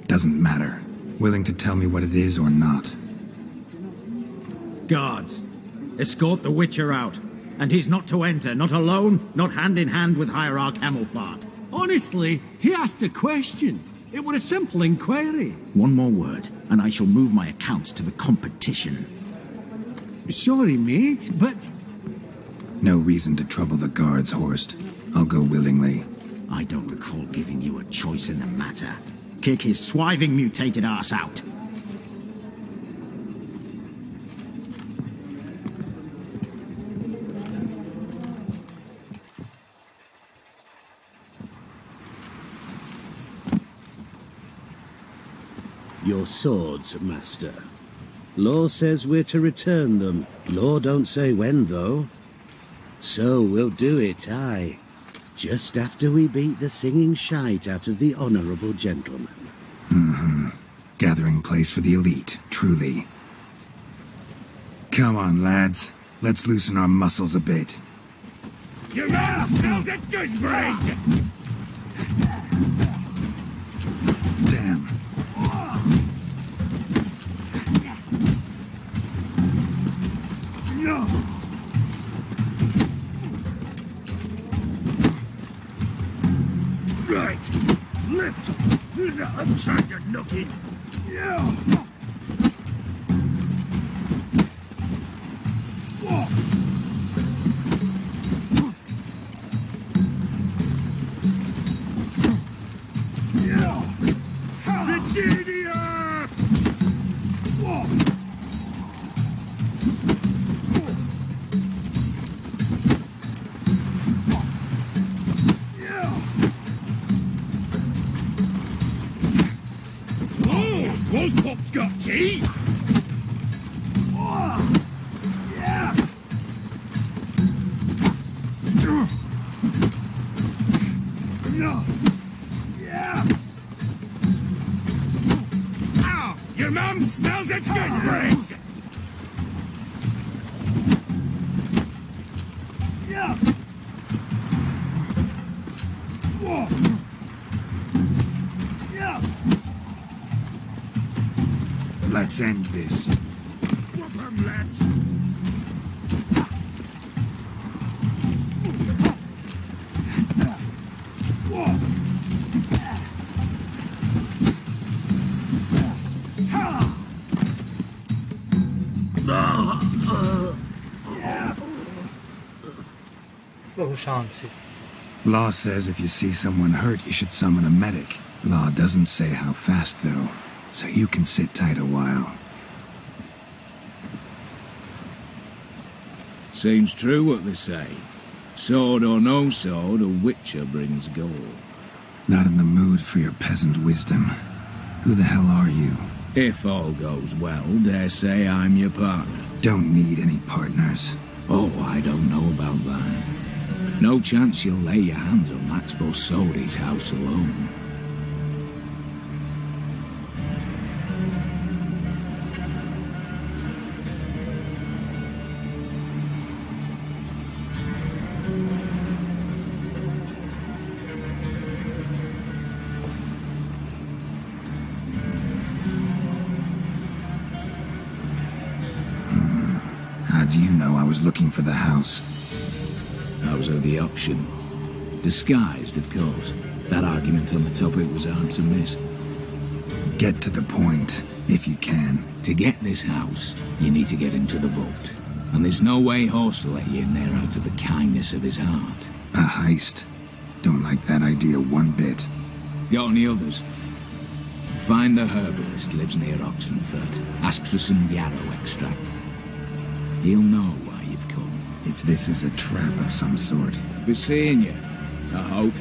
Doesn't matter. Willing to tell me what it is or not. Guards, escort the Witcher out. And he's not to enter, not alone, not hand in hand with Hierarch Hamelfart. Honestly, he asked a question. It were a simple inquiry. One more word, and I shall move my accounts to the competition. Sorry, mate, but... No reason to trouble the guards, Horst. I'll go willingly. I don't recall giving you a choice in the matter. Kick his swiving mutated ass out. Your swords, master. Law says we're to return them. Law don't say when, though. So we'll do it, aye. Just after we beat the singing shite out of the honourable gentleman. Mm-hmm. Gathering place for the elite, truly. Come on, lads. Let's loosen our muscles a bit. Your man smells at gooseberries! Damn. No! Right. Lift. I'm tired of knocking. Yeah. Pop's got tea! Yeah! No! Yeah! Ow! Your mum smells at gooseberries! Yeah! Whoa! Yeah! Let's end this. Whoop 'em, lads! Law says if you see someone hurt, you should summon a medic. Law doesn't say how fast, though. So you can sit tight a while. Seems true what they say. Sword or no sword, a witcher brings gold. Not in the mood for your peasant wisdom. Who the hell are you? If all goes well, dare say I'm your partner. Don't need any partners. Oh, I don't know about that. No chance you'll lay your hands on Max Borsodi's house alone. How do you know I was looking for the house? I was at the auction. Disguised, of course. That argument on the topic was hard to miss. Get to the point, if you can. To get this house, you need to get into the vault. And there's no way Horst will let you in there out of the kindness of his heart. A heist? Don't like that idea one bit. Got any others? Find the herbalist, lives near Oxenfurt. Ask for some yarrow extract. He'll know why you've come. If this is a trap of some sort. Be seeing you, I hope.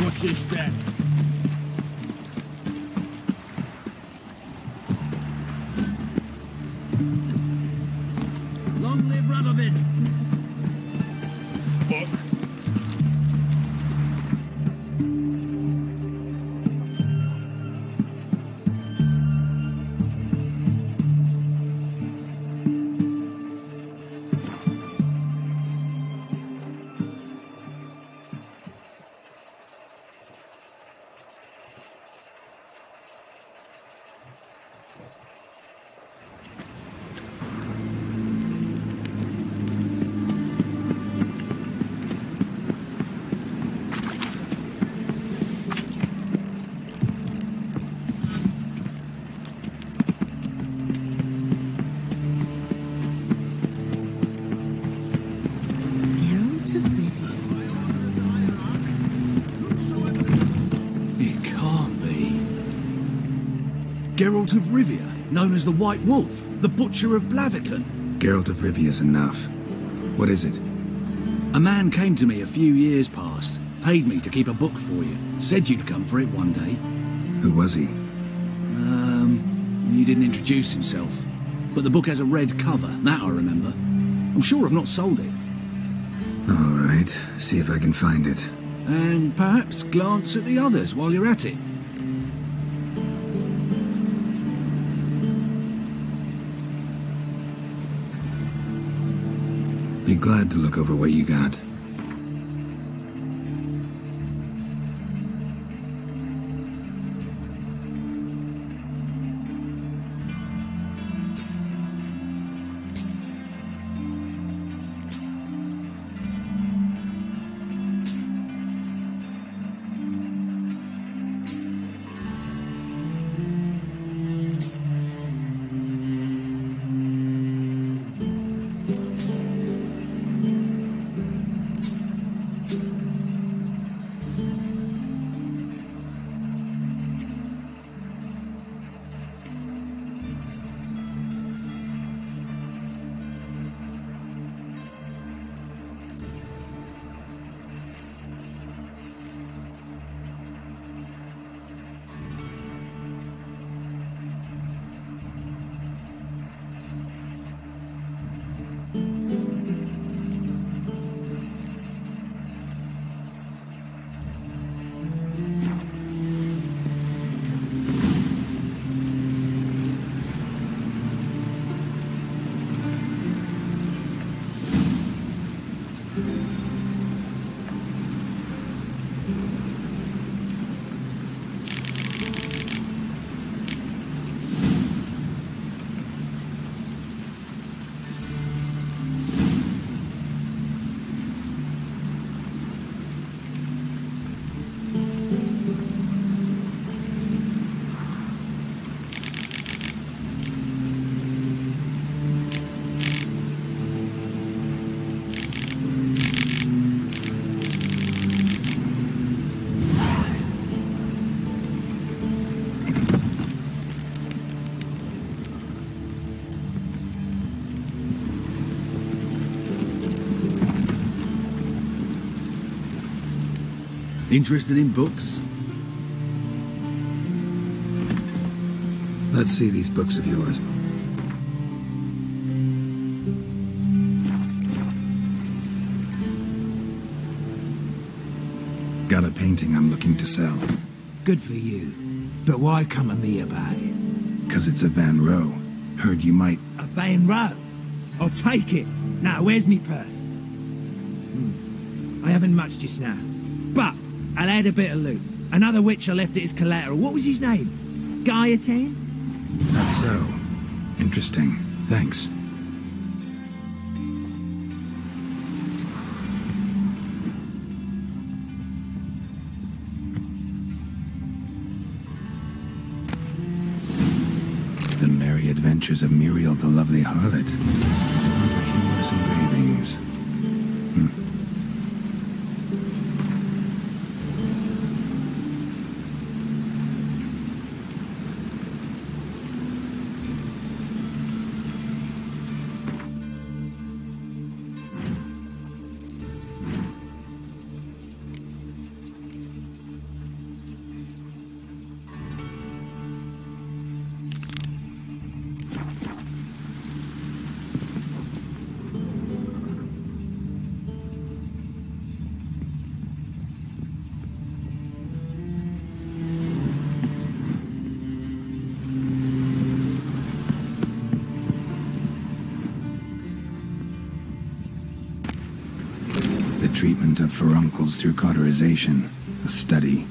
What's this then? Geralt of Rivia, known as the White Wolf, the Butcher of Blaviken. Geralt of Rivia's enough. What is it? A man came to me a few years past, paid me to keep a book for you, said you'd come for it one day. Who was he? He didn't introduce himself. But the book has a red cover, that I remember. I'm sure I've not sold it. All right, see if I can find it. And perhaps glance at the others while you're at it. Be glad to look over what you got. Interested in books? Let's see these books of yours. Got a painting I'm looking to sell. Good for you. But why come to me about it? 'Cause it's a Van Row. Heard you might... A Van Row? I'll take it. Now, where's me purse? I haven't much just now. But I'll add a bit of loot. Another witcher left it as collateral. What was his name? Gaiatan? That's so. Interesting. Thanks. The Merry Adventures of Muriel the Lovely Harlot. Humorous engravings. Treatment of furuncles through cauterization, a study.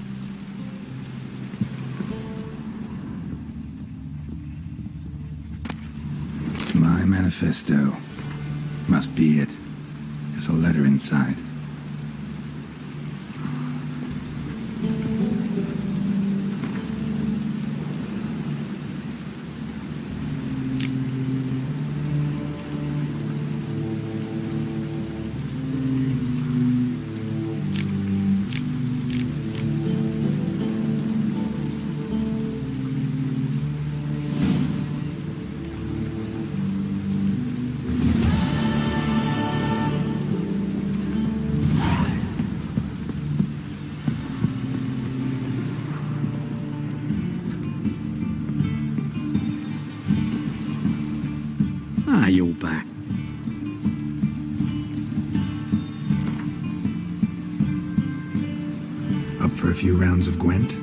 My manifesto. Must be it. There's a letter inside. your back. Up for a few rounds of Gwent?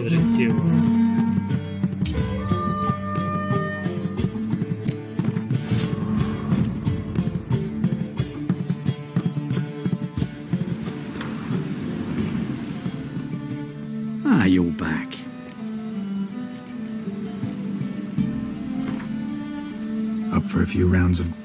drinky. Ah, you're back. Up for a few rounds of...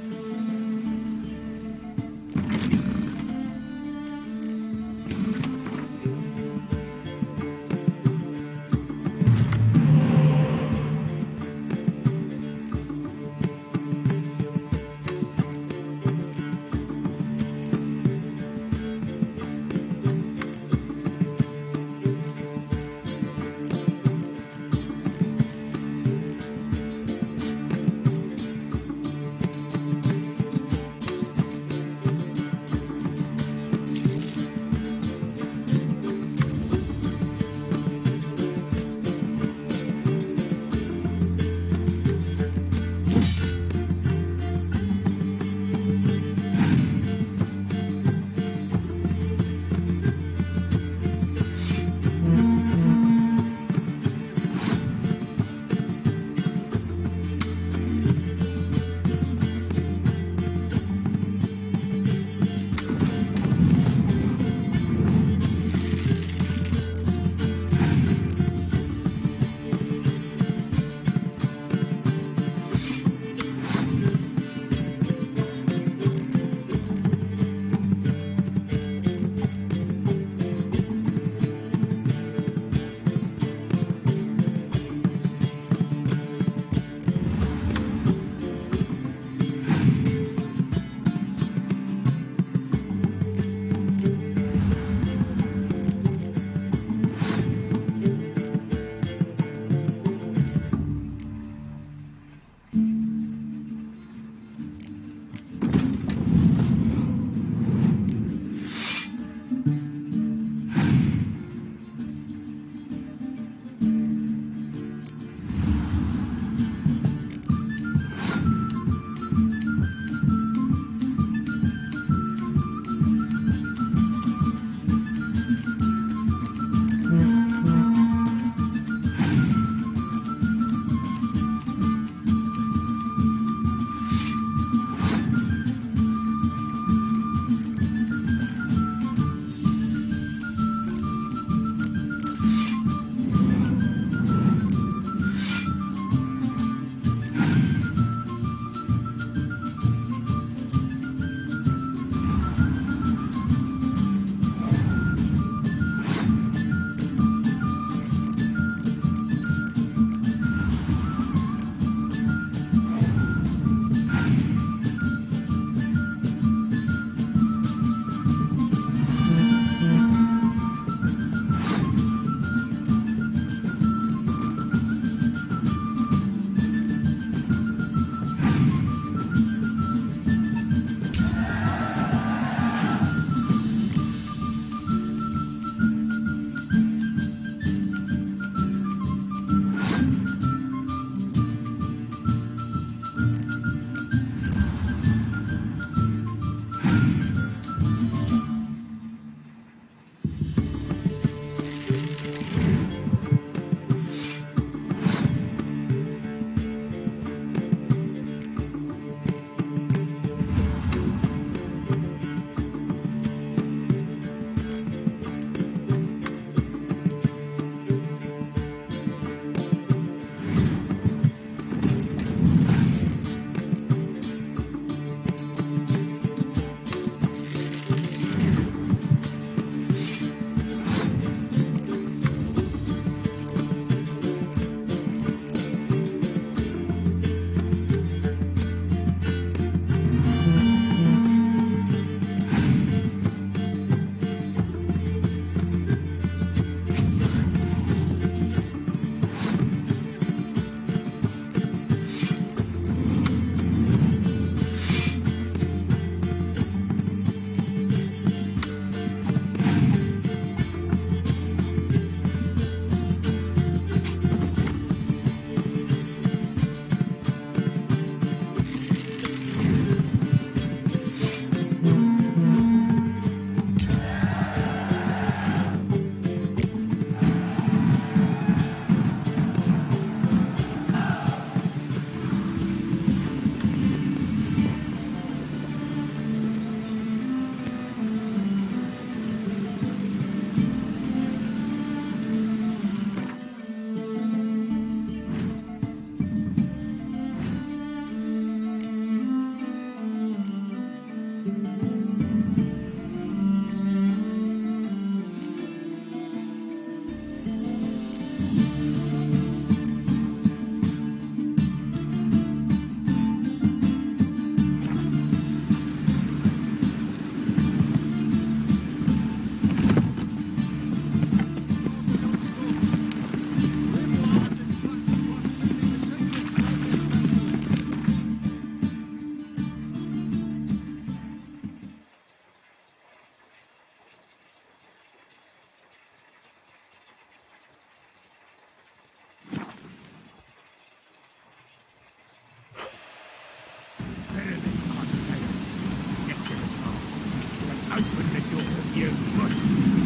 you must.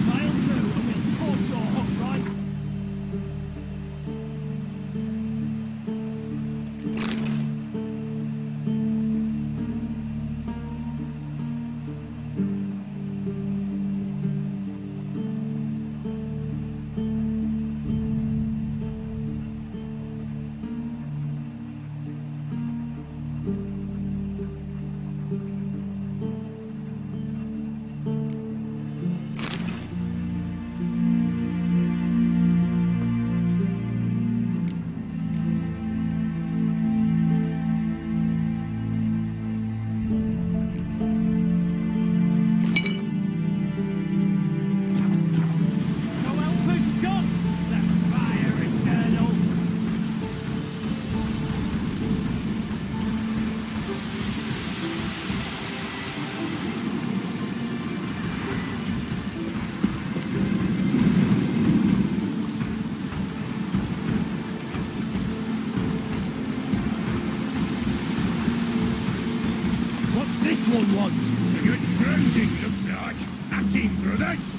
Mile 2, and we'll torch your hot right. This one wants. A good bruising, looks like. At him, brothers.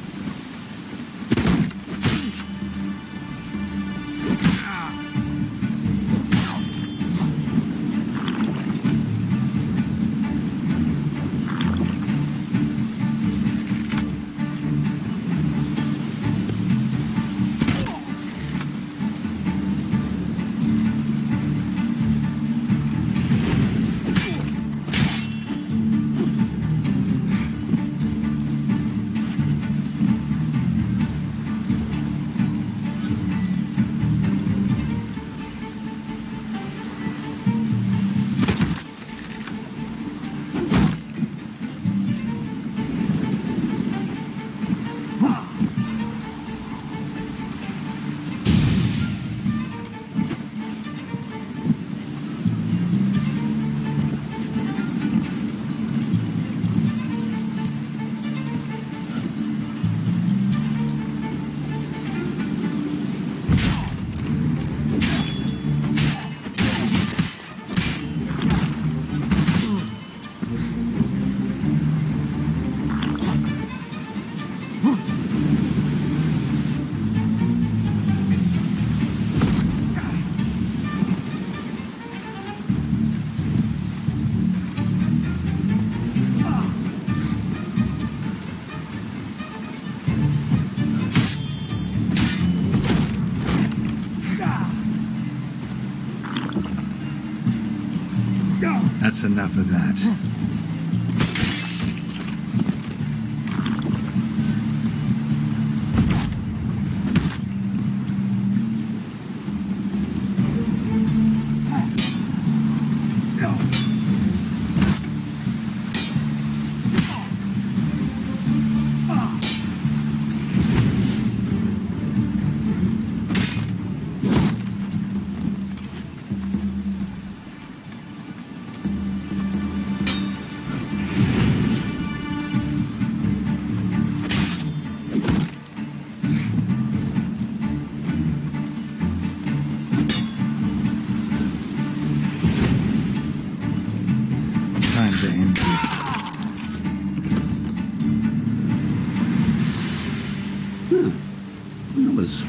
That's enough of that.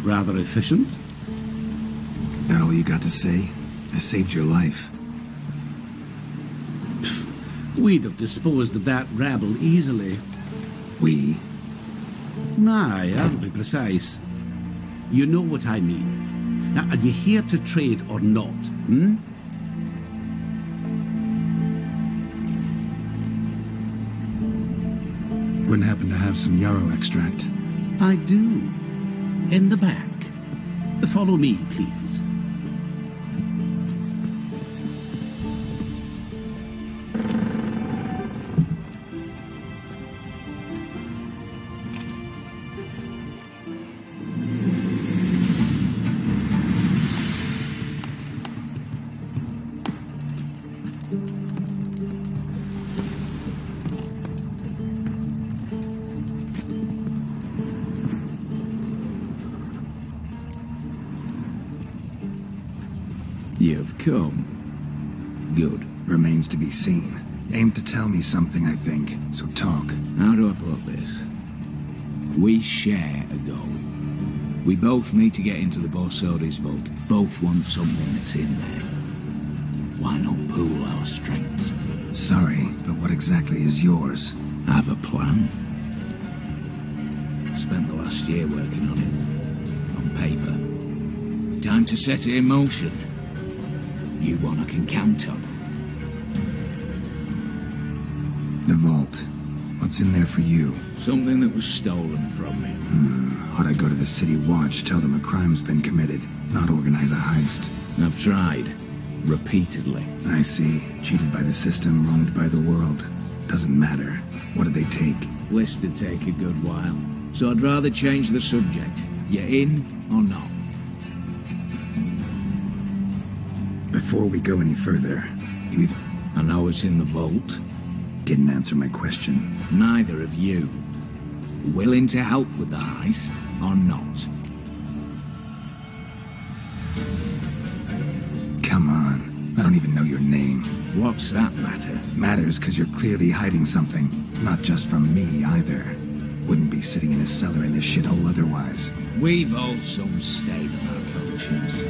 Rather efficient. That all you got to say? I saved your life. We'd have disposed of that rabble easily. We? Aye, I'll be precise. You know what I mean. Now, are you here to trade or not, hmm? Wouldn't happen to have some yarrow extract? I do. In the back. Follow me, please. You've come. Good. Remains to be seen. Aim to tell me something, I think. So talk. How do I put this? We share a goal. We both need to get into the Borsodi's vault. Both want something that's in there. Why not pool our strengths? Sorry, but what exactly is yours? I have a plan. Spent the last year working on it. On paper. Time to set it in motion. You one I can count on. The vault. What's in there for you? Something that was stolen from me. Ought I go to the city watch, tell them a crime's been committed, not organize a heist? I've tried. Repeatedly. I see. Cheated by the system, wronged by the world. Doesn't matter. What did they take? List to take a good while. So I'd rather change the subject. You in or not? Before we go any further, I know it's in the vault. Didn't answer my question. Neither of you. Willing to help with the heist or not? Come on. I don't even know your name. What's that matter? Matters because you're clearly hiding something. Not just from me, either. Wouldn't be sitting in a cellar in this shithole otherwise. We've all some stain on our conscience.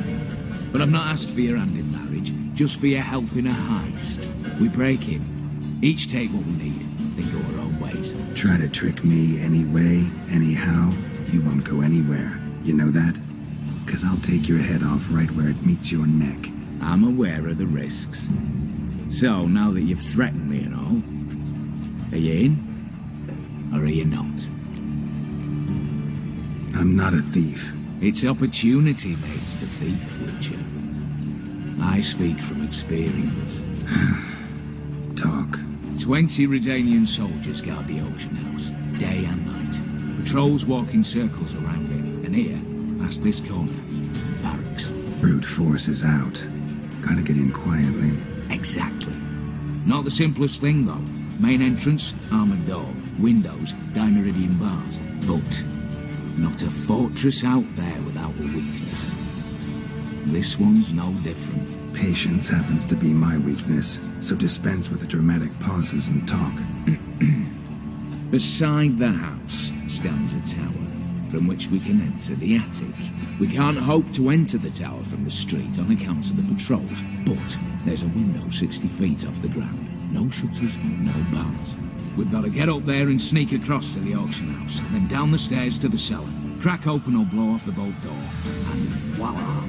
But I've not asked for your hand in marriage, just for your help in a heist. We break in. Each take what we need, then go our own ways. Try to trick me any way, anyhow, you won't go anywhere. You know that? Because I'll take your head off right where it meets your neck. I'm aware of the risks. So, now that you've threatened me and all, are you in? Or are you not? I'm not a thief. It's opportunity makes the thief, Witcher. I speak from experience. Talk. 20 Redanian soldiers guard the auction house, day and night. Patrols walk in circles around it, and here, past this corner, barracks. Brute force is out. Gotta get in quietly. Exactly. Not the simplest thing, though. Main entrance, armored door. Windows, dimeridian bars. But not a fortress out there without a weakness. This one's no different. Patience happens to be my weakness, so dispense with the dramatic pauses and talk. Beside the house stands a tower, from which we can enter the attic. We can't hope to enter the tower from the street on account of the patrols, but there's a window 60 feet off the ground. No shutters, no bars. We've got to get up there and sneak across to the auction house, then down the stairs to the cellar, crack open or blow off the vault door, and voila!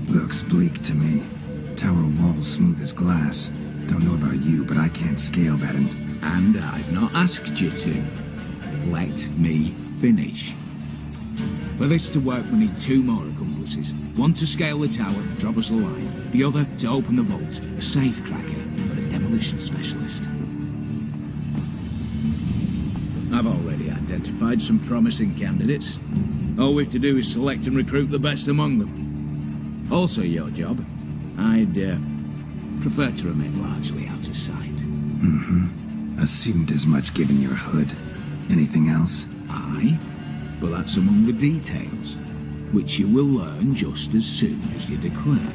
Looks bleak to me. Tower walls smooth as glass. Don't know about you, but I can't scale that And I've not asked you to. Let me finish. For this to work, we need 2 more accomplices. One to scale the tower, drop us a line. The other to open the vault, a safe cracker, but a demolition specialist. I've already identified some promising candidates. All we have to do is select and recruit the best among them. Also your job. I'd prefer to remain largely out of sight. Assumed as much given your hood. Anything else? Aye, but that's among the details, which you will learn just as soon as you declare.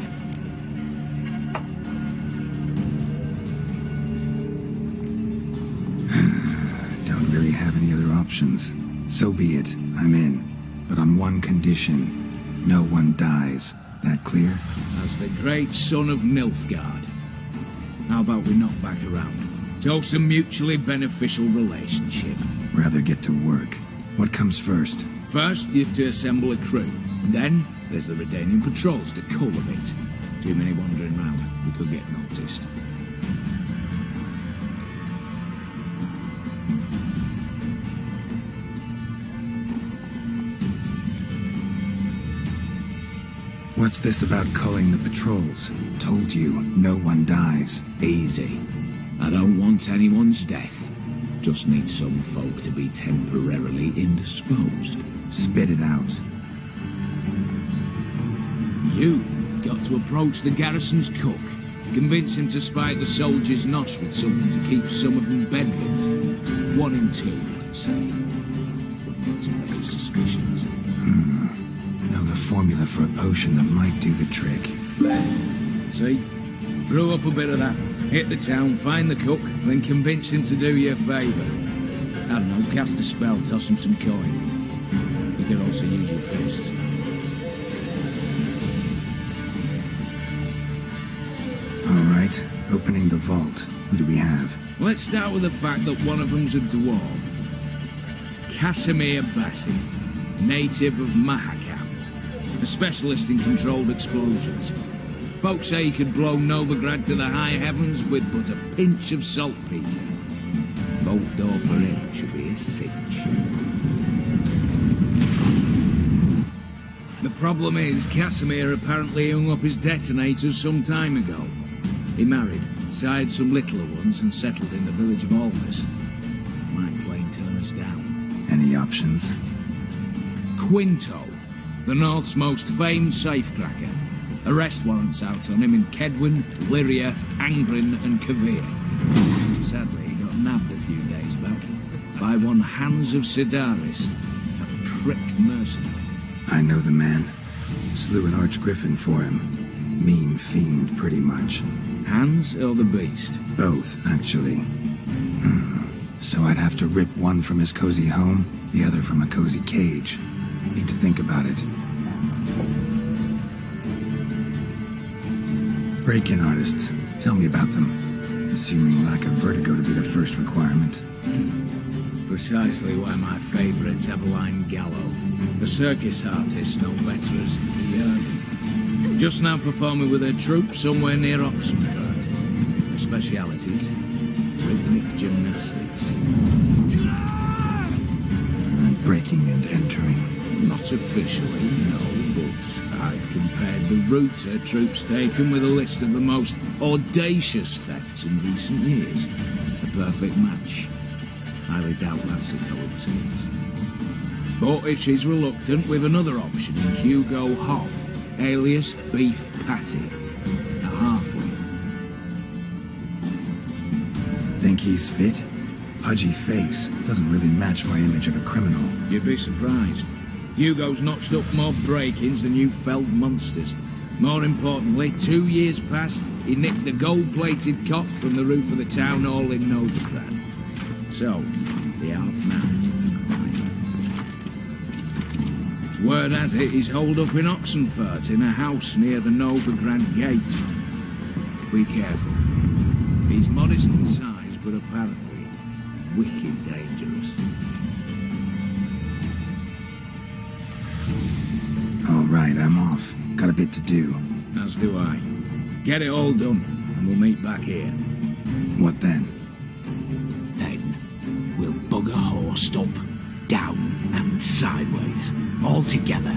Don't really have any other options. So be it, I'm in. But on one condition. No one dies. That clear? As the great son of Nilfgaard. How about we knock back around? Toast a mutually beneficial relationship. Rather get to work. What comes first? First, you have to assemble a crew. And then, there's the Redanian patrols to cull a bit. Too many wandering round. We could get noticed. What's this about culling the patrols? Told you, no one dies. Easy. I don't want anyone's death. Just need some folk to be temporarily indisposed. Spit it out. You've got to approach the garrison's cook. Convince him to spy the soldiers' nosh with something to keep some of them bedridden. 1 in 2, let's say. But not to raise suspicions. Know the formula for a potion that might do the trick. See? Brew up a bit of that. Hit the town, find the cook, then convince him to do you a favour. I don't know, cast a spell, toss him some coin. You can also use your faces. All right, opening the vault. Who do we have? Let's start with the fact that one of them's a dwarf. Casimir Bassi, native of Mahakam, a specialist in controlled explosions. Folks say he could blow Novigrad to the high heavens with but a pinch of saltpeter. Bolt door for him should be a cinch. The problem is, Casimir apparently hung up his detonators some time ago. He married, sired some littler ones, and settled in the village of Almas. Might plain turn us down. Any options? Quinto, the North's most famed safecracker. Arrest warrants out on him in Kedwin, Lyria, Angrin, and Kavir. Sadly, he got nabbed a few days back by one Hans of Sidaris, a prick mercenary. I know the man. Slew an archgriffin for him. Mean fiend, pretty much. Hans or the beast? Both, actually. So I'd have to rip one from his cozy home, the other from a cozy cage. Need to think about it. Break-in artists. Tell me about them. Assuming lack of vertigo to be the first requirement. Precisely why my favourite's Eveline Gallo. The circus artist known better as Jurgen. Just now performing with her troupe somewhere near Oxenfurt. Her specialities? Rhythmic gymnastics. Breaking and entering. Not officially, no, but I've compared the route her troupe's taken with a list of the most audacious thefts in recent years. A perfect match. Highly doubt that's a coincidence. But if she's reluctant, with another option in Hugo Hoff, alias Beef Patty, a halfling. Think he's fit? Pudgy face doesn't really match my image of a criminal. You'd be surprised. Hugo's notched up more break-ins than you felled monsters. More importantly, 2 years past, he nicked a gold-plated cot from the roof of the town hall in Novigrad. So, the half-man's crime. Word has it he's holed up in Oxenfurt in a house near the Novigrad gate. Be careful. He's modest in size, but apparently wicked dangerous. All right, I'm off. Got a bit to do. As do I. Get it all done, and we'll meet back here. What then? Then we'll bugger horsed up, down and sideways, all together.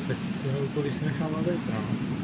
Tak tohle úkolí si nechám na zítra.